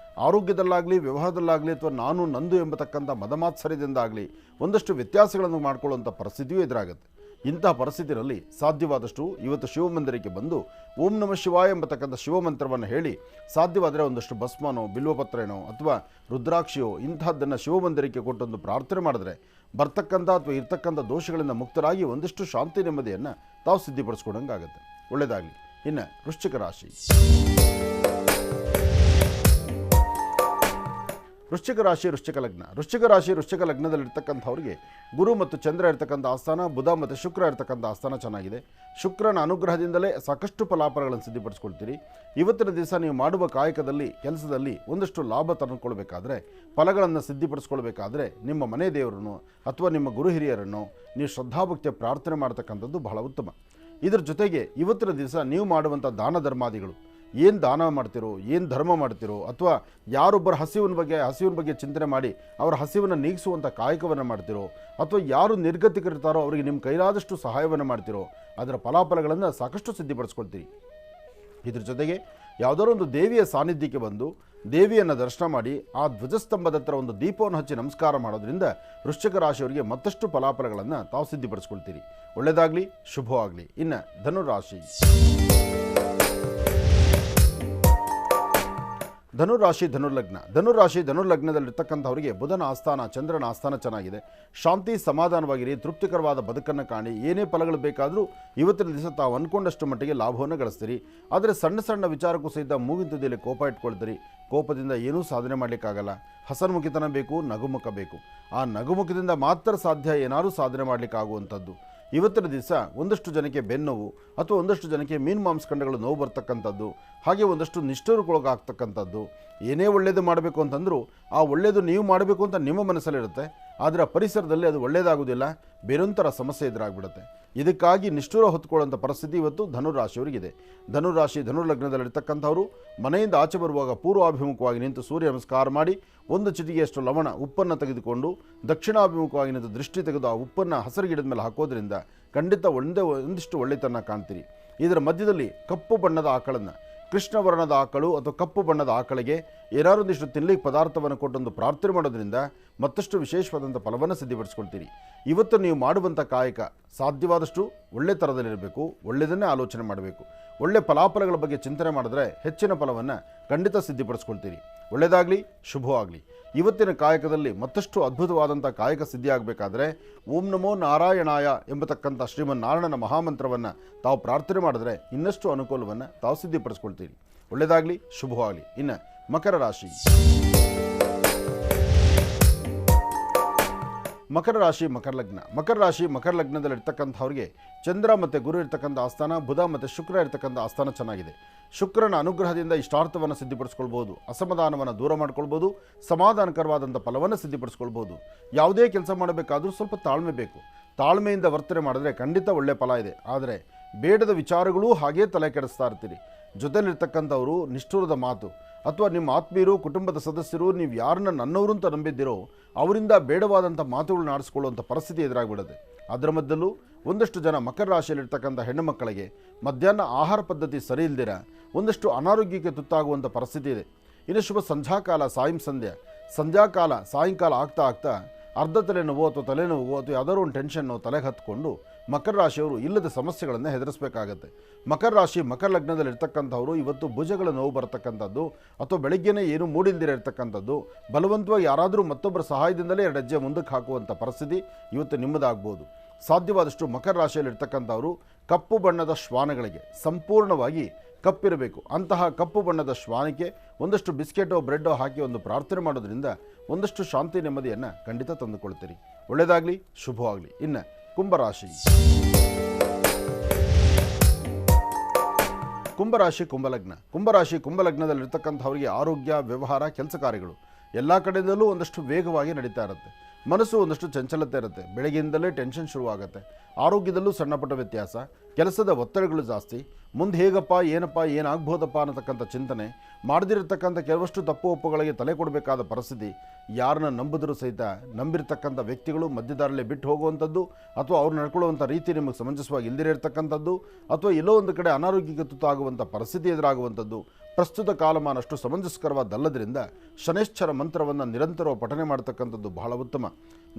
ಆರೋಗ್ಯದಲ್ಲಾಗಲಿ, ವ್ಯವಹಾರದಲ್ಲಾಗಲಿ ಅಥವಾ ನಾನು ನಂದು ಎಂಬತಕ್ಕಂಥ ಮದಮಾತ್ಸರ್ಯದಿಂದಾಗಲಿ ಒಂದಷ್ಟು ವ್ಯತ್ಯಾಸಗಳನ್ನು ಮಾಡಿಕೊಳ್ಳುವಂಥ ಪರಿಸ್ಥಿತಿಯೂ ಎದುರಾಗುತ್ತೆ. ಇಂತಹ ಪರಿಸ್ಥಿತಿಯಲ್ಲಿ ಸಾಧ್ಯವಾದಷ್ಟು ಇವತ್ತು ಶಿವಮಂದಿರಕ್ಕೆ ಬಂದು ಓಂ ನಮಃ ಶಿವಾಯ ಎಂಬತಕ್ಕಂಥ ಶಿವಮಂತ್ರವನ್ನು ಹೇಳಿ, ಸಾಧ್ಯವಾದರೆ ಒಂದಷ್ಟು ಭಸ್ಮನೋ, ಬಿಲ್ವಪತ್ರೇನೋ ಅಥವಾ ರುದ್ರಾಕ್ಷಿಯೋ ಇಂತಹದ್ದನ್ನು ಶಿವಮಂದಿರಕ್ಕೆ ಕೊಟ್ಟೊಂದು ಪ್ರಾರ್ಥನೆ ಮಾಡಿದ್ರೆ ಬರ್ತಕ್ಕಂಥ ಅಥವಾ ಇರ್ತಕ್ಕಂಥ ದೋಷಗಳಿಂದ ಮುಕ್ತರಾಗಿ ಒಂದಿಷ್ಟು ಶಾಂತಿ ನೆಮ್ಮದಿಯನ್ನು ತಾವು ಸಿದ್ಧಿಪಡಿಸ್ಕೊಡಂಗಾಗುತ್ತೆ. ಒಳ್ಳೆಯದಾಗಲಿ. ಇನ್ನು ವೃಶ್ಚಿಕ ರಾಶಿ. ವೃಶ್ಚಿಕ ರಾಶಿ ವೃಶ್ಚಿಕ ಲಗ್ನ. ವೃಶ್ಚಿಕ ರಾಶಿ ವೃಶ್ಚಿಕ ಲಗ್ನದಲ್ಲಿರ್ತಕ್ಕಂಥವ್ರಿಗೆ ಗುರು ಮತ್ತು ಚಂದ್ರ ಇರ್ತಕ್ಕಂಥ ಆಸ್ಥಾನ, ಬುಧ ಮತ್ತು ಶುಕ್ರ ಇರ್ತಕ್ಕಂಥ ಆಸ್ಥಾನ ಚೆನ್ನಾಗಿದೆ. ಶುಕ್ರನ ಅನುಗ್ರಹದಿಂದಲೇ ಸಾಕಷ್ಟು ಫಲಾಫಲಗಳನ್ನು ಸಿದ್ಧಪಡಿಸ್ಕೊಳ್ತೀರಿ. ಇವತ್ತಿನ ದಿವಸ ನೀವು ಮಾಡುವ ಕಾಯಕದಲ್ಲಿ, ಕೆಲಸದಲ್ಲಿ ಒಂದಷ್ಟು ಲಾಭ ತಂದುಕೊಳ್ಬೇಕಾದ್ರೆ, ಫಲಗಳನ್ನು ಸಿದ್ಧಪಡಿಸ್ಕೊಳ್ಬೇಕಾದ್ರೆ ನಿಮ್ಮ ಮನೆ ದೇವರನ್ನು ಅಥವಾ ನಿಮ್ಮ ಗುರು ಹಿರಿಯರನ್ನು ನೀವು ಶ್ರದ್ಧಾಭಕ್ತಿಯ ಪ್ರಾರ್ಥನೆ ಮಾಡ್ತಕ್ಕಂಥದ್ದು ಬಹಳ ಉತ್ತಮ. ಇದರ ಜೊತೆಗೆ ಇವತ್ತಿನ ದಿವಸ ನೀವು ಮಾಡುವಂಥ ದಾನ ಧರ್ಮಾದಿಗಳು, ಏನು ದಾನ ಮಾಡ್ತಿರೋ, ಏನು ಧರ್ಮ ಮಾಡ್ತಿರೋ, ಅಥವಾ ಯಾರೊಬ್ಬರ ಹಸಿವಿನ ಬಗ್ಗೆ ಚಿಂತನೆ ಮಾಡಿ ಅವರ ಹಸಿವನ್ನು ನೀಗಿಸುವಂಥ ಕಾಯಕವನ್ನು ಮಾಡ್ತಿರೋ, ಅಥವಾ ಯಾರು ನಿರ್ಗತಿಕರಿರ್ತಾರೋ ಅವರಿಗೆ ನಿಮ್ಮ ಕೈಲಾದಷ್ಟು ಸಹಾಯವನ್ನು ಮಾಡ್ತಿರೋ, ಅದರ ಫಲಾಫಲಗಳನ್ನು ಸಾಕಷ್ಟು ಸಿದ್ಧಪಡಿಸ್ಕೊಳ್ತೀರಿ. ಇದ್ರ ಜೊತೆಗೆ ಯಾವುದಾದ್ರು ಒಂದು ದೇವಿಯ ಸಾನ್ನಿಧ್ಯಕ್ಕೆ ಬಂದು ದೇವಿಯನ್ನು ದರ್ಶನ ಮಾಡಿ ಆ ಧ್ವಜಸ್ತಂಭದ ಹತ್ರ ಒಂದು ದೀಪವನ್ನು ಹಚ್ಚಿ ನಮಸ್ಕಾರ ಮಾಡೋದ್ರಿಂದ ವೃಶ್ಚಿಕ ರಾಶಿಯವರಿಗೆ ಮತ್ತಷ್ಟು ಫಲಾಫಲಗಳನ್ನು ತಾವು ಸಿದ್ಧಪಡಿಸ್ಕೊಳ್ತೀರಿ. ಒಳ್ಳೆಯದಾಗಲಿ, ಶುಭವಾಗಲಿ. ಇನ್ನು ಧನುರಾಶಿ. ಧನುರಾಶಿ ಧನುರ್ಲಗ್ನ. ಧನುರ್ಲಗ್ನದಲ್ಲಿರ್ತಕ್ಕಂಥವರಿಗೆ ಬುಧನ ಆಸ್ಥಾನ, ಚಂದ್ರನ ಆಸ್ಥಾನ ಚೆನ್ನಾಗಿದೆ. ಶಾಂತಿ ಸಮಾಧಾನವಾಗಿರಿ, ತೃಪ್ತಿಕರವಾದ ಬದುಕನ್ನು ಕಾಣಿ. ಏನೇ ಫಲಗಳು ಬೇಕಾದರೂ ಇವತ್ತಿನ ದಿವಸ ತಾವು ಅಂದ್ಕೊಂಡಷ್ಟು ಮಟ್ಟಿಗೆ ಲಾಭವನ್ನು ಗಳಿಸ್ತೀರಿ. ಆದರೆ ಸಣ್ಣ ಸಣ್ಣ ವಿಚಾರಕ್ಕೂ ಸಹಿತ ಮೂಗಿನ ತುದಿಯಲ್ಲಿ ಕೋಪ ಇಟ್ಕೊಳ್ತೀರಿ. ಕೋಪದಿಂದ ಏನೂ ಸಾಧನೆ ಮಾಡಲಿಕ್ಕಾಗಲ್ಲ. ಹಸನ್ಮುಖಿತನ ಬೇಕು, ನಗುಮುಖ ಬೇಕು. ಆ ನಗುಮುಖದಿಂದ ಮಾತ್ರ ಸಾಧ್ಯ ಏನಾದರೂ ಸಾಧನೆ ಮಾಡಲಿಕ್ಕಾಗುವಂಥದ್ದು. ಇವತ್ತಿನ ದಿವಸ ಒಂದಷ್ಟು ಜನಕ್ಕೆ ಬೆನ್ನೋವು ಅಥವಾ ಒಂದಷ್ಟು ಜನಕ್ಕೆ ಮೀನು ಮಾಂಸಖಂಡಗಳು ನೋವು ಬರ್ತಕ್ಕಂಥದ್ದು, ಹಾಗೆ ಒಂದಷ್ಟು ನಿಷ್ಠುರಕ್ಕೊಳಗಾಗ್ತಕ್ಕಂಥದ್ದು. ಏನೇ ಒಳ್ಳೆಯದು ಮಾಡಬೇಕು ಅಂತಂದರೂ ಆ ಒಳ್ಳೆಯದು ನೀವು ಮಾಡಬೇಕು ಅಂತ ನಿಮ್ಮ ಮನಸ್ಸಲ್ಲಿರುತ್ತೆ, ಆದರೆ ಪರಿಸರದಲ್ಲಿ ಅದು ಒಳ್ಳೆಯದಾಗೋದಿಲ್ಲ, ಬೇರೊಂಥರ ಸಮಸ್ಯೆ ಎದುರಾಗ್ಬಿಡುತ್ತೆ. ಇದಕ್ಕಾಗಿ ನಿಷ್ಠುರ ಹೊತ್ಕೊಳ್ಳುವಂಥ ಪರಿಸ್ಥಿತಿ ಇವತ್ತು ಧನುರಾಶಿಯವರಿಗಿದೆ. ಧನುರಾಶಿ ಧನುರ್ಲಗ್ನದಲ್ಲಿರ್ತಕ್ಕಂಥವರು ಮನೆಯಿಂದ ಆಚೆ ಬರುವಾಗ ಪೂರ್ವಾಭಿಮುಖವಾಗಿ ನಿಂತು ಸೂರ್ಯ ನಮಸ್ಕಾರ ಮಾಡಿ ಒಂದು ಚಿಟಿಗೆಯಷ್ಟು ಲವಣ ಉಪ್ಪನ್ನು ತೆಗೆದುಕೊಂಡು ದಕ್ಷಿಣಾಭಿಮುಖವಾಗಿ ನಿಂತು ದೃಷ್ಟಿ ತೆಗೆದು ಆ ಉಪ್ಪನ್ನು ಹಸಿರು ಗಿಡದ ಮೇಲೆ ಹಾಕೋದ್ರಿಂದ ಖಂಡಿತ ಒಂದಿಷ್ಟು ಒಳ್ಳೆತನ ಕಾಣ್ತೀರಿ. ಇದರ ಮಧ್ಯದಲ್ಲಿ ಕಪ್ಪು ಬಣ್ಣದ ಆಕಳನ್ನು, ಕೃಷ್ಣ ವರ್ಣದ ಆಕಳು ಅಥವಾ ಕಪ್ಪು ಬಣ್ಣದ ಆಕಳಿಗೆ ಏನಾರೊಂದಿಷ್ಟು ತಿನ್ನಲಿಕ್ಕೆ ಪದಾರ್ಥವನ್ನು ಕೊಟ್ಟೊಂದು ಪ್ರಾರ್ಥನೆ ಮಾಡೋದ್ರಿಂದ ಮತ್ತಷ್ಟು ವಿಶೇಷವಾದಂಥ ಫಲವನ್ನು ಸಿದ್ಧಪಡಿಸ್ಕೊಳ್ತೀರಿ. ಇವತ್ತು ನೀವು ಮಾಡುವಂಥ ಕಾಯಕ ಸಾಧ್ಯವಾದಷ್ಟು ಒಳ್ಳೆ ಥರದಲ್ಲಿರಬೇಕು, ಒಳ್ಳೆಯದನ್ನೇ ಆಲೋಚನೆ ಮಾಡಬೇಕು. ಒಳ್ಳೆ ಫಲಾಫಲಗಳ ಬಗ್ಗೆ ಚಿಂತನೆ ಮಾಡಿದ್ರೆ ಹೆಚ್ಚಿನ ಫಲವನ್ನು ಖಂಡಿತ ಸಿದ್ಧಪಡಿಸ್ಕೊಳ್ತೀರಿ. ಒಳ್ಳೆಯದಾಗಲಿ, ಶುಭವಾಗಲಿ. ಇವತ್ತಿನ ಕಾಯಕದಲ್ಲಿ ಮತ್ತಷ್ಟು ಅದ್ಭುತವಾದಂಥ ಕಾಯಕ ಸಿದ್ಧಿಯಾಗಬೇಕಾದ್ರೆ ಓಂ ನಮೋ ನಾರಾಯಣಾಯ ಎಂಬತಕ್ಕಂಥ ಶ್ರೀಮನ್ನಾರಾಯಣನ ಮಹಾಮಂತ್ರವನ್ನು ತಾವು ಪ್ರಾರ್ಥನೆ ಮಾಡಿದ್ರೆ ಇನ್ನಷ್ಟು ಅನುಕೂಲವನ್ನು ತಾವು ಸಿದ್ಧಪಡಿಸ್ಕೊಳ್ತೀರಿ. ಒಳ್ಳೆಯದಾಗಲಿ, ಶುಭವಾಗಲಿ. ಇನ್ನು ಮಕರ ರಾಶಿ. ಮಕರ ರಾಶಿ ಮಕರ ಲಗ್ನದಲ್ಲಿರ್ತಕ್ಕಂಥವ್ರಿಗೆ ಚಂದ್ರ ಮತ್ತು ಗುರು ಇರ್ತಕ್ಕಂಥ ಆಸ್ಥಾನ, ಬುಧ ಮತ್ತು ಶುಕ್ರ ಇರ್ತಕ್ಕಂಥ ಆಸ್ಥಾನ ಚೆನ್ನಾಗಿದೆ. ಶುಕ್ರನ ಅನುಗ್ರಹದಿಂದ ಇಷ್ಟಾರ್ಥವನ್ನು ಸಿದ್ಧಪಡಿಸ್ಕೊಳ್ಬೋದು, ಅಸಮಾಧಾನವನ್ನು ದೂರ ಮಾಡ್ಕೊಳ್ಬೋದು, ಸಮಾಧಾನಕರವಾದಂಥ ಫಲವನ್ನು ಸಿದ್ಧಪಡಿಸ್ಕೊಳ್ಬೋದು. ಯಾವುದೇ ಕೆಲಸ ಮಾಡಬೇಕಾದ್ರೂ ಸ್ವಲ್ಪ ತಾಳ್ಮೆ ಬೇಕು. ತಾಳ್ಮೆಯಿಂದ ವರ್ತನೆ ಮಾಡಿದ್ರೆ ಖಂಡಿತ ಒಳ್ಳೆಯ ಫಲ ಇದೆ. ಆದರೆ ಬೇಡದ ವಿಚಾರಗಳೂ ಹಾಗೇ ತಲೆ ಕೆಡಿಸ್ತಾ ಇರ್ತೀರಿ. ಜೊತೆಲಿರ್ತಕ್ಕಂಥವರು ನಿಷ್ಠುರದ ಮಾತು ಅಥವಾ ನಿಮ್ಮ ಆತ್ಮೀಯರು, ಕುಟುಂಬದ ಸದಸ್ಯರು, ನೀವು ಯಾರನ್ನ ನನ್ನವರು ಅಂತ ನಂಬಿದ್ದೀರೋ ಅವರಿಂದ ಬೇಡವಾದಂಥ ಮಾತುಗಳನ್ನ ಆಡಿಸ್ಕೊಳ್ಳುವಂಥ ಪರಿಸ್ಥಿತಿ ಎದುರಾಗ್ಬಿಡುತ್ತೆ. ಅದರ ಮಧ್ಯಲ್ಲೂ ಒಂದಷ್ಟು ಜನ ಮಕರ ರಾಶಿಯಲ್ಲಿರ್ತಕ್ಕಂಥ ಹೆಣ್ಣು ಮಕ್ಕಳಿಗೆ ಮಧ್ಯಾಹ್ನ ಆಹಾರ ಪದ್ಧತಿ ಸರಿ ಇಲ್ದಿರ ಒಂದಷ್ಟು ಅನಾರೋಗ್ಯಕ್ಕೆ ತುತ್ತಾಗುವಂಥ ಪರಿಸ್ಥಿತಿ ಇದೆ. ಇನ್ನು ಶುಭ ಸಂಧ್ಯಾಕಾಲ, ಸಂಧ್ಯಾಕಾಲ ಸಾಯಂಕಾಲ ಆಗ್ತಾ ಅರ್ಧ ತಲೆನೋವು ಅಥವಾ ತಲೆನೋವು ಅಥವಾ ಯಾವುದಾದ್ರು ಒಂದು ಟೆನ್ಷನ್ನು ತಲೆಗೆ ಹತ್ಕೊಂಡು ಮಕರ ರಾಶಿಯವರು ಇಲ್ಲದ ಸಮಸ್ಯೆಗಳನ್ನು ಹೆದರಿಸಬೇಕಾಗತ್ತೆ. ಮಕರ ರಾಶಿ ಮಕರ ಲಗ್ನದಲ್ಲಿರ್ತಕ್ಕಂಥವರು ಇವತ್ತು ಭುಜಗಳ ನೋವು ಬರತಕ್ಕಂಥದ್ದು ಅಥವಾ ಬೆಳಗ್ಗೆನೇ ಏನು ಮೂಡಿಲ್ದಿರ ಇರ್ತಕ್ಕಂಥದ್ದು, ಬಲವಂತವಾಗಿ ಯಾರಾದರೂ ಮತ್ತೊಬ್ಬರ ಸಹಾಯದಿಂದಲೇ 2 ಹೆಜ್ಜೆ ಮುಂದಕ್ಕೆ ಹಾಕುವಂಥ ಪರಿಸ್ಥಿತಿ ಇವತ್ತು ನಿಮ್ಮದಾಗ್ಬೋದು. ಸಾಧ್ಯವಾದಷ್ಟು ಮಕರ ರಾಶಿಯಲ್ಲಿರ್ತಕ್ಕಂಥವರು ಕಪ್ಪು ಬಣ್ಣದ ಶ್ವಾನಗಳಿಗೆ ಸಂಪೂರ್ಣವಾಗಿ ಕಪ್ಪಿರಬೇಕು. ಅಂತಹ ಕಪ್ಪು ಬಣ್ಣದ ಶ್ವಾನಕ್ಕೆ ಒಂದಷ್ಟು ಬಿಸ್ಕೆಟೋ ಬ್ರೆಡ್ಡೋ ಹಾಕಿ ಒಂದು ಪ್ರಾರ್ಥನೆ ಮಾಡೋದ್ರಿಂದ ಒಂದಷ್ಟು ಶಾಂತಿ ನೆಮ್ಮದಿಯನ್ನು ಖಂಡಿತ ತಂದುಕೊಳ್ತೀರಿ. ಒಳ್ಳೆಯದಾಗಲಿ, ಶುಭವಾಗಲಿ. ಇನ್ನು ಕುಂಭರಾಶಿ. ಕುಂಭಲಗ್ನದಲ್ಲಿರ್ತಕ್ಕಂಥವರಿಗೆ ಆರೋಗ್ಯ, ವ್ಯವಹಾರ, ಕೆಲಸ ಕಾರ್ಯಗಳು ಎಲ್ಲ ಕಡೆಯಿಂದಲೂ ಒಂದಷ್ಟು ವೇಗವಾಗಿ ನಡೀತಾ ಇರುತ್ತೆ. ಮನಸ್ಸು ಒಂದಷ್ಟು ಚಂಚಲತೆ ಇರುತ್ತೆ. ಬೆಳಗ್ಗೆಯಿಂದಲೇ ಟೆನ್ಷನ್ ಶುರುವಾಗುತ್ತೆ. ಆರೋಗ್ಯದಲ್ಲೂ ಸಣ್ಣ ಪುಟ್ಟ ವ್ಯತ್ಯಾಸ, ಕೆಲಸದ ಒತ್ತಡಗಳು ಜಾಸ್ತಿ, ಮುಂದೆ ಹೇಗಪ್ಪ ಏನಾಗ್ಬೋದಪ್ಪ ಅನ್ನತಕ್ಕಂಥ ಚಿಂತನೆ, ಮಾಡದಿರತಕ್ಕಂಥ ಕೆಲವಷ್ಟು ತಪ್ಪು ಒಪ್ಪುಗಳಿಗೆ ತಲೆ ಕೊಡಬೇಕಾದ ಪರಿಸ್ಥಿತಿ, ಯಾರನ್ನ ನಂಬಿದ್ರೂ ಸಹಿತ ನಂಬಿರ್ತಕ್ಕಂಥ ವ್ಯಕ್ತಿಗಳು ಮಧ್ಯದಾರಲ್ಲೇ ಬಿಟ್ಟು ಹೋಗುವಂಥದ್ದು ಅಥವಾ ಅವ್ರು ನಡ್ಕೊಳ್ಳುವಂಥ ರೀತಿ ನಿಮಗೆ ಸಮಂಜಸವಾಗಿ ಇಲ್ದಿರೇ ಇರತಕ್ಕಂಥದ್ದು ಅಥವಾ ಎಲ್ಲೋ ಒಂದು ಕಡೆ ಅನಾರೋಗ್ಯಕ್ಕೆ ತುತ್ತಾಗುವಂಥ ಪರಿಸ್ಥಿತಿ ಎದುರಾಗುವಂಥದ್ದು ಪ್ರಸ್ತುತ ಕಾಲಮಾನ ಅಷ್ಟು ಸಮಂಜಸಕರವಾದಲ್ಲದ್ರಿಂದ ಶನೈಶ್ಚರ ಮಂತ್ರವನ್ನು ನಿರಂತರ ಪಠನೆ ಮಾಡ್ತಕ್ಕಂಥದ್ದು ಬಹಳ ಉತ್ತಮ.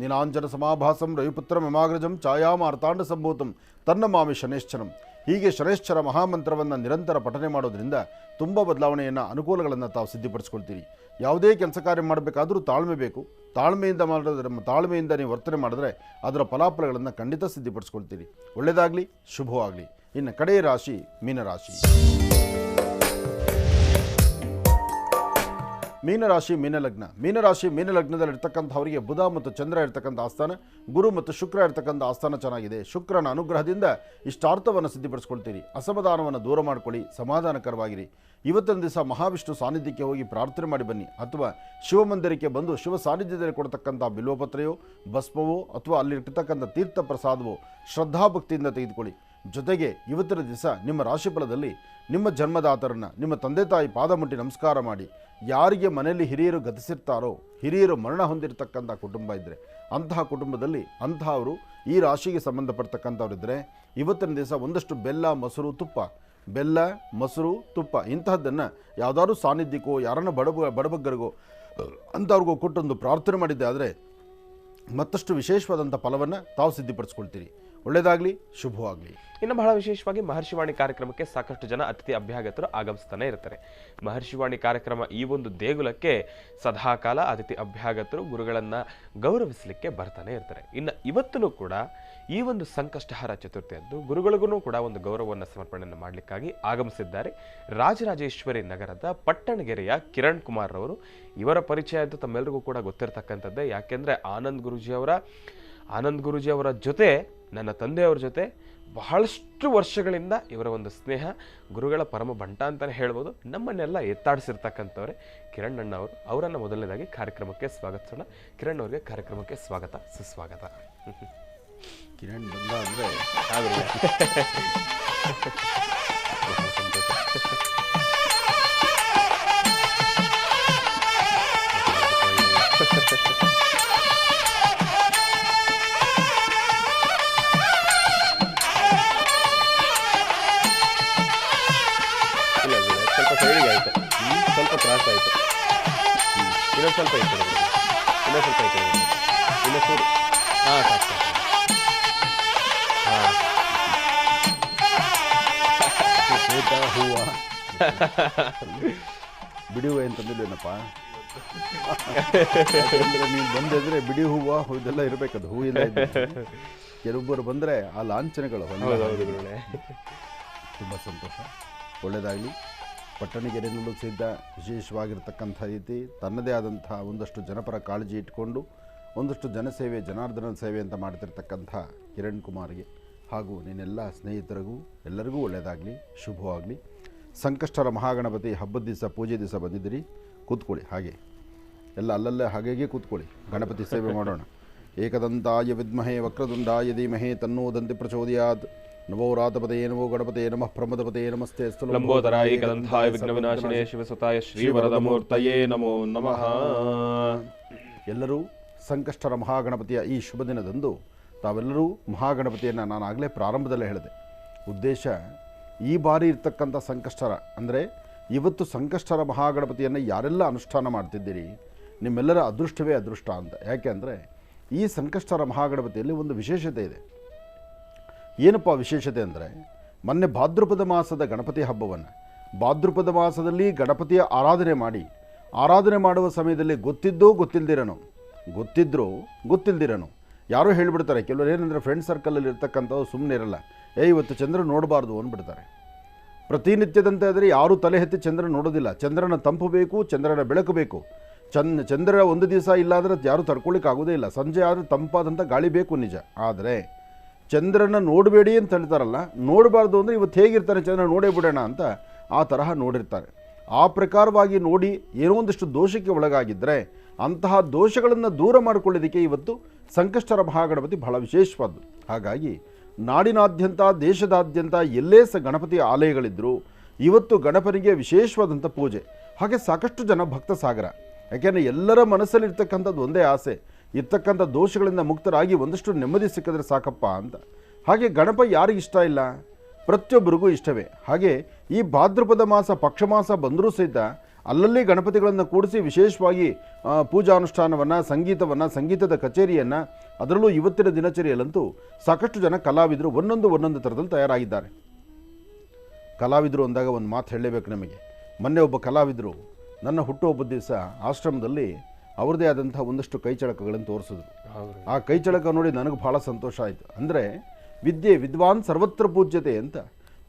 ನೀನಾಂಜನ ಸಮಾಭಾಸಂ ರವಿಪುತ್ರ ಮಮಾಗ್ರಜಂ ಛಾಯಾಮಾರ್ತಾಂಡ ಸಂಭೂತಂ ತನ್ನ ಮಾಮಿ ಶನೈಶ್ಚರಂ. ಹೀಗೆ ಶನೈಶ್ಚರ ಮಹಾಮಂತ್ರವನ್ನು ನಿರಂತರ ಪಠನೆ ಮಾಡೋದ್ರಿಂದ ತುಂಬ ಬದಲಾವಣೆಯನ್ನು, ಅನುಕೂಲಗಳನ್ನು ತಾವು ಸಿದ್ಧಪಡಿಸ್ಕೊಳ್ತೀರಿ. ಯಾವುದೇ ಕೆಲಸ ಕಾರ್ಯ ಮಾಡಬೇಕಾದ್ರೂ ತಾಳ್ಮೆ ಬೇಕು. ತಾಳ್ಮೆಯಿಂದ ನೀವು ವರ್ತನೆ ಮಾಡಿದ್ರೆ ಅದರ ಫಲಾಫಲಗಳನ್ನು ಖಂಡಿತ ಸಿದ್ಧಪಡಿಸ್ಕೊಳ್ತೀರಿ. ಒಳ್ಳೆಯದಾಗಲಿ, ಶುಭವಾಗಲಿ. ಇನ್ನು ಕಡೆಯ ರಾಶಿ ಮೀನರಾಶಿ. ಮೀನರಾಶಿ ಮೀನಲಗ್ನ. ಮೀನರಾಶಿ ಮೀನಲಗ್ನದಲ್ಲಿರ್ತಕ್ಕಂಥವರಿಗೆ ಬುಧ ಮತ್ತು ಚಂದ್ರ ಇರ್ತಕ್ಕಂಥ ಆಸ್ಥಾನ, ಗುರು ಮತ್ತು ಶುಕ್ರ ಇರ್ತಕ್ಕಂಥ ಆಸ್ಥಾನ ಚೆನ್ನಾಗಿದೆ. ಶುಕ್ರನ ಅನುಗ್ರಹದಿಂದ ಇಷ್ಟಾರ್ಥವನ್ನು ಸಿದ್ಧಿಪಡಿಸ್ಕೊಳ್ತೀರಿ. ಅಸಮಾಧಾನವನ್ನು ದೂರ ಮಾಡಿಕೊಳ್ಳಿ, ಸಮಾಧಾನಕರವಾಗಿರಿ. ಇವತ್ತಿನ ದಿವಸ ಮಹಾವಿಷ್ಣು ಸಾನ್ನಿಧ್ಯಕ್ಕೆ ಹೋಗಿ ಪ್ರಾರ್ಥನೆ ಮಾಡಿ ಬನ್ನಿ, ಅಥವಾ ಶಿವಮಂದಿರಕ್ಕೆ ಬಂದು ಶಿವ ಸಾನ್ನಿಧ್ಯದಲ್ಲಿ ಕೊಡ್ತಕ್ಕಂಥ ಬಿಲ್ವಪತ್ರೆಯೋ ಭಸ್ಮವೋ ಅಥವಾ ಅಲ್ಲಿರ್ತಕ್ಕಂಥ ತೀರ್ಥ ಪ್ರಸಾದವೋ ಶ್ರದ್ಧಾಭಕ್ತಿಯಿಂದ ತೆಗೆದುಕೊಳ್ಳಿ. ಜೊತೆಗೆ ಇವತ್ತಿನ ದಿವಸ ನಿಮ್ಮ ರಾಶಿಫಲದಲ್ಲಿ ನಿಮ್ಮ ಜನ್ಮದಾತರನ್ನು, ನಿಮ್ಮ ತಂದೆ ತಾಯಿ ಪಾದ ಮುಟ್ಟಿ ನಮಸ್ಕಾರ ಮಾಡಿ. ಯಾರಿಗೆ ಮನೆಯಲ್ಲಿ ಹಿರಿಯರು ಗತಿಸಿರ್ತಾರೋ, ಹಿರಿಯರು ಮರಣ ಹೊಂದಿರತಕ್ಕಂಥ ಕುಟುಂಬ ಇದ್ದರೆ ಅಂತಹ ಕುಟುಂಬದಲ್ಲಿ ಅಂತಹವರು ಈ ರಾಶಿಗೆ ಸಂಬಂಧಪಡ್ತಕ್ಕಂಥವ್ರಿದ್ದರೆ ಇವತ್ತಿನ ದಿವಸ ಒಂದಷ್ಟು ಬೆಲ್ಲ, ಮೊಸರು, ತುಪ್ಪ ಇಂತಹದ್ದನ್ನು ಯಾವುದಾದ್ರೂ ಸಾನ್ನಿಧ್ಯಕ್ಕೋ ಯಾರನ್ನ ಬಡಬಗ್ಗರಿಗೋ ಅಂಥವ್ರಿಗೂ ಕೊಟ್ಟೊಂದು ಪ್ರಾರ್ಥನೆ ಮಾಡಿದ್ದೆ ಆದರೆ ಮತ್ತಷ್ಟು ವಿಶೇಷವಾದಂಥ ಫಲವನ್ನು ತಾವು ಸಿದ್ಧಿಪಡಿಸ್ಕೊಳ್ತೀರಿ. ಒಳ್ಳೆಯದಾಗಲಿ, ಶುಭವಾಗಲಿ. ಇನ್ನು ಬಹಳ ವಿಶೇಷವಾಗಿ ಮಹರ್ಷಿವಾಣಿ ಕಾರ್ಯಕ್ರಮಕ್ಕೆ ಸಾಕಷ್ಟು ಜನ ಅತಿಥಿ ಅಭ್ಯಾಗತರು ಆಗಮಿಸ್ತಾನೆ ಇರ್ತಾರೆ. ಮಹರ್ಷಿವಾಣಿ ಕಾರ್ಯಕ್ರಮ ಈ ಒಂದು ದೇಗುಲಕ್ಕೆ ಸದಾಕಾಲ ಅತಿಥಿ ಅಭ್ಯಾಗತರು ಗುರುಗಳನ್ನು ಗೌರವಿಸಲಿಕ್ಕೆ ಬರ್ತಾನೆ ಇರ್ತಾರೆ. ಇನ್ನು ಇವತ್ತೂ ಕೂಡ ಈ ಒಂದು ಸಂಕಷ್ಟಹಾರ ಚತುರ್ಥಿಯಂದು ಗುರುಗಳಿಗೂ ಕೂಡ ಒಂದು ಗೌರವವನ್ನು ಸಮರ್ಪಣೆಯನ್ನು ಮಾಡಲಿಕ್ಕಾಗಿ ಆಗಮಿಸಿದ್ದಾರೆ ರಾಜರಾಜೇಶ್ವರಿ ನಗರದ ಪಟ್ಟಣಗೆರೆಯ ಕಿರಣ್ ಕುಮಾರ್ ಅವರು. ಇವರ ಪರಿಚಯ ಅಂತೂ ತಮ್ಮೆಲ್ಲರಿಗೂ ಕೂಡ ಗೊತ್ತಿರತಕ್ಕಂಥದ್ದೇ. ಯಾಕೆಂದರೆ ಆನಂದ್ ಗುರೂಜಿ ಅವರ ಜೊತೆ, ನನ್ನ ತಂದೆಯವರ ಜೊತೆ ಬಹಳಷ್ಟು ವರ್ಷಗಳಿಂದ ಇವರ ಒಂದು ಸ್ನೇಹ, ಗುರುಗಳ ಪರಮ ಬಂಟ ಅಂತಲೇ ಹೇಳ್ಬೋದು. ನಮ್ಮನ್ನೆಲ್ಲ ಎತ್ತಾಡಿಸಿರ್ತಕ್ಕಂಥವ್ರೆ ಕಿರಣ್ ಅಣ್ಣ ಅವರು. ಅವರನ್ನು ಮೊದಲನೇದಾಗಿ ಕಾರ್ಯಕ್ರಮಕ್ಕೆ ಸ್ವಾಗತಿಸೋಣ. ಕಿರಣ್ ಅವರಿಗೆ ಕಾರ್ಯಕ್ರಮಕ್ಕೆ ಸ್ವಾಗತ, ಸುಸ್ವಾಗತ. ಕಿರಣ್ ಬಂದ ಅಂದರೆ ಸ್ವಲ್ಪ ತ್ರಾಸ ಆಯಿತು. ಇನ್ನೊಂದು ಸ್ವಲ್ಪ ಈ ಕಡೆ, ಇನ್ನೊಂದು ಹಾಂ ಸಾಕು. ಹೂವು ಬಿಡಿ ಹೂವು ಅಂತಂದಿಲ್ಲೇನಪ್ಪ? ನೀವು ಬಂದಿದ್ರೆ ಬಿಡಿ ಹೂವು ಇದೆಲ್ಲ ಇರಬೇಕದು. ಹೂವಿಲ್ಲ ಕೆಲವೊಬ್ಬರು ಬಂದರೆ ಆ ಲಾಂಛನಗಳು. ತುಂಬ ಸಂತೋಷ, ಒಳ್ಳೆಯದಾಗಲಿ. ಪಟ್ಟಣಗೆರೆಯಲ್ಲೂ ಸಿದ್ಧ ವಿಶೇಷವಾಗಿರ್ತಕ್ಕಂಥ ರೀತಿ ತನ್ನದೇ ಆದಂಥ ಒಂದಷ್ಟು ಜನಪರ ಕಾಳಜಿ ಇಟ್ಕೊಂಡು ಒಂದಷ್ಟು ಜನಸೇವೆ, ಜನಾರ್ದನ ಸೇವೆ ಅಂತ ಮಾಡ್ತಿರ್ತಕ್ಕಂಥ ಕಿರಣ್ ಕುಮಾರ್ಗೆ ಹಾಗೂ ನಿನ್ನೆಲ್ಲ ಸ್ನೇಹಿತರಿಗೂ ಎಲ್ಲರಿಗೂ ಒಳ್ಳೆಯದಾಗಲಿ, ಶುಭವಾಗಲಿ. ಸಂಕಷ್ಟರ ಮಹಾಗಣಪತಿ ಹಬ್ಬದ ದಿವಸ, ಪೂಜೆ ದಿವಸ ಬಂದಿದ್ದೀರಿ, ಕೂತ್ಕೊಳ್ಳಿ. ಹಾಗೆ ಎಲ್ಲ ಅಲ್ಲಲ್ಲೇ ಹಾಗೆ ಕೂತ್ಕೊಳ್ಳಿ, ಗಣಪತಿ ಸೇವೆ ಮಾಡೋಣ. ಏಕದಂತಾಯ ವಿದ್ಮಹೇ ವಕ್ರತುಂಡಾಯ ಧೀಮಹಿ ತನ್ನೋ ದಂತಿ ಪ್ರಚೋದಯಾತ್. ನಮೋ ರಾತಪದಯೇ ನಮೋ ಗಣಪತಯೇ ನಮಃ ಪ್ರಮದಪತಯೇ ನಮಸ್ತೆ ಲಂಬೋದರಾಯ ಏಕದಂತಾಯ ವಿಘ್ನವಿನಾಶಿನೇ ಶಿವಸುತಾಯ ಶ್ರೀವರದಮೂರ್ತಯೇ ನಮೋ ನಮಃ. ಎಲ್ಲರೂ ಸಂಕಷ್ಟರ ಮಹಾಗಣಪತಿಯ ಈ ಶುಭ ದಿನದಂದು ತಾವೆಲ್ಲರೂ ಮಹಾಗಣಪತಿಯನ್ನು ನಾನು ಆಗಲೇ ಪ್ರಾರಂಭದಲ್ಲೇ ಹೇಳಿದೆ. ಉದ್ದೇಶ ಈ ಬಾರಿ ಇರ್ತಕ್ಕಂಥ ಸಂಕಷ್ಟರ ಅಂದರೆ ಇವತ್ತು ಸಂಕಷ್ಟರ ಮಹಾಗಣಪತಿಯನ್ನು ಯಾರೆಲ್ಲ ಅನುಷ್ಠಾನ ಮಾಡ್ತಿದ್ದೀರಿ ನಿಮ್ಮೆಲ್ಲರ ಅದೃಷ್ಟವೇ ಅದೃಷ್ಟ ಅಂತ. ಯಾಕೆ ಅಂದರೆ ಈ ಸಂಕಷ್ಟರ ಮಹಾಗಣಪತಿಯಲ್ಲಿ ಒಂದು ವಿಶೇಷತೆ ಇದೆ. ಏನಪ್ಪ ವಿಶೇಷತೆ ಅಂದರೆ, ಮೊನ್ನೆ ಭಾದ್ರಪದ ಮಾಸದ ಗಣಪತಿ ಹಬ್ಬವನ್ನು ಭಾದ್ರಪದ ಮಾಸದಲ್ಲಿ ಗಣಪತಿಯ ಆರಾಧನೆ ಮಾಡುವ ಸಮಯದಲ್ಲಿ ಗೊತ್ತಿಲ್ದಿರನು ಯಾರೋ ಹೇಳಿಬಿಡ್ತಾರೆ. ಕೆಲವರು ಏನಂದರೆ ಫ್ರೆಂಡ್ ಸರ್ಕಲಲ್ಲಿ ಇರ್ತಕ್ಕಂಥವ್ರು ಸುಮ್ಮನೆ ಇರಲ್ಲ, ಇವತ್ತು ಚಂದ್ರ ನೋಡಬಾರ್ದು ಅಂದ್ಬಿಡ್ತಾರೆ. ಪ್ರತಿನಿತ್ಯದಂತೆ ಆದರೆ ಯಾರೂ ತಲೆ ಎತ್ತಿ ಚಂದ್ರ ನೋಡೋದಿಲ್ಲ. ಚಂದ್ರನ ತಂಪು ಬೇಕು, ಚಂದ್ರನ ಬೆಳಕು ಬೇಕು. ಚಂದ್ರ ಒಂದು ದಿವಸ ಇಲ್ಲಾಂದರೆ ಯಾರೂ ತಡ್ಕೊಳ್ಳಿಕ್ಕೆ ಆಗೋದೇ ಇಲ್ಲ. ಸಂಜೆ ಆದರೆ ತಂಪಾದಂಥ ಗಾಳಿ ಬೇಕು ನಿಜ. ಆದರೆ ಚಂದ್ರನ ನೋಡಬೇಡಿ ಅಂತ ಹೇಳ್ತಾರಲ್ಲ, ನೋಡಬಾರ್ದು ಅಂದರೆ ಇವತ್ತು ಹೇಗಿರ್ತಾನೆ ಚಂದ್ರ ನೋಡೇ ಬಿಡೋಣ ಅಂತ ಆ ತರಹ ನೋಡಿರ್ತಾರೆ. ಆ ಪ್ರಕಾರವಾಗಿ ನೋಡಿ ಏನೋ ಒಂದಿಷ್ಟು ದೋಷಕ್ಕೆ ಒಳಗಾಗಿದ್ದರೆ ಅಂತಹ ದೋಷಗಳನ್ನು ದೂರ ಮಾಡಿಕೊಳ್ಳೋದಕ್ಕೆ ಇವತ್ತು ಸಂಕಷ್ಟರ ಮಹಾಗಣಪತಿ ಬಹಳ ವಿಶೇಷವಾದ್ದು. ಹಾಗಾಗಿ ನಾಡಿನಾದ್ಯಂತ, ದೇಶದಾದ್ಯಂತ ಎಲ್ಲೇ ಗಣಪತಿಯ ಆಲಯಗಳಿದ್ದರೂ ಇವತ್ತು ಗಣಪನಿಗೆ ವಿಶೇಷವಾದಂಥ ಪೂಜೆ. ಹಾಗೆ ಸಾಕಷ್ಟು ಜನ ಭಕ್ತ ಸಾಗರ. ಯಾಕೆಂದರೆ ಎಲ್ಲರ ಮನಸ್ಸಲ್ಲಿರ್ತಕ್ಕಂಥದ್ದು ಒಂದೇ ಆಸೆ, ಇರ್ತಕ್ಕಂಥ ದೋಷಗಳಿಂದ ಮುಕ್ತರಾಗಿ ಒಂದಷ್ಟು ನೆಮ್ಮದಿ ಸಿಕ್ಕಿದ್ರೆ ಸಾಕಪ್ಪ ಅಂತ. ಹಾಗೆ ಗಣಪ ಯಾರಿಗಿಷ್ಟ ಇಲ್ಲ? ಪ್ರತಿಯೊಬ್ಬರಿಗೂ ಇಷ್ಟವೇ. ಹಾಗೆ ಈ ಭಾದ್ರಪದ ಮಾಸ ಪಕ್ಷಮಾಸ ಬಂದರೂ ಸಹಿತ ಅಲ್ಲಲ್ಲಿ ಗಣಪತಿಗಳನ್ನು ಕೂಡಿಸಿ ವಿಶೇಷವಾಗಿ ಪೂಜಾನುಷ್ಠಾನವನ್ನು, ಸಂಗೀತದ ಕಚೇರಿಯನ್ನು, ಅದರಲ್ಲೂ ಇವತ್ತಿನ ದಿನಚರಿಯಲ್ಲಂತೂ ಸಾಕಷ್ಟು ಜನ ಕಲಾವಿದರು ಒಂದೊಂದು ಥರದಲ್ಲಿ ತಯಾರಾಗಿದ್ದಾರೆ. ಕಲಾವಿದರು ಅಂದಾಗ ಒಂದು ಮಾತು ಹೇಳಲೇಬೇಕು ನಮಗೆ. ಮೊನ್ನೆ ಒಬ್ಬ ಕಲಾವಿದರು ನನ್ನ ಹುಟ್ಟುಹಬ್ಬದ ದಿವಸ ಆಶ್ರಮದಲ್ಲಿ ಅವ್ರದ್ದೇ ಆದಂಥ ಒಂದಷ್ಟು ಕೈಚಳಕಗಳನ್ನು ತೋರಿಸಿದ್ರು. ಆ ಕೈಚಳಕ ನೋಡಿ ನನಗೆ ಭಾಳ ಸಂತೋಷ ಆಯಿತು. ಅಂದರೆ ವಿದ್ವಾನ್ ಸರ್ವತ್ರ ಪೂಜ್ಯತೆ ಅಂತ.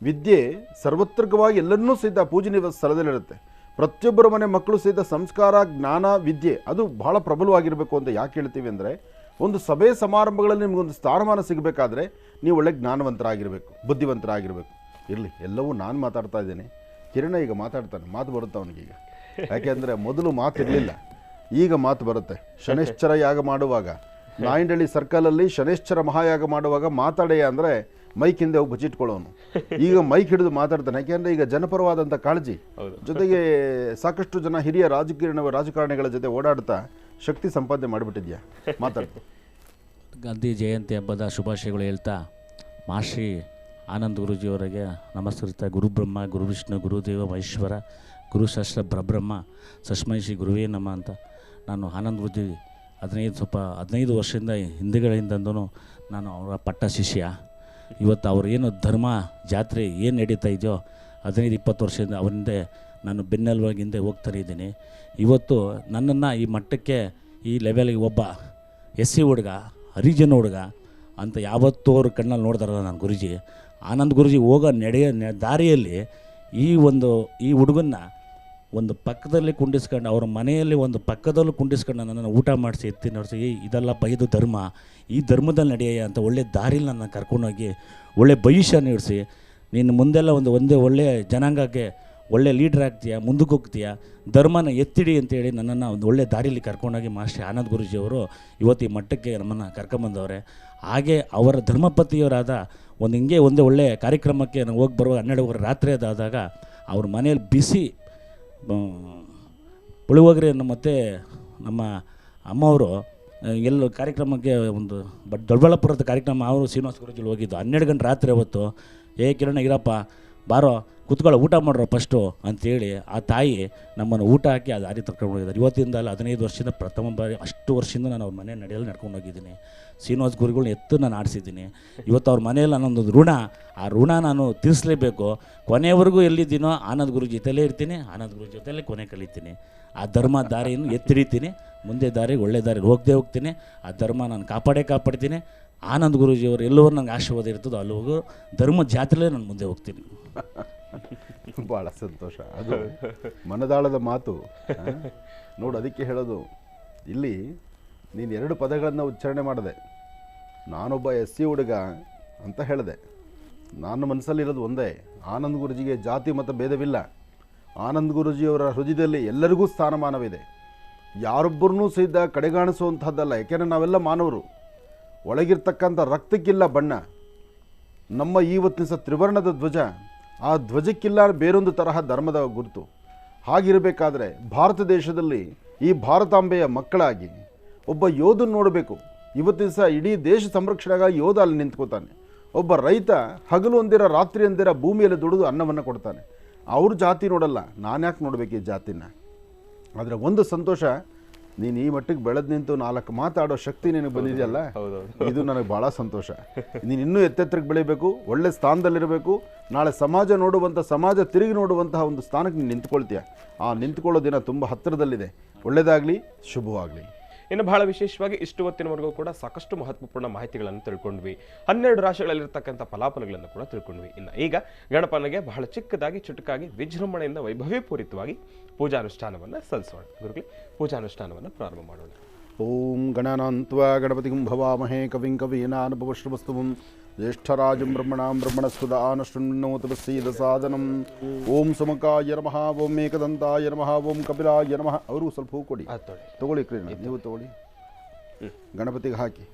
ವಿದ್ಯೆ ಸರ್ವತ್ರಿಕವಾಗಿ ಎಲ್ಲರನ್ನೂ ಸಹಿತ ಪೂಜನೀಯ ಸ್ಥಳದಲ್ಲಿರುತ್ತೆ. ಪ್ರತಿಯೊಬ್ಬರ ಮನೆ ಮಕ್ಕಳು ಸಹಿತ ಸಂಸ್ಕಾರ, ಜ್ಞಾನ, ವಿದ್ಯೆ ಅದು ಬಹಳ ಪ್ರಬಲವಾಗಿರಬೇಕು ಅಂತ ಯಾಕೆ ಹೇಳ್ತೀವಿ ಅಂದರೆ, ಒಂದು ಸಭೆ ಸಮಾರಂಭಗಳಲ್ಲಿ ನಿಮಗೊಂದು ಸ್ಥಾನಮಾನ ಸಿಗಬೇಕಾದ್ರೆ ನೀವು ಒಳ್ಳೆ ಜ್ಞಾನವಂತರಾಗಿರಬೇಕು, ಬುದ್ಧಿವಂತರಾಗಿರಬೇಕು. ಇರಲಿ, ಎಲ್ಲವೂ ನಾನು ಮಾತಾಡ್ತಾ ಇದ್ದೇನೆ, ಕಿರಣ ಈಗ ಮಾತಾಡ್ತಾನೆ, ಮಾತು ಬರುತ್ತೆ ಅವನಿಗೀಗ. ಯಾಕೆಂದರೆ ಮೊದಲು ಮಾತಿರಲಿಲ್ಲ, ಈಗ ಮಾತು ಬರುತ್ತೆ. ಶನೈಶ್ಚರ ಯಾಗ ಮಾಡುವಾಗ, ನಾಯಿಂಡಳ್ಳಿ ಸರ್ಕಲಲ್ಲಿ ಶನೈಶ್ಚರ ಮಹಾಯಾಗ ಮಾಡುವಾಗ ಮಾತಾಡೆಯ ಅಂದರೆ ಮೈಕ್ ಹಿಂದೆ ಹೋಗಿ ಬಚ್ಚಿಟ್ಕೊಳ್ಳೋನು. ಈಗ ಮೈಕ್ ಹಿಡಿದು ಮಾತಾಡ್ತಾನೆ. ಯಾಕೆಂದರೆ ಈಗ ಜನಪರವಾದಂಥ ಕಾಳಜಿ, ಜೊತೆಗೆ ಸಾಕಷ್ಟು ಜನ ಹಿರಿಯ ರಾಜಕಾರಣಿಗಳ ಜೊತೆ ಓಡಾಡ್ತಾ ಶಕ್ತಿ ಸಂಪಾದನೆ ಮಾಡಿಬಿಟ್ಟಿದ್ಯಾ. ಮಾತಾಡ್ತೀನಿ. ಗಾಂಧಿ ಜಯಂತಿ ಹಬ್ಬದ ಶುಭಾಶಯಗಳು ಹೇಳ್ತಾ, ಮಾಶ್ರೀ ಆನಂದ್ ಗುರೂಜಿಯವರಿಗೆ ನಮಸ್ಕರಿಸ್ತಾ, ಗುರುಬ್ರಹ್ಮ ಗುರುವಿಷ್ಣು ಗುರುದೇವ ಮಹೇಶ್ವರ ಗುರುಶಾಸ್ತ್ರ ಪರಬ್ರಹ್ಮ ಸಸ್ಮೈ ಶ್ರೀ ಗುರುವೇ ನಮ ಅಂತ. ನಾನು ಆನಂದ್ ಗುರೂಜಿ 15 ವರ್ಷದಿಂದ ಹಿಂದೆಗಳಿಂದನೂ ನಾನು ಅವರ ಪಟ್ಟ ಶಿಷ್ಯ. ಇವತ್ತು ಅವ್ರು ಏನು ಧರ್ಮ ಜಾತ್ರೆ ಏನು ನಡೀತಾ ಇದೆಯೋ 15-20 ವರ್ಷದಿಂದ ಅವರಿಂದ ನಾನು ಬೆನ್ನೆಲುವಾಗಿ ಹಿಂದೆ ಹೋಗ್ತಾನೆ ಇದ್ದೀನಿ. ಇವತ್ತು ನನ್ನನ್ನು ಈ ಮಟ್ಟಕ್ಕೆ, ಈ ಲೆವೆಲ್ಗೆ ಒಬ್ಬ SC ಹುಡುಗ, ಹರಿಜನ ಹುಡುಗ ಅಂತ ಯಾವತ್ತೂ ಅವ್ರ ಕಣ್ಣಲ್ಲಿ ನೋಡ್ತಾರಲ್ಲ ನನ್ನ ಗುರುಜಿ. ಆನಂದ್ ಗುರುಜಿ ಹೋಗೋ ದಾರಿಯಲ್ಲಿ ಈ ಹುಡುಗನ್ನ ಒಂದು ಪಕ್ಕದಲ್ಲಿ ಕುಂಡಿಸ್ಕೊಂಡು, ಅವ್ರ ಮನೆಯಲ್ಲಿ ಒಂದು ಪಕ್ಕದಲ್ಲೂ ಕುಂಡಿಸ್ಕೊಂಡು ನನ್ನನ್ನು ಊಟ ಮಾಡಿಸಿ ಎತ್ತಿ ನಡೆಸಿ, ಇದಲ್ಲಪ್ಪ ಇದು ಧರ್ಮ, ಈ ಧರ್ಮದಲ್ಲಿ ನಡೆಯ ಅಂತ ಒಳ್ಳೆ ದಾರಿಲಿ ನನ್ನ ಕರ್ಕೊಂಡೋಗಿ ಒಳ್ಳೆ ಭವಿಷ್ಯ ನೀಡಿಸಿ, ನೀನು ಮುಂದೆಲ್ಲ ಒಂದೇ ಒಳ್ಳೆಯ ಜನಾಂಗಕ್ಕೆ ಒಳ್ಳೆ ಲೀಡ್ರ್ ಆಗ್ತೀಯ, ಮುಂದಕ್ಕೆ ಹೋಗ್ತೀಯ, ಧರ್ಮನ ಎತ್ತಿಡಿ ಅಂತೇಳಿ ನನ್ನನ್ನು ಒಂದು ಒಳ್ಳೆ ದಾರಿಯಲ್ಲಿ ಕರ್ಕೊಂಡೋಗಿ ಮಾಸ್ಟರ್ ಆನಂದ್ ಗುರೂಜಿಯವರು ಇವತ್ತು ಈ ಮಟ್ಟಕ್ಕೆ ನಮ್ಮನ್ನು ಕರ್ಕೊಂಬಂದವ್ರೆ. ಹಾಗೆ ಅವರ ಧರ್ಮಪತಿಯವರಾದ ಹಿಂಗೆ ಒಂದೇ ಒಳ್ಳೆಯ ಕಾರ್ಯಕ್ರಮಕ್ಕೆ ನಾನು ಹೋಗಿ ಬರುವ 12 ರಾತ್ರಿ ಅದಾದಾಗ ಅವ್ರ ಮನೇಲಿ ಬಿಸಿ ಪುಳಿಯೋಗರೆ ಮತ್ತು ನಮ್ಮ ಅಮ್ಮವರು ಎಲ್ಲ ಕಾರ್ಯಕ್ರಮಕ್ಕೆ ದೊಡ್ಡಬಳ್ಳಾಪುರದ ಕಾರ್ಯಕ್ರಮ ಅವರು ಶ್ರೀನಿವಾಸ ಗುರೂಜಿಲಿ ಹೋಗಿದ್ದು 12 ಗಂಟೆ ರಾತ್ರಿ ಅವತ್ತು. ಕಿರಣ ಇರಪ್ಪ ಬಾರೋ ಕುತ್ಕೊಳ್ಳೋ ಊಟ ಮಾಡ್ರೋ ಫಸ್ಟು ಅಂತೇಳಿ ಆ ತಾಯಿ ನಮ್ಮನ್ನು ಊಟ ಹಾಕಿ ಆ ದಾರಿ ತರ್ಕೊಂಡು ಹೋಗಿದ್ದಾರೆ. ಇವತ್ತಿಂದ ಅಲ್ಲ 15 ವರ್ಷದಿಂದ ಪ್ರಥಮ ಬಾರಿ, ಅಷ್ಟು ವರ್ಷದಿಂದ ನಾನು ಅವ್ರ ಮನೆ ನಡೆಯಲ್ಲಿ ನಡ್ಕೊಂಡು ಹೋಗಿದ್ದೀನಿ. ಶ್ರೀನಿವಾಸ ಗುರುಗಳನ್ನ ಎತ್ತು ನಾನು ಆಡಿಸಿದ್ದೀನಿ. ಇವತ್ತು ಅವ್ರ ಮನೆಯಲ್ಲಿ ನಾನೊಂದು ಋಣ, ಆ ಋಣ ನಾನು ತೀರಿಸಲೇಬೇಕು. ಕೊನೆಯವರೆಗೂ ಎಲ್ಲಿದ್ದೀನೋ ಆನಂದ್ ಗುರು ಜೊತೆಲೇ ಇರ್ತೀನಿ, ಆನಂದ್ ಗುರು ಜೊತೆಲೇ ಕೊನೆ ಕಲಿತೀನಿ. ಆ ಧರ್ಮ ದಾರಿಯನ್ನು ಎತ್ತಿಡಿತೀನಿ, ಮುಂದೆ ದಾರಿ ಒಳ್ಳೆ ದಾರಿ ಹೋಗ್ತೀನಿ. ಆ ಧರ್ಮ ನಾನು ಕಾಪಾಡ್ತೀನಿ. ಆನಂದ್ ಗುರೂಜಿಯವರು ಎಲ್ಲವೂ ನನಗೆ ಆಶೀರ್ವಾದ ಇರ್ತದೋ ಅಲ್ಲಿವರೆಗೂ ಧರ್ಮ ಜಾತ್ರೆಲೇ ನಾನು ಮುಂದೆ ಹೋಗ್ತೀನಿ. ಭಾಳ ಸಂತೋಷ. ಅದು ಮನದಾಳದ ಮಾತು ನೋಡು. ಅದಕ್ಕೆ ಹೇಳೋದು, ಇಲ್ಲಿ ನೀನು 2 ಪದಗಳನ್ನು ಉಚ್ಚಾರಣೆ ಮಾಡಿದೆ. ನಾನೊಬ್ಬ SC ಹುಡುಗ ಅಂತ ಹೇಳಿದೆ. ನನ್ನ ಮನಸ್ಸಲ್ಲಿರೋದು ಒಂದೇ, ಆನಂದ್ ಗುರೂಜಿಗೆ ಜಾತಿ ಮತ್ತು ಭೇದವಿಲ್ಲ. ಆನಂದ್ ಗುರೂಜಿಯವರ ಹೃದಯದಲ್ಲಿ ಎಲ್ಲರಿಗೂ ಸ್ಥಾನಮಾನವಿದೆ. ಯಾರೊಬ್ಬರನ್ನೂ ಸಹಿತ ಕಡೆಗಾಣಿಸುವಂಥದ್ದಲ್ಲ. ಯಾಕೆಂದರೆ ನಾವೆಲ್ಲ ಮಾನವರು. ಒಳಗಿರ್ತಕ್ಕಂಥ ರಕ್ತಕ್ಕಿಲ್ಲ ಬಣ್ಣ. ನಮ್ಮ ಇವತ್ತಿನ ತ್ರಿವರ್ಣದ ಧ್ವಜ, ಆ ಧ್ವಜಕ್ಕಿಲ್ಲ ಬೇರೊಂದು ತರಹ ಧರ್ಮದ ಗುರುತು. ಹಾಗಿರಬೇಕಾದ್ರೆ ಭಾರತ ದೇಶದಲ್ಲಿ ಈ ಭಾರತಾಂಬೆಯ ಮಕ್ಕಳಾಗಿ ಒಬ್ಬ ಯೋಧನ ನೋಡಬೇಕು. ಇವತ್ತಿನ ಸಹ ಇಡೀ ದೇಶ ಸಂರಕ್ಷಣೆಗಾಗಿ ಯೋಧ ಅಲ್ಲಿ ನಿಂತ್ಕೋತಾನೆ. ಒಬ್ಬ ರೈತ ಹಗಲು ಒಂದಿರ ರಾತ್ರಿ ಒಂದಿರ ಭೂಮಿಯಲ್ಲಿ ದುಡಿದು ಅನ್ನವನ್ನು ಕೊಡ್ತಾನೆ. ಅವ್ರ ಜಾತಿ ನೋಡಲ್ಲ, ನಾನು ಯಾಕೆ ನೋಡಬೇಕು ಈ ಜಾತಿನ? ಆದರೆ ಒಂದು ಸಂತೋಷ, ನೀನು ಈ ಮಟ್ಟಿಗೆ ಬೆಳೆದು ನಿಂತು 4 ಮಾತಾಡೋ ಶಕ್ತಿ ನಿನಗೆ ಬಂದಿದೆಯಲ್ಲ, ಇದು ನನಗೆ ಭಾಳ ಸಂತೋಷ. ನೀನು ಇನ್ನೂ ಎತ್ತೆತ್ತರಕ್ಕೆ ಬೆಳಿಬೇಕು, ಒಳ್ಳೆ ಸ್ಥಾನದಲ್ಲಿರಬೇಕು. ನಾಳೆ ಸಮಾಜ ತಿರುಗಿ ನೋಡುವಂತಹ ಒಂದು ಸ್ಥಾನಕ್ಕೆ ನೀನು ನಿಂತ್ಕೊಳ್ತೀಯ. ಆ ನಿಂತ್ಕೊಳ್ಳೋ ದಿನ ತುಂಬ ಹತ್ತಿರದಲ್ಲಿದೆ. ಒಳ್ಳೆಯದಾಗಲಿ, ಶುಭವಾಗಲಿ. ಇನ್ನು ಬಹಳ ವಿಶೇಷವಾಗಿ ಇಷ್ಟು ಹೊತ್ತಿನವರೆಗೂ ಕೂಡ ಸಾಕಷ್ಟು ಮಹತ್ವಪೂರ್ಣ ಮಾಹಿತಿಗಳನ್ನು ತಿಳ್ಕೊಂಡ್ವಿ. 12 ರಾಶಿಗಳಲ್ಲಿರ್ತಕ್ಕಂಥ ಫಲಾಫಲಗಳನ್ನು ಕೂಡ ತಿಳ್ಕೊಂಡ್ವಿ. ಇನ್ನು ಈಗ ಗಣಪನಿಗೆ ಬಹಳ ಚಿಕ್ಕದಾಗಿ ಚುಟುಕಾಗಿ ವಿಜೃಂಭಣೆಯಿಂದ ವೈಭವೀಪೂರಿತವಾಗಿ ಪೂಜಾನುಷ್ಠಾನವನ್ನು ಸಲ್ಲಿಸೋಣ. ಗುರುಗಳೇ, ಪೂಜಾನುಷ್ಠಾನವನ್ನು ಪ್ರಾರಂಭ ಮಾಡೋಣ. ಓಂ ಗಣನಾನ್ತ್ವಾ ಗಣಪತಿಂ ಭವಾಮಹೇ ಕವಿಂ ಕವೀನಾನುಪವಶ್ರವಸ್ತುಂ ಜ್ಯೇಷ್ಠರಾಜಂ ಬ್ರಹ್ಮಣಾಂ ಬ್ರಹ್ಮಣಸ್ಪದಾನಶೃಣ್ವೋತ ಸಾಧನಂ. ಓಂ ಸುಮಕಾಯ ನಮಃ, ಓಂ ಏಕದಂತಾಯ ನಮಃ, ಓಂ ಕಪಿಲಾಯ ನಮಃ. ಅವರು ಸ್ವಲ್ಪ ಹೂ ಕೊಡಿ, ತಗೊಳ್ಳಿ ಕೃಷ್ಣ, ನೀವು ತಗೊಳ್ಳಿ, ಗಣಪತಿಗೆ ಹಾಕಿ.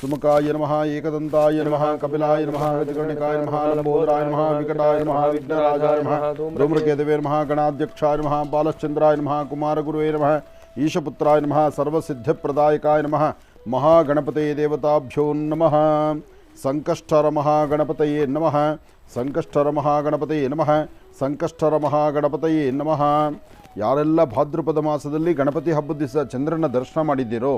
ಸುಮಕಾಯ ನಮಃ, ಏಕದಂತಾಯ ನಮಃ, ಕಪಿಲಾಯ ನಮಃ, ಗಜಕರ್ಣಿಕಾಯ ನಮಃ, ಲಂಬೋದರಾಯ ನಮಃ, ವಿಕಟಾಯ ನಮಃ, ವಿಘ್ನರಾಜಾಯ ನಮಃ, ಧೂಮ್ರಕೇತವೇ ನಮಃ, ಗಣಾಧ್ಯಕ್ಷಾಯ ನಮಃ, ಬಾಲಶ್ಚಂದ್ರಾಯ ನಮಃ, ಕುಮಾರಗುರುವೇ ನಮಃ, ಈಶಪುತ್ರಾಯ ನಮಃ, ಸರ್ವಸಿದ್ಧಿಪ್ರದಾಯಕಾಯ ನಮಃ, ಮಹಾಗಣಪತಯೇ ದೇವತಾಭ್ಯೋ ನಮಃ. ಸಂಕಷ್ಟರ ಮಹಾಗಣಪತಯೇ ನಮಃ, ಸಂಕಷ್ಟರ ಮಹಾಗಣಪತಯೇ ನಮಃ, ಸಂಕಷ್ಟರ ಮಹಾಗಣಪತಯೇ ನಮಃ. ಯಾರೆಲ್ಲ ಭಾದ್ರಪದ ಮಾಸದಲ್ಲಿ ಗಣಪತಿ ಹಬ್ಬದ ದಿವಸ ಚಂದ್ರನ ದರ್ಶನ ಮಾಡಿದ್ದೀರೋ,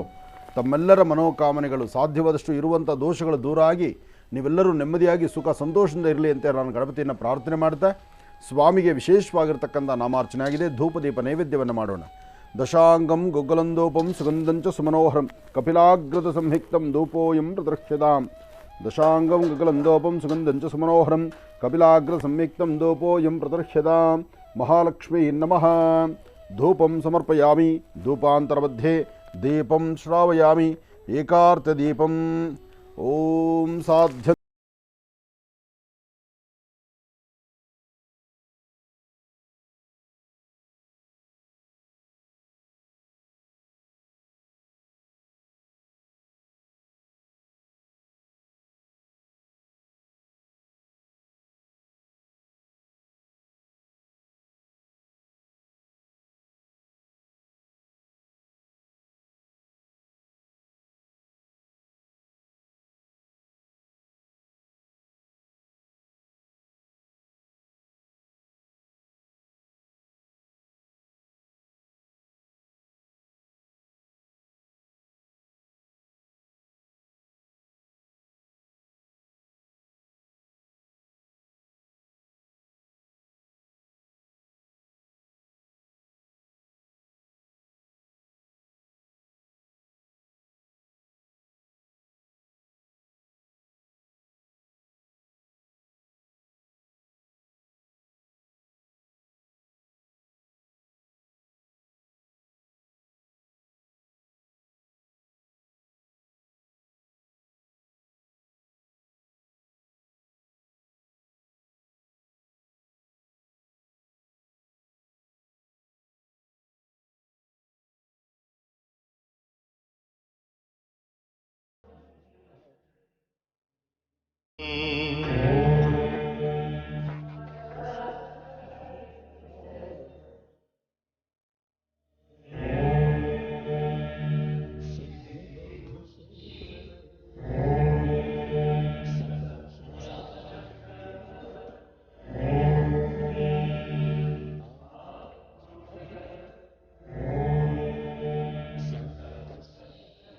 ತಮ್ಮೆಲ್ಲರ ಮನೋಕಾಮನೆಗಳು ಸಾಧ್ಯವಾದಷ್ಟು ಇರುವಂಥ ದೋಷಗಳು ದೂರ ಆಗಿ ನೀವೆಲ್ಲರೂ ನೆಮ್ಮದಿಯಾಗಿ ಸುಖ ಸಂತೋಷದಿಂದ ಇರಲಿ ಅಂತ ನಾನು ಗಣಪತಿಯನ್ನು ಪ್ರಾರ್ಥನೆ ಮಾಡ್ತಾ, ಸ್ವಾಮಿಗೆ ವಿಶೇಷವಾಗಿರ್ತಕ್ಕಂಥ ನಾಮಾರ್ಚನೆ ಆಗಿದೆ. ಧೂಪದೀಪ ನೈವೇದ್ಯವನ್ನು ಮಾಡೋಣ. ದಶಾಂಗಂ ಗುಗ್ಗಲಂದೋಪಂ ಸುಗಂಧಂಚ ಸುಮನೋಹರಂ ಕಪಿಲಾಗ್ರತ ಸಂಹಿಕ್ತಂ ಧೂಪೋಯಂ ಪ್ರದೃಶ್ಯತಾಂ ದಶಾಂಗಂ ಗಗಲಂದೋಪಂ ಸುಗಂಧಂಚ ಸುಮನೋಹರಂ ಕಪಿಲಾಗ್ರ ಸಂಯುಕ್ತಂ ದೋಪೋಯಂ ಪ್ರದರ್ಶ್ಯತಾಂ ಮಹಾಲಕ್ಷ್ಮೀ ನಮಃ. ಧೂಪಂ ಸಮರ್ಪಯಾಮಿ. ಧೂಪಾಂತರಮಧ್ಯೆ ದೀಪಂ ಶ್ರಾವಯಾಮಿ. ಏಕಾರ್ಥ ಓಂ ಸಾಧ್ಯ.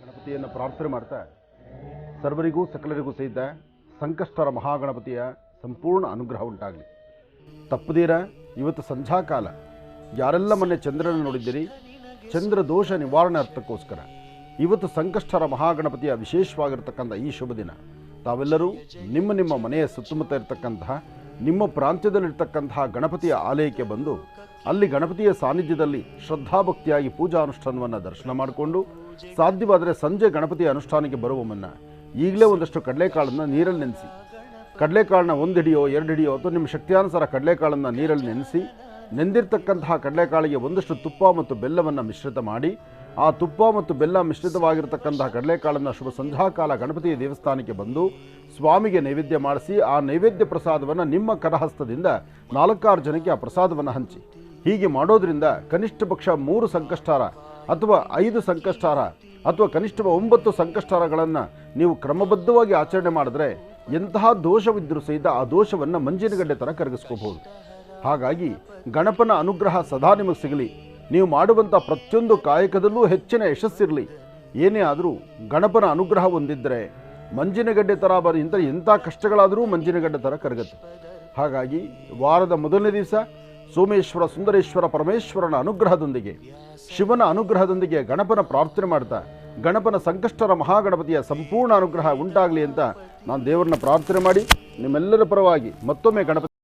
ಗಣಪತಿಯನ್ನು ಪ್ರಾರ್ಥನೆ ಮಾಡ್ತಾ ಸರ್ವರಿಗೂ ಸಕಲರಿಗೂ ಸಹಿತ ಸಂಕಷ್ಟರ ಮಹಾಗಣಪತಿಯ ಸಂಪೂರ್ಣ ಅನುಗ್ರಹ ಉಂಟಾಗಲಿ. ತಪ್ಪದೀರ ಇವತ್ತು ಸಂಧ್ಯಾಕಾಲ ಯಾರೆಲ್ಲ ಮೊನ್ನೆ ಚಂದ್ರನ ನೋಡಿದ್ದೀರಿ, ಚಂದ್ರ ದೋಷ ನಿವಾರಣೆ ಅರ್ಥಕ್ಕೋಸ್ಕರ ಇವತ್ತು ಸಂಕಷ್ಟರ ಮಹಾಗಣಪತಿಯ ವಿಶೇಷವಾಗಿರ್ತಕ್ಕಂಥ ಈ ಶುಭ ದಿನ ತಾವೆಲ್ಲರೂ ನಿಮ್ಮ ನಿಮ್ಮ ಮನೆಯ ಸುತ್ತಮುತ್ತ ಇರತಕ್ಕಂತಹ ನಿಮ್ಮ ಪ್ರಾಂತ್ಯದಲ್ಲಿರ್ತಕ್ಕಂತಹ ಗಣಪತಿಯ ಆಲಯಕ್ಕೆ ಬಂದು ಅಲ್ಲಿ ಗಣಪತಿಯ ಸಾನ್ನಿಧ್ಯದಲ್ಲಿ ಶ್ರದ್ಧಾಭಕ್ತಿಯಾಗಿ ಪೂಜಾ ಅನುಷ್ಠಾನವನ್ನು ದರ್ಶನ ಮಾಡಿಕೊಂಡು ಸಾಧ್ಯವಾದರೆ ಸಂಜೆ ಗಣಪತಿಯ ಅನುಷ್ಠಾನಕ್ಕೆ ಬರುವ ಮುನ್ನ ಈಗಲೇ ಒಂದಷ್ಟು ಕಡಲೆಕಾಳನ್ನು ನೀರಲ್ಲಿ ನೆನೆಸಿ, ಕಡಲೆಕಾಳನ್ನ 1 ಹಿಡಿಯೋ 2 ಹಿಡಿಯೋ ಅಥವಾ ನಿಮ್ಮ ಶಕ್ತಿಯಾನುಸಾರ ಕಡಲೆಕಾಳನ್ನು ನೀರಲ್ಲಿ ನೆನೆಸಿ, ನೆಂದಿರ್ತಕ್ಕಂತಹ ಕಡಲೆಕಾಳಿಗೆ ಒಂದಷ್ಟು ತುಪ್ಪ ಮತ್ತು ಬೆಲ್ಲವನ್ನು ಮಿಶ್ರಿತ ಮಾಡಿ ಆ ತುಪ್ಪ ಮತ್ತು ಬೆಲ್ಲ ಮಿಶ್ರಿತವಾಗಿರ್ತಕ್ಕಂತಹ ಕಡಲೆಕಾಳನ್ನು ಶುಭ ಸಂಧ್ಯಾಕಾಲ ಗಣಪತಿಯ ದೇವಸ್ಥಾನಕ್ಕೆ ಬಂದು ಸ್ವಾಮಿಗೆ ನೈವೇದ್ಯ ಮಾಡಿಸಿ ಆ ನೈವೇದ್ಯ ಪ್ರಸಾದವನ್ನು ನಿಮ್ಮ ಕರಹಸ್ತದಿಂದ 4-6 ಜನಕ್ಕೆ ಆ ಪ್ರಸಾದವನ್ನು ಹಂಚಿ. ಹೀಗೆ ಮಾಡೋದ್ರಿಂದ ಕನಿಷ್ಠ ಪಕ್ಷ 3 ಸಂಕಷ್ಟಾರ ಅಥವಾ 5 ಸಂಕಷ್ಟಾರ ಅಥವಾ ಕನಿಷ್ಠ 9 ಸಂಕಷ್ಟಾರಗಳನ್ನು ನೀವು ಕ್ರಮಬದ್ಧವಾಗಿ ಆಚರಣೆ ಮಾಡಿದ್ರೆ ಎಂತಹ ದೋಷವಿದ್ದರೂ ಸಹಿತ ಆ ದೋಷವನ್ನು ಮಂಜಿನಗಡ್ಡೆ ಥರ ಕರಗಿಸ್ಕೋಬಹುದು. ಹಾಗಾಗಿ ಗಣಪನ ಅನುಗ್ರಹ ಸದಾ ನಿಮಗೆ ಸಿಗಲಿ. ನೀವು ಮಾಡುವಂಥ ಪ್ರತಿಯೊಂದು ಕಾಯಕದಲ್ಲೂ ಹೆಚ್ಚಿನ ಯಶಸ್ಸಿರಲಿ. ಏನೇ ಆದರೂ ಗಣಪನ ಅನುಗ್ರಹ ಹೊಂದಿದ್ದರೆ ಮಂಜಿನಗಡ್ಡೆ ಥರ ಎಂಥ ಕಷ್ಟಗಳಾದರೂ ಮಂಜಿನಗಡ್ಡೆ ಥರ ಕರಗುತ್ತೆ. ಹಾಗಾಗಿ ವಾರದ ಮೊದಲನೇ ದಿವಸ ಸೋಮೇಶ್ವರ ಸುಂದರೇಶ್ವರ ಪರಮೇಶ್ವರನ ಅನುಗ್ರಹದೊಂದಿಗೆ ಶಿವನ ಅನುಗ್ರಹದೊಂದಿಗೆ ಗಣಪನ ಪ್ರಾರ್ಥನೆ ಮಾಡ್ತಾ ಗಣಪನ ಸಂಕಷ್ಟರ ಮಹಾಗಣಪತಿಯ ಸಂಪೂರ್ಣ ಅನುಗ್ರಹ ಉಂಟಾಗಲಿ ಅಂತ ನಾನು ದೇವರನ್ನ ಪ್ರಾರ್ಥನೆ ಮಾಡಿ ನಿಮ್ಮೆಲ್ಲರ ಪರವಾಗಿ ಮತ್ತೊಮ್ಮೆ ಗಣಪತಿ